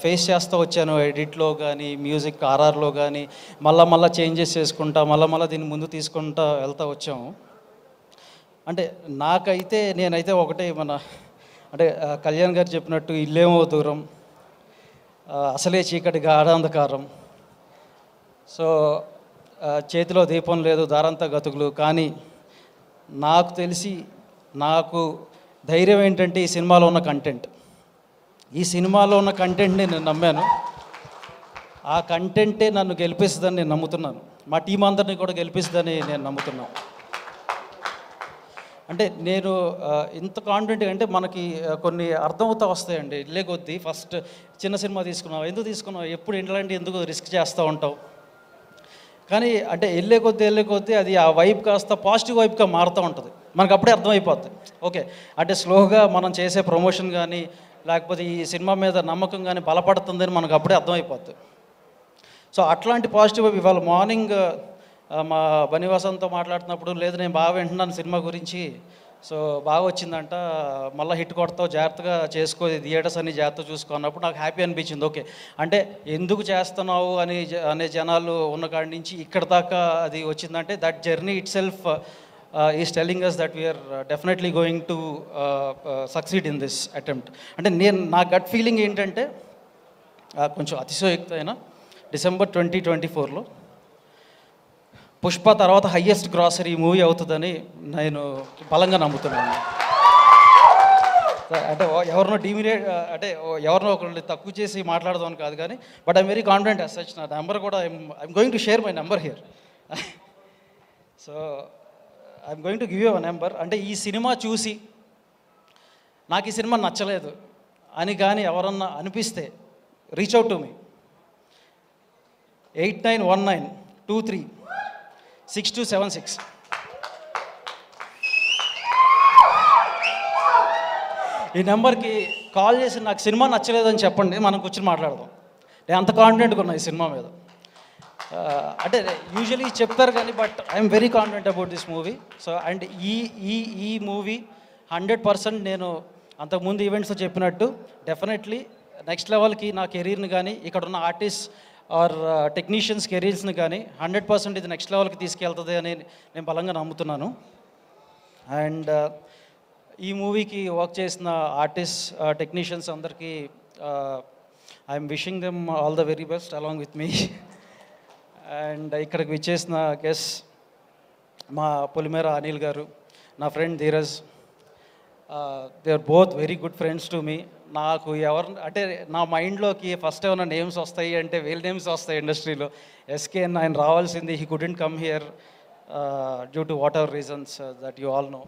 ఫేస్ చేస్తూ వచ్చాను. ఎడిట్లో కానీ మ్యూజిక్ ఆర్ఆర్లో కానీ మళ్ళా చేంజెస్ చేసుకుంటా మళ్ళా దీన్ని ముందు తీసుకుంటా వెళ్తూ వచ్చాము. అంటే నేనైతే ఒకటే అంటే కళ్యాణ్ గారు చెప్పినట్టు ఇల్లేమో దూరం, అసలే చీకటి గాఢాంధకారం, సో చేతిలో దీపం లేదు దారంతా గతుకులు. కానీ నాకు తెలిసి నాకు ధైర్యం ఏంటంటే ఈ సినిమాలో ఉన్న కంటెంట్ని నేను నమ్మాను. ఆ కంటెంటే నన్ను గెలిపిస్తుందని నేను నమ్ముతున్నాను. మా టీం అందరినీ కూడా గెలిపిస్తుందని నేను నమ్ముతున్నాను. అంటే నేను ఇంత కాన్ఫిడెంట్గా అంటే మనకి కొన్ని అర్థమవుతా వస్తాయండి. వెళ్ళే కొద్దీ ఫస్ట్ చిన్న సినిమా తీసుకున్నావు, ఎందుకు తీసుకున్నావు, ఎప్పుడు ఇలాంటి ఎందుకు రిస్క్ చేస్తూ ఉంటావు, కానీ అంటే వెళ్ళే కొద్దీ అది ఆ వైబ్ కాస్త పాజిటివ్ వైబ్గా మారుతూ ఉంటుంది. మనకు అప్పుడే అర్థమైపోద్ది. ఓకే, అంటే స్లోగా మనం చేసే ప్రమోషన్ కానీ లేకపోతే ఈ సినిమా మీద నమ్మకం కానీ బలపడుతుందని మనకు అప్పుడే అర్థమైపోద్ది. సో అట్లాంటి పాజిటివ్ వైబ్ ఇవాళ మార్నింగ్ మా బనివాసంతో మాట్లాడుతున్నప్పుడు, లేదు నేను బాగా వింటున్నాను సినిమా గురించి, సో బాగా వచ్చిందంట, మళ్ళీ హిట్ కొడతావు, జాగ్రత్తగా చేసుకో, థియేటర్స్ అన్ని జాగ్రత్తగా చూసుకున్నప్పుడు నాకు హ్యాపీ అనిపించింది. ఓకే, అంటే ఎందుకు చేస్తున్నావు అనే జనాలు ఉన్న కాడి నుంచి ఇక్కడ దాకా అది వచ్చిందంటే that journey itself is telling us that we are definitely going to succeed in this attempt. అంటే నా గట్ ఫీలింగ్ ఏంటంటే కొంచెం అతిశయోక్తమైన డిసెంబర్ 2024లో పుష్ప తర్వాత హయ్యెస్ట్ గ్రాసరీ మూవీ అవుతుందని నేను బలంగా నమ్ముతున్నాను. అంటే ఎవరినో అంటే ఎవరినో ఒకళ్ళు తక్కువ చేసి మాట్లాడదాం కాదు కానీ, but I'm very confident as such. నా నెంబర్ కూడా I'm going to share my number here. So I'm going to give you a number. అంటే ఈ సినిమా చూసి నాకు ఈ సినిమా నచ్చలేదు అని కానీ ఎవరన్నా అనిపిస్తే రీచ్ అవుట్ టు మీ 8919236276. ఈ నెంబర్కి కాల్ చేసి నాకు సినిమా నచ్చలేదని చెప్పండి, మనం కూర్చొని మాట్లాడదాం. నేను అంత కాన్ఫిడెంట్గా ఉన్నా ఈ సినిమా మీద. అంటే యూజువలీ చెప్తారు కానీ but I'm very confident about this movie. So and ఈ మూవీ 100% నేను అంతకుముందు ఈవెంట్స్లో చెప్పినట్టు డెఫినెట్లీ నెక్స్ట్ లెవెల్కి నా కెరీర్ని కానీ ఇక్కడ ఉన్న ఆర్టిస్ట్ ఆర్ టెక్నీషియన్స్ కెరీర్స్ని కానీ 100% ఇది నెక్స్ట్ లెవెల్కి తీసుకెళ్తుంది అని నేను బలంగా నమ్ముతున్నాను. అండ్ ఈ మూవీకి వర్క్ చేసిన ఆర్టిస్ట్ టెక్నీషియన్స్ అందరికీ I'm wishing them all the very best along with me. And ఇక్కడికి విచ్చేసిన గెస్ట్ మా పొలిమేర అనిల్ గారు, నా friend Dheeraj, they are both very good friends to me. నాకు అంటే నా మైండ్లోకి ఫస్ట్ ఏమైనా నేమ్స్ వస్తాయి అంటే వీళ్ళ నేమ్స్ వస్తాయి ఇండస్ట్రీలో. ఎస్కేఎన్ ఆయన రావాల్సింది, he couldn't come here due to whatever reasons that you all know.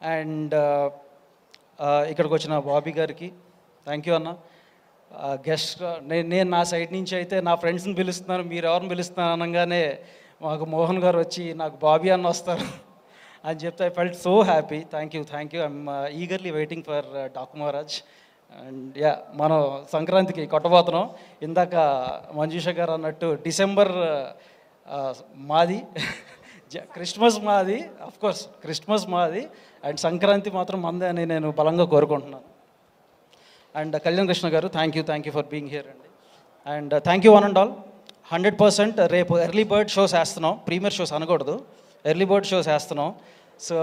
And ఇక్కడికి వచ్చిన బాబీ గారికి థ్యాంక్ యూ అన్న. గెస్ట్ నేను నా సైడ్ నుంచి అయితే నా ఫ్రెండ్స్ని పిలుస్తున్నాను, మీరు ఎవరిని పిలుస్తున్నాను అనగానే మాకు మోహన్ గారు వచ్చి నాకు బాబీ అన్న వస్తారు అని చెప్తే I felt so happy. Thank you. I'm eagerly waiting for Daaku Maharaj. And మనం సంక్రాంతికి కొట్టబోతున్నాం. ఇందాక మంజుష గారు అన్నట్టు డిసెంబర్ మాది, క్రిస్మస్ మాది, అఫ్కోర్స్ క్రిస్మస్ మాది, అండ్ సంక్రాంతి మాత్రం మందే అని నేను బలంగా కోరుకుంటున్నాను. అండ్ కళ్యాణ్ కృష్ణ గారు thank you for being here అండి. And thank you one and all. 100% రేపు ఎర్లీ బర్డ్ షోస్ వేస్తున్నాం, ప్రీమియర్ షోస్ అనకూడదు, ఎర్లీ బర్డ్ షోస్ వేస్తున్నాం. సో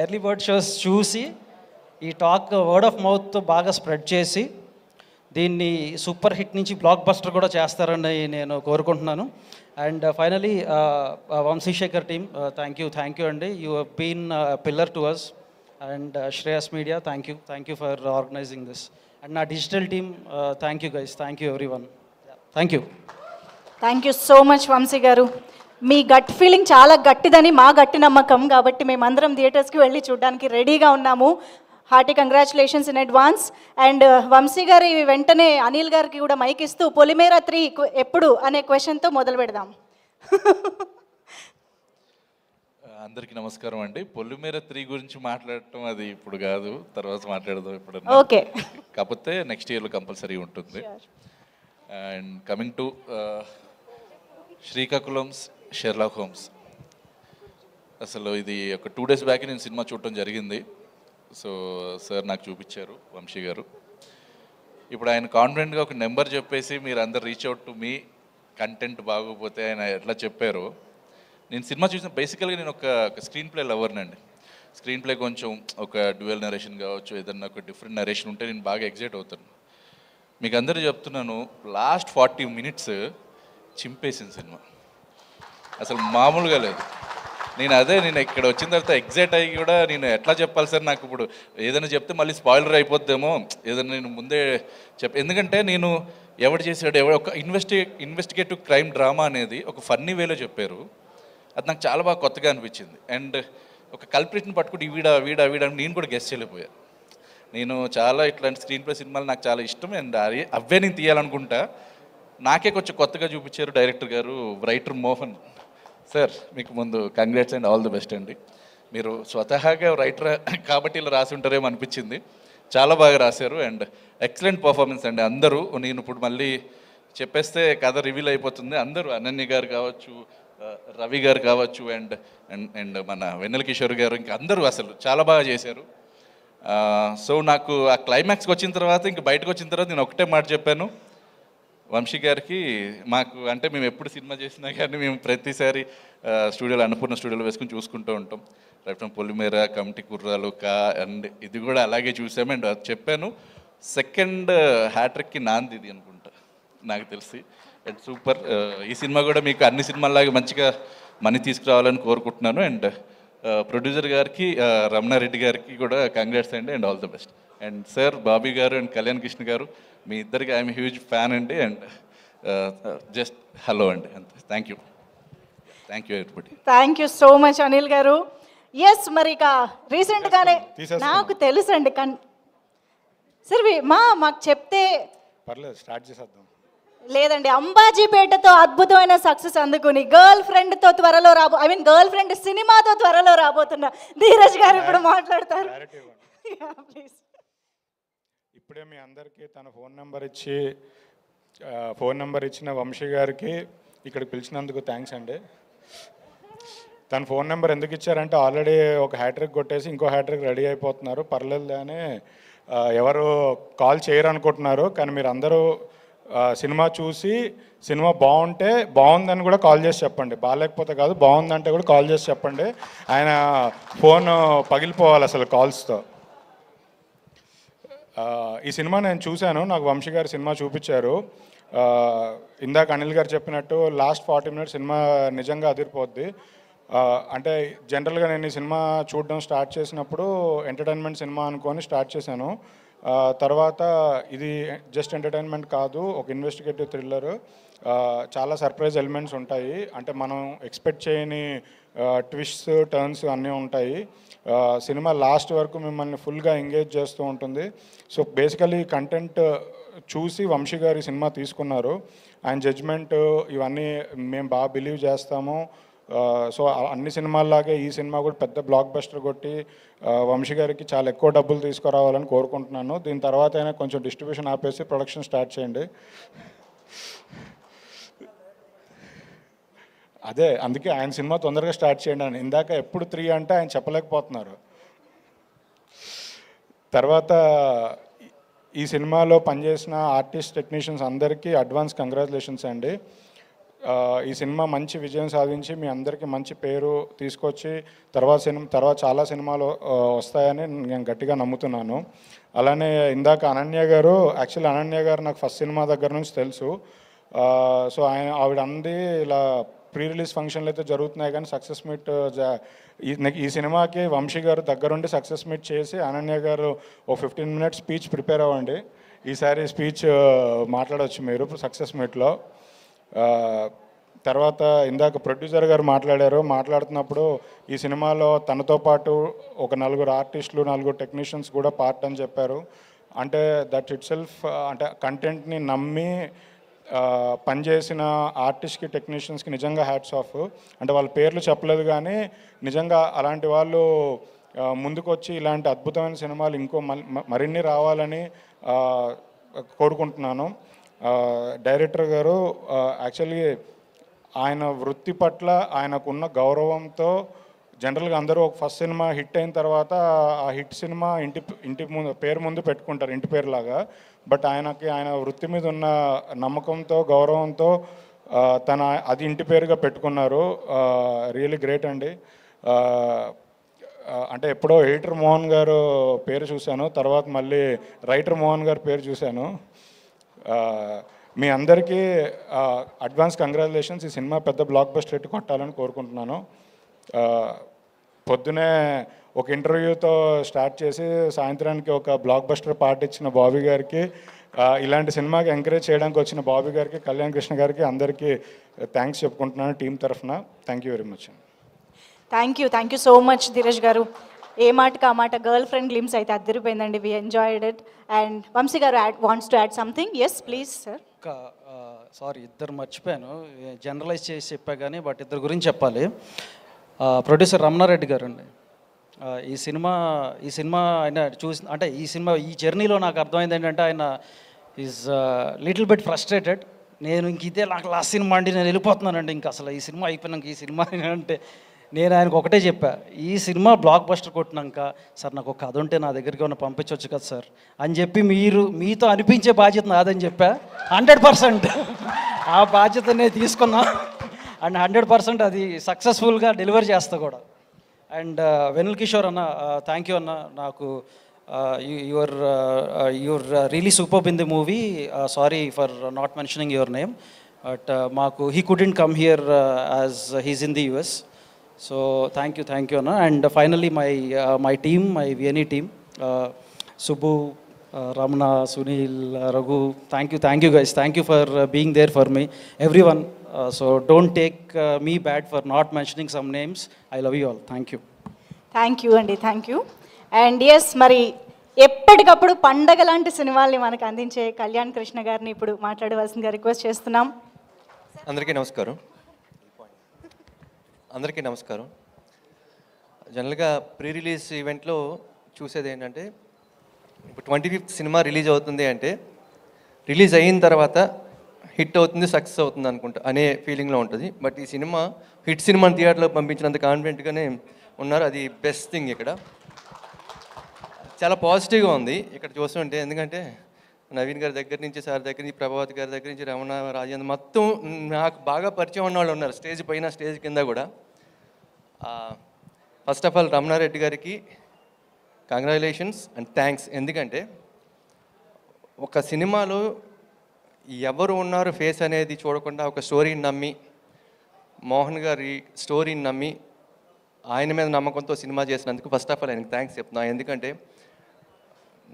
ఎర్లీ బర్డ్ షోస్ చూసి ఈ టాక్ వర్డ్ ఆఫ్ మౌత్ బాగా స్ప్రెడ్ చేసి దీన్ని సూపర్ హిట్ నుంచి బ్లాక్ బస్టర్ కూడా చేస్తారని నేను కోరుకుంటున్నాను. And finally Vamsi Sekhar team thank you అండి. You have been pillar to us. And Shreyas media thank you for organizing this. And నా digital team thank you guys, thank you everyone. Thank you so much Vamshi garu. మీ gut feeling చాలా గట్టిదని మా గట్టి నమ్మకం, కాబట్టి మేమందరం థియేటర్స్కి వెళ్ళి చూడడానికి రెడీగా ఉన్నాము. Hearty congratulations in advance. And Vamshi గారి వెంటనే అనిల్ గారికి కూడా మైక్ ఇస్తూ పొలిమేర 3 ఎప్పుడు అనే క్వశ్చన్తో మొదలు పెడదాం. అందరికీ నమస్కారం అండి. పొలిమేర 3 గురించి మాట్లాడటం అది ఇప్పుడు కాదు, తర్వాత మాట్లాడదాం ఇప్పుడు. ఓకే, కాకపోతే నెక్స్ట్ ఇయర్లో కంపల్సరీ ఉంటుంది. And coming to Srikakulam Sherlock Holmes, అసలు ఇది ఒక 2 days బ్యాక్ నేను సినిమా చూడటం జరిగింది. సో సార్ నాకు చూపించారు వంశీ గారు. ఇప్పుడు ఆయన కాన్ఫిడెంట్గా ఒక నెంబర్ చెప్పేసి మీరు అందరు reach out to me, content బాగోపోతే ఆయన ఎట్లా చెప్పారో. నేను సినిమా చూసిన బేసికల్గా నేను ఒక స్క్రీన్ ప్లే లవర్నండి. స్క్రీన్ ప్లే కొంచెం ఒక డ్యూయల్ నరేషన్ కావచ్చు, ఏదన్నా ఒక డిఫరెంట్ నరేషన్ ఉంటే నేను బాగా ఎగ్జైట్ అవుతాను. మీకు అందరూ చెప్తున్నాను, లాస్ట్ 40 minutes చింపేసింది సినిమా, అసలు మామూలుగా లేదు. నేను ఇక్కడ వచ్చిన తర్వాత ఎగ్జైట్ అయ్యి కూడా నేను ఎట్లా చెప్పాలి సార్, నాకు ఇప్పుడు ఏదైనా చెప్తే మళ్ళీ స్పాయిలర్ అయిపోద్దేమో, ఏదైనా నేను ముందే ఎందుకంటే నేను ఎవడు చేశాడు ఒక ఇన్వెస్టిగేటివ్ క్రైమ్ డ్రామా అనేది ఒక ఫన్నీ వేలో చెప్పారు. అది నాకు చాలా బాగా కొత్తగా అనిపించింది. అండ్ ఒక కల్ప్రిట్ని పట్టుకుంటే వీడా వీడా వీడా నేను కూడా గెస్ట్ చేయలేకపోయా. నేను చాలా ఇట్లాంటి స్క్రీన్ ప్లే సినిమాలు నాకు చాలా ఇష్టం. అండ్ అవే నేను తీయాలనుకుంటా. నాకే కొంచెం కొత్తగా చూపించారు డైరెక్టర్ గారు, రైటర్ మోహన్ సార్. మీకు ముందు congrats and all the best అండి. మీరు స్వతహాగా రైటర్ కాబట్టి ఇలా రాసి ఉంటారేమో అనిపించింది. చాలా బాగా రాశారు అండ్ ఎక్సలెంట్ పర్ఫార్మెన్స్ అండి. అందరూ, నేను ఇప్పుడు మళ్ళీ చెప్పేస్తే కథ రివీల్ అయిపోతుంది. అందరూ, అనన్య గారు కావచ్చు, రవి గారు కావచ్చు, అండ్ అండ్ అండ్ మన వెన్నెల కిషోర్ గారు, ఇంకా అందరూ అసలు చాలా బాగా చేశారు. సో నాకు ఆ క్లైమాక్స్కి వచ్చిన తర్వాత, ఇంక బయటకు వచ్చిన తర్వాత నేను ఒకటే మాట చెప్పాను వంశీ గారికి. మాకు అంటే మేము ఎప్పుడు సినిమా చేసినా కానీ మేము ప్రతిసారి స్టూడియోలో, అన్నపూర్ణ స్టూడియోలో వేసుకుని చూసుకుంటూ ఉంటాం. Right from Polimera, committee Kurrollu, and ఇది కూడా అలాగే చూసాము. అండ్ చెప్పాను, సెకండ్ హ్యాట్రిక్కి నాంది ఇది అనుకుంటా నాకు తెలిసి. And super. ఈ సినిమా కూడా మీకు అన్ని సినిమాల్లాగా మంచిగా మనీ తీసుకురావాలని కోరుకుంటున్నాను. అండ్ ప్రొడ్యూసర్ గారికి, రమణారెడ్డి గారికి కూడా కంగ్రాట్స్ అండి and all the best. And sir, Bobby గారు అండ్ కళ్యాణ్ కృష్ణ గారు, మీ ఇద్దరికి ఐఎమ్ హ్యూజ్ ఫ్యాన్ అండి. అండ్ జస్ట్ హలో అండి, అంతే. Thank you everybody. Thank you so much Anil గారు. ఎస్, మరి ఇక రీసెంట్గానే నాకు తెలుసండి సార్ మాకు చెప్తే పర్లేదు, స్టార్ట్ చేసేద్దాం. లేదండి, అంబాజీపేటతో అద్భుతమైన సక్సెస్ అందుకుని గర్ల్ ఫ్రెండ్తో త్వరలో గర్ల్ ఫ్రెండ్ సినిమాతో త్వరలో రాబోతున్న ధీరజ్ గారు ఇప్పుడు మాట్లాడతారు. ఇప్పుడే మీ అందరికీ తన ఫోన్ నెంబర్ ఇచ్చిన వంశీ గారికి ఇక్కడికి పిలిచినందుకు థ్యాంక్స్ అండి. తన ఫోన్ నెంబర్ ఎందుకు ఇచ్చారంటే, ఆల్రెడీ ఒక హ్యాట్రిక్ కొట్టేసి ఇంకో హ్యాట్రిక్ రెడీ అయిపోతున్నారు, పర్లేదు అని ఎవరు కాల్ చేయరు అనుకుంటున్నారు. కానీ మీరు అందరూ సినిమా చూసి సినిమా బాగుంటే బాగుందని కూడా కాల్ చేసి చెప్పండి, బాగాలేకపోతే కాదు, బాగుందంటే కూడా కాల్ చేసి చెప్పండి. ఆయన ఫోన్ పగిలిపోవాలి అసలు కాల్స్తో. ఈ సినిమా నేను చూశాను, నాకు వంశీ గారు సినిమా చూపించారు. ఇందాక అనిల్ గారు చెప్పినట్టు లాస్ట్ 40 మినిట్స్ సినిమా నిజంగా అదిరిపోద్ది. అంటే జనరల్గా నేను ఈ సినిమా చూడడం స్టార్ట్ చేసినప్పుడు ఎంటర్టైన్మెంట్ సినిమా అనుకొని స్టార్ట్ చేశాను. తర్వాత ఇది జస్ట్ ఎంటర్టైన్మెంట్ కాదు, ఒక ఇన్వెస్టిగేటివ్ థ్రిల్లర్. చాలా సర్ప్రైజ్ ఎలిమెంట్స్ ఉంటాయి, అంటే మనం ఎక్స్పెక్ట్ చేయని ట్విస్ట్స్, టర్న్స్ అన్నీ ఉంటాయి. సినిమా లాస్ట్ వరకు మిమ్మల్ని ఫుల్గా ఎంగేజ్ చేస్తూ ఉంటుంది. సో బేసికలీ కంటెంట్ చూసి వంశీ గారు ఈ సినిమా తీసుకున్నారు. ఆయన జడ్జ్మెంట్ ఇవన్నీ మేము బాగా బిలీవ్ చేస్తాము. సో అన్ని సినిమాల్లాగే ఈ సినిమా కూడా పెద్ద బ్లాక్ బస్టర్ కొట్టి వంశీ గారికి చాలా ఎక్కువ డబ్బులు తీసుకురావాలని కోరుకుంటున్నాను. దీని తర్వాత అయినా కొంచెం డిస్ట్రిబ్యూషన్ ఆపేసి ప్రొడక్షన్ స్టార్ట్ చేయండి. అదే అందుకే ఆయన సినిమా తొందరగా స్టార్ట్ చేయండి అని. ఇందాక ఎప్పుడు 3 అంటే ఆయన చెప్పలేకపోతున్నారు. తర్వాత ఈ సినిమాలో పనిచేసిన ఆర్టిస్ట్, టెక్నీషియన్స్ అందరికీ అడ్వాన్స్ కంగ్రాచులేషన్స్ అండి. ఈ సినిమా మంచి విజయం సాధించి మీ అందరికీ మంచి పేరు తీసుకొచ్చి తర్వాత చాలా సినిమాలు వస్తాయని నేను గట్టిగా నమ్ముతున్నాను. అలానే ఇందాక అనన్య గారు, యాక్చువల్లీ అనన్య గారు నాకు ఫస్ట్ సినిమా దగ్గర నుంచి తెలుసు. సో ఆవిడ అంది ఇలా ప్రీ రిలీజ్ ఫంక్షన్లు అయితే జరుగుతున్నాయి కానీ సక్సెస్ మీట్ ఈ సినిమాకి వంశీ గారు దగ్గరుండి సక్సెస్ మీట్ చేసి అనన్య గారు ఓ 15 మినిట్స్ స్పీచ్ ప్రిపేర్ అవ్వండి. ఈసారి స్పీచ్ మాట్లాడవచ్చు మీరు సక్సెస్ మీట్లో. తర్వాత ఇందాక ప్రొడ్యూసర్ గారు మాట్లాడుతున్నప్పుడు ఈ సినిమాలో తనతో పాటు ఒక 4 ఆర్టిస్టులు, 4 టెక్నీషియన్స్ కూడా పార్ట్ అని చెప్పారు. అంటే దట్ ఇట్ సెల్ఫ్, అంటే కంటెంట్ని నమ్మి పనిచేసిన ఆర్టిస్ట్కి, టెక్నీషియన్స్కి నిజంగా హ్యాట్స్ ఆఫ్. అంటే వాళ్ళ పేర్లు చెప్పలేదు కానీ నిజంగా అలాంటి వాళ్ళు ముందుకు వచ్చి ఇలాంటి అద్భుతమైన సినిమాలు మరిన్ని రావాలని కోరుకుంటున్నాను. డైరెక్టర్ గారు యాక్చువల్లీ ఆయన వృత్తి పట్ల ఆయనకున్న గౌరవంతో జనరల్గా అందరూ ఒక ఫస్ట్ సినిమా హిట్ అయిన తర్వాత ఆ హిట్ సినిమా ఇంటి ముందు పేరు ముందు పెట్టుకుంటారు, ఇంటి పేరులాగా. బట్ ఆయన వృత్తి మీద ఉన్న నమ్మకంతో, గౌరవంతో అది ఇంటి పేరుగా పెట్టుకున్నారు. రియల్లీ గ్రేట్ అండి. అంటే ఎప్పుడో ఎడిటర్ మోహన్ గారు పేరు చూశాను, తర్వాత మళ్ళీ రైటర్ మోహన్ గారి పేరు చూశాను. మీ అందరికీ అడ్వాన్స్ కంగ్రాచులేషన్స్. ఈ సినిమా పెద్ద బ్లాక్ బస్టర్ హిట్ కొట్టాలని కోరుకుంటున్నాను. పొద్దునే ఒక ఇంటర్వ్యూతో స్టార్ట్ చేసి సాయంత్రానికి ఒక బ్లాక్ బస్టర్ పార్ట్ ఇచ్చిన బాబీ గారికి, ఇలాంటి సినిమాకి ఎంకరేజ్ చేయడానికి వచ్చిన బాబీ గారికి, కళ్యాణ్ కృష్ణ గారికి అందరికీ థ్యాంక్స్ చెప్పుకుంటున్నాను టీం తరఫున. Thank you very much. Thank you so much Dheeraj గారు. ఏ మాటకి ఆ మాట గర్ల్ ఫ్రెండ్ గ్లిమ్స్ అయితే అద్దరిపోయిందండి. We enjoyed it. And Vamshi గారు wants to add something. Yes please sir. Sorry, ఇద్దరు మర్చిపోయాను, జనరలైజ్ చేసి చెప్పా కానీ బట్ ఇద్దరు గురించి చెప్పాలి. ప్రొడ్యూసర్ రమణారెడ్డి గారు అండి. ఈ సినిమా ఆయన చూసి అంటే ఈ జర్నీలో నాకు అర్థమైంది ఏంటంటే ఆయన ఈజ్ లిటిల్ బిట్ ఫ్రస్ట్రేటెడ్. నేను ఇంక ఇదే నాకు లాస్ట్ సినిమా అండి, నేను వెళ్ళిపోతున్నానండి, ఇంకా అసలు ఈ సినిమా అయిపోయినాక ఈ సినిమా అంటే నేను ఆయనకు ఒకటే చెప్పా, ఈ సినిమా బ్లాక్ బస్టర్ కొట్టినాక సార్ నాకు ఒక కథ ఉంటే నా దగ్గరికి ఏమైనా పంపించవచ్చు కదా సార్ అని చెప్పి మీతో అనిపించే బాధ్యత నాదని చెప్పా. 100% ఆ బాధ్యతనే తీసుకున్నా అండ్ 100% అది సక్సెస్ఫుల్గా డెలివర్ చేస్తా కూడా. అండ్ వెనుల్ కిషోర్ అన్న, థ్యాంక్ యూ అన్న. నాకు your really super in the movie. Sorry for not mentioning your name, but మాకు he couldn't come here as he's in the US. So thank you Anna. And finally my team, my VNE team, Subbu, Ramana, Sunil, Raghu, thank you guys, thank you for being there for me, everyone. So don't take me bad for not mentioning some names. I love you all. Thank you అండి, thank you. And yes, మరి ఎప్పటికప్పుడు పండగ లాంటి సినిమాల్ని మనకు అందించే కళ్యాణ్ కృష్ణ గారిని ఇప్పుడు మాట్లాడవలసిందిగా రిక్వెస్ట్ చేస్తున్నాం. అందరికీ నమస్కారం. జనరల్గా ప్రీ రిలీజ్ ఈవెంట్లో చూసేది ఏంటంటే, ఇప్పుడు 25th సినిమా రిలీజ్ అవుతుంది అంటే రిలీజ్ అయిన తర్వాత హిట్ అవుతుంది, సక్సెస్ అవుతుంది అనుకుంటా అనే ఫీలింగ్లో ఉంటుంది. బట్ ఈ సినిమా హిట్ సినిమాని థియేటర్లో పంపించినంత కాన్ఫిడెంట్గానే ఉన్నారు. అది బెస్ట్ థింగ్. ఇక్కడ చాలా పాజిటివ్గా ఉంది ఇక్కడ చూస్తుంటే. ఎందుకంటే నవీన్ గారి దగ్గర నుంచి, సార్ దగ్గర నుంచి, ప్రభావత్ గారి దగ్గర నుంచి, రమణ, రాజేంద్ర, మొత్తం నాకు బాగా పరిచయం ఉన్న వాళ్ళు ఉన్నారు, స్టేజ్ పైన స్టేజ్ కింద కూడా. ఫస్ట్ ఆఫ్ ఆల్ రమణారెడ్డి గారికి కంగ్రాచులేషన్స్ అండ్ థ్యాంక్స్. ఎందుకంటే ఒక సినిమాలో ఎవరు ఉన్నారు ఫేస్ అనేది చూడకుండా ఒక స్టోరీని నమ్మి, మోహన్ గారి స్టోరీని నమ్మి ఆయన మీద నమ్మకంతో సినిమా చేసినందుకు ఫస్ట్ ఆఫ్ ఆల్ ఆయనకి థ్యాంక్స్ చెప్తున్నాను. ఎందుకంటే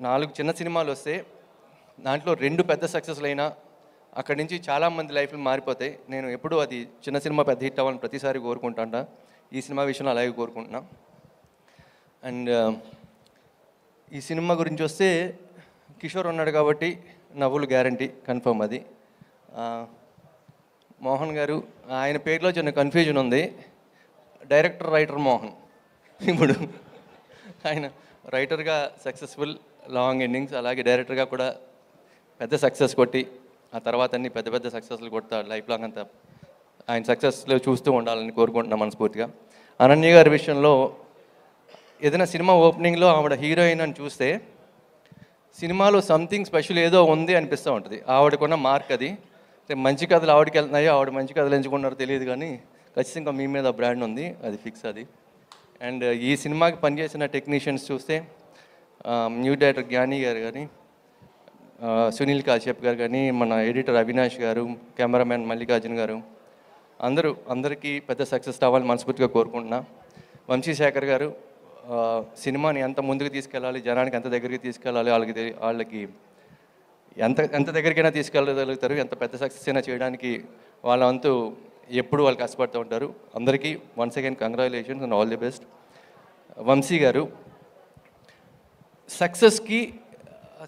4 చిన్న సినిమాలు వస్తే దాంట్లో 2 పెద్ద సక్సెస్లు అయినా అక్కడి నుంచి చాలామంది లైఫ్లు మారిపోతాయి. నేను ఎప్పుడూ అది చిన్న సినిమా పెద్ద హిట్ అవ్వాలని ప్రతిసారి కోరుకుంటాను. ఈ సినిమా విషయంలో అలాగే కోరుకుంటున్నా. అండ్ ఈ సినిమా గురించి వస్తే కిషోర్ ఉన్నాడు కాబట్టి నవ్వులు గ్యారంటీ కన్ఫర్మ్. అది మోహన్ గారు, ఆయన పేరులో చిన్న కన్ఫ్యూజన్ ఉంది. Director writer Mohan. ఇప్పుడు ఆయన రైటర్గా సక్సెస్ఫుల్, లాంగ్ ఎండింగ్స్, అలాగే డైరెక్టర్గా కూడా పెద్ద సక్సెస్ కొట్టి ఆ తర్వాత అన్ని పెద్ద పెద్ద సక్సెస్లు కొడతా లైఫ్ లాంగ్ అంతా ఆయన సక్సెస్లో చూస్తూ ఉండాలని కోరుకుంటున్నాం మనస్ఫూర్తిగా. అనన్య గారి విషయంలో ఏదైనా సినిమా ఓపెనింగ్లో ఆవిడ హీరోయిన్ అని చూస్తే సినిమాలో సంథింగ్ స్పెషల్ ఏదో ఉంది అనిపిస్తూ ఉంటుంది. ఆవిడకున్న మార్క్ అది. మంచి కథలు ఆవిడకి వెళ్తున్నాయో, ఆవిడ మంచి కథలు ఎంచుకున్నారో తెలియదు కానీ ఖచ్చితంగా మీ మీద బ్రాండ్ ఉంది, అది ఫిక్స్ అది. అండ్ ఈ సినిమాకి పనిచేసిన టెక్నీషియన్స్ చూస్తే న్యూ డైరెక్టర్ జ్ఞాని గారు కానీ, సునీల్ కాశ్యప్ గారు కానీ, మన ఎడిటర్ అవినాష్ గారు, కెమెరామ్యాన్ మల్లికార్జున్ గారు, అందరికీ పెద్ద సక్సెస్ అవ్వాలని మనస్ఫూర్తిగా కోరుకుంటున్నా. వంశీశేఖర్ గారు సినిమాని ఎంత ముందుకు తీసుకెళ్ళాలి, జనానికి ఎంత దగ్గరికి తీసుకెళ్ళాలి, వాళ్ళకి ఎంత దగ్గరికైనా తీసుకెళ్ళగలుగుతారు, ఎంత పెద్ద సక్సెస్ అయినా చేయడానికి వాళ్ళ వంతు ఎప్పుడు వాళ్ళు కష్టపడుతూ ఉంటారు. అందరికీ once again congratulations and all the best. Vamshi garu సక్సెస్కి,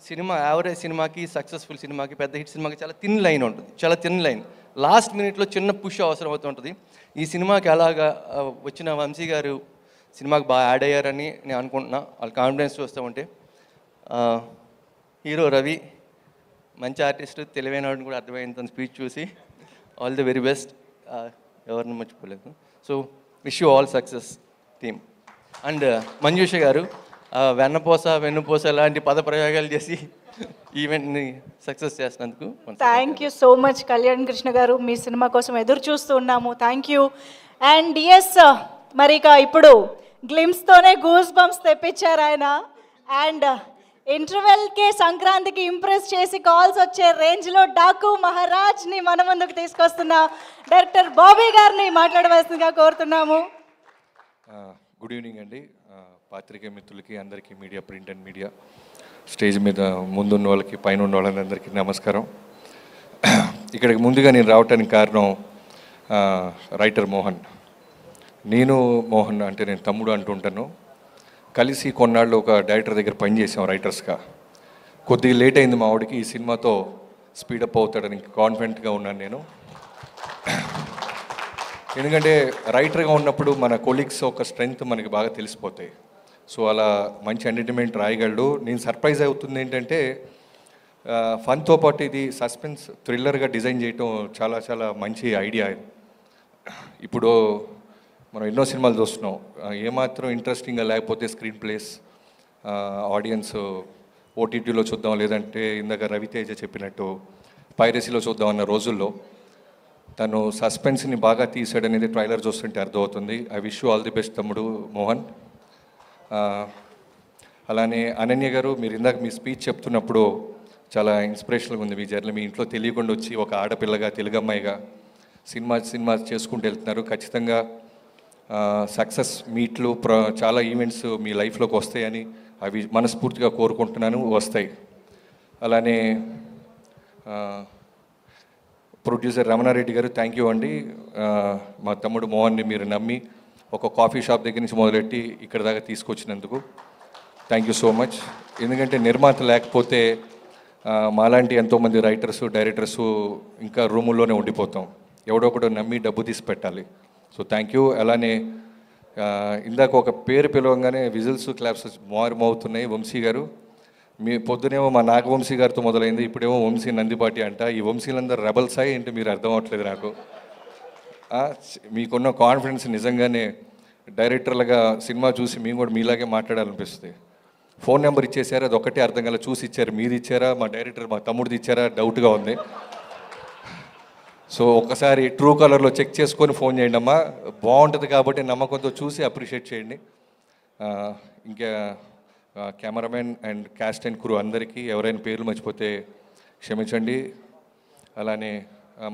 సినిమా యావరేజ్ సినిమాకి, సక్సెస్ఫుల్ సినిమాకి, పెద్ద హిట్ సినిమాకి చాలా థిన్ లైన్ ఉంటుంది, చాలా థిన్ లైన్. లాస్ట్ మినిట్లో చిన్న పుష్ అవసరం అవుతుంటుంది. ఈ సినిమాకి అలాగా వచ్చిన వంశీ గారు సినిమాకి బాగా యాడ్ అయ్యారని నేను అనుకుంటున్నా. వాళ్ళ కాన్ఫిడెన్స్ చూస్తూ ఉంటే. హీరో రవి మంచి ఆర్టిస్ట్, తెలివైన వాడిని కూడా అర్థమైంది తన స్పీచ్ చూసి. ఆల్ ది వెరీ బెస్ట్, ఎవరిని మర్చిపోలేదు. So wish you all success team. And Manjusha గారు వెన్నుపూస లాంటి పద ప్రయోగాలు చేసి ఈవెంట్ని సక్సెస్ చేసినందుకు thank you so much Kalyan Krishna గారు. మీ సినిమా కోసం ఎదురు చూస్తూ ఉన్నాము. Thank you. అండ్ ఎస్, మరి ఇక ఇప్పుడు గ్లిమ్స్తోనే గూస్ బంప్స్ తెప్పించారు ఆయన. అండ్ ఇంటర్వెల్కే సంక్రాంతికి ఇంప్రెస్ చేసి కాల్స్ వచ్చే రేంజ్లో డాకు మహారాజ్ని మన ముందుకు తీసుకొస్తున్న డైరెక్టర్ బాబీ గారిని మాట్లాడవలసిందిగా కోరుతున్నాము. గుడ్ ఈవినింగ్ అండి. పాత్రికేయ మిత్రులకి, అందరికీ, media, print and media, stage మీద ముందున్న వాళ్ళకి, పైన ఉన్న వాళ్ళందరికీ నమస్కారం. ఇక్కడికి ముందుగా నేను రావటానికి కారణం రైటర్ మోహన్. నేను మోహన్ అంటే నేను తమ్ముడు అంటుంటాను, కలిసి కొన్నాళ్ళు ఒక డైరెక్టర్ దగ్గర పనిచేసాం రైటర్స్గా. కొద్దిగా లేట్ అయింది మా వాడికి, ఈ సినిమాతో స్పీడప్ అవుతాడని కాన్ఫిడెంట్గా ఉన్నాను నేను. ఎందుకంటే రైటర్గా ఉన్నప్పుడు మన కొలీగ్స్ ఒక స్ట్రెంగ్త్ మనకి బాగా తెలిసిపోతాయి. సో అలా మంచి ఎంటర్టైన్మెంట్ రాయగలడు. నేను సర్ప్రైజ్ అవుతుంది ఏంటంటే ఫన్తో పాటు ఇది సస్పెన్స్ థ్రిల్లర్గా డిజైన్ చేయటం చాలా చాలా మంచి ఐడియా. ఇప్పుడు మనం ఎన్నో సినిమాలు చూస్తున్నాం, ఏమాత్రం ఇంట్రెస్టింగ్గా లేకపోతే స్క్రీన్ ప్లేస్ ఆడియన్స్ ఓటీటీలో చూద్దాం, లేదంటే ఇందాక రవితేజ చెప్పినట్టు పైరసీలో చూద్దాం అన్న రోజుల్లో తను సస్పెన్స్ని బాగా తీసాడనేది ట్రైలర్ చూస్తుంటే అర్థమవుతుంది. I wish you all the best తమ్ముడు మోహన్. అలానే అనన్య గారు, మీరు ఇందాక మీ స్పీచ్ చెప్తున్నప్పుడు చాలా ఇన్స్పిరేషన్గా ఉంది మీ జర్నీ. మీ ఇంట్లో తెలియకుండా వచ్చి ఒక ఆడపిల్లగా, తెలుగు అమ్మాయిగా సినిమా చేసుకుంటూ వెళ్తున్నారు. ఖచ్చితంగా సక్సెస్ మీట్లు చాలా ఈవెంట్స్ మీ లైఫ్లోకి వస్తాయని అవి మనస్ఫూర్తిగా కోరుకుంటున్నాను, వస్తాయి. అలానే ప్రొడ్యూసర్ రమణారెడ్డి గారు, థ్యాంక్ యూ అండి. మా తమ్ముడు మోహన్ని మీరు నమ్మి ఒక కాఫీ షాప్ దగ్గర నుంచి మొదలెట్టి ఇక్కడ దాకా తీసుకొచ్చినందుకు థ్యాంక్ యూ సో మచ్. ఎందుకంటే నిర్మాత లేకపోతే మాలాంటి ఎంతోమంది రైటర్స్, డైరెక్టర్స్ ఇంకా రూముల్లోనే ఉండిపోతాం. ఎవడో ఒకటి నమ్మి డబ్బు తీసి పెట్టాలి. So thank you. అలానే ఇందాక ఒక పేరు పిలవంగానే విజిల్స్, క్లాప్స్ మారుమవుతున్నాయి. వంశీ గారు, మీ పొద్దునేమో మా నాగవంశీ గారితో మొదలైంది, ఇప్పుడేమో వంశీ నందిపాటి అంట. ఈ వంశీలందరూ రెబల్స్ అయ్యి ఏంటి మీరు అర్థం అవ్వట్లేదు నాకు. మీకున్న కాన్ఫిడెన్స్ నిజంగానే డైరెక్టర్లుగా సినిమా చూసి మేము కూడా మీలాగే మాట్లాడాలనిపిస్తుంది. ఫోన్ నెంబర్ ఇచ్చేసారు, అది ఒక్కటే అర్థం కాలేదు. చూసి ఇచ్చారు, మీరు ఇచ్చారా, మా డైరెక్టర్ మా తమ్ముడిది ఇచ్చారా డౌట్గా ఉంది. సో ఒక్కసారి ట్రూ కలర్లో చెక్ చేసుకొని ఫోన్ చేయండి అమ్మా, బాగుంటుంది కాబట్టి నమ్మకంతో చూసి అప్రిషియేట్ చేయండి. ఇంకా cameraman and caste and crew అందరికీ ఎవరైనా పేర్లు మర్చిపోతే క్షమించండి. అలానే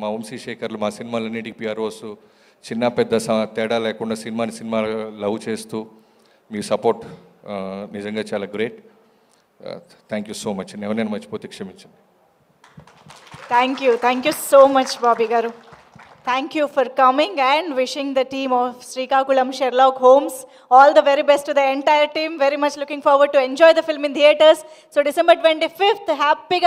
మా వంశీశేఖర్లు మా సినిమాలన్నిటికీ పిఆర్ఓస్, చిన్న పెద్ద తేడా లేకుండా సినిమా లవ్ చేస్తూ మీ సపోర్ట్ నిజంగా చాలా great. Thank you so much. ఎవరైనా మర్చిపోతే క్షమించండి. Thank you so much, Bobby Garu. Thank you for coming and wishing the team of Srikakulam Sherlock Holmes all the very best to the entire team. Very much looking forward to enjoy the film in theaters. So December 25th, happy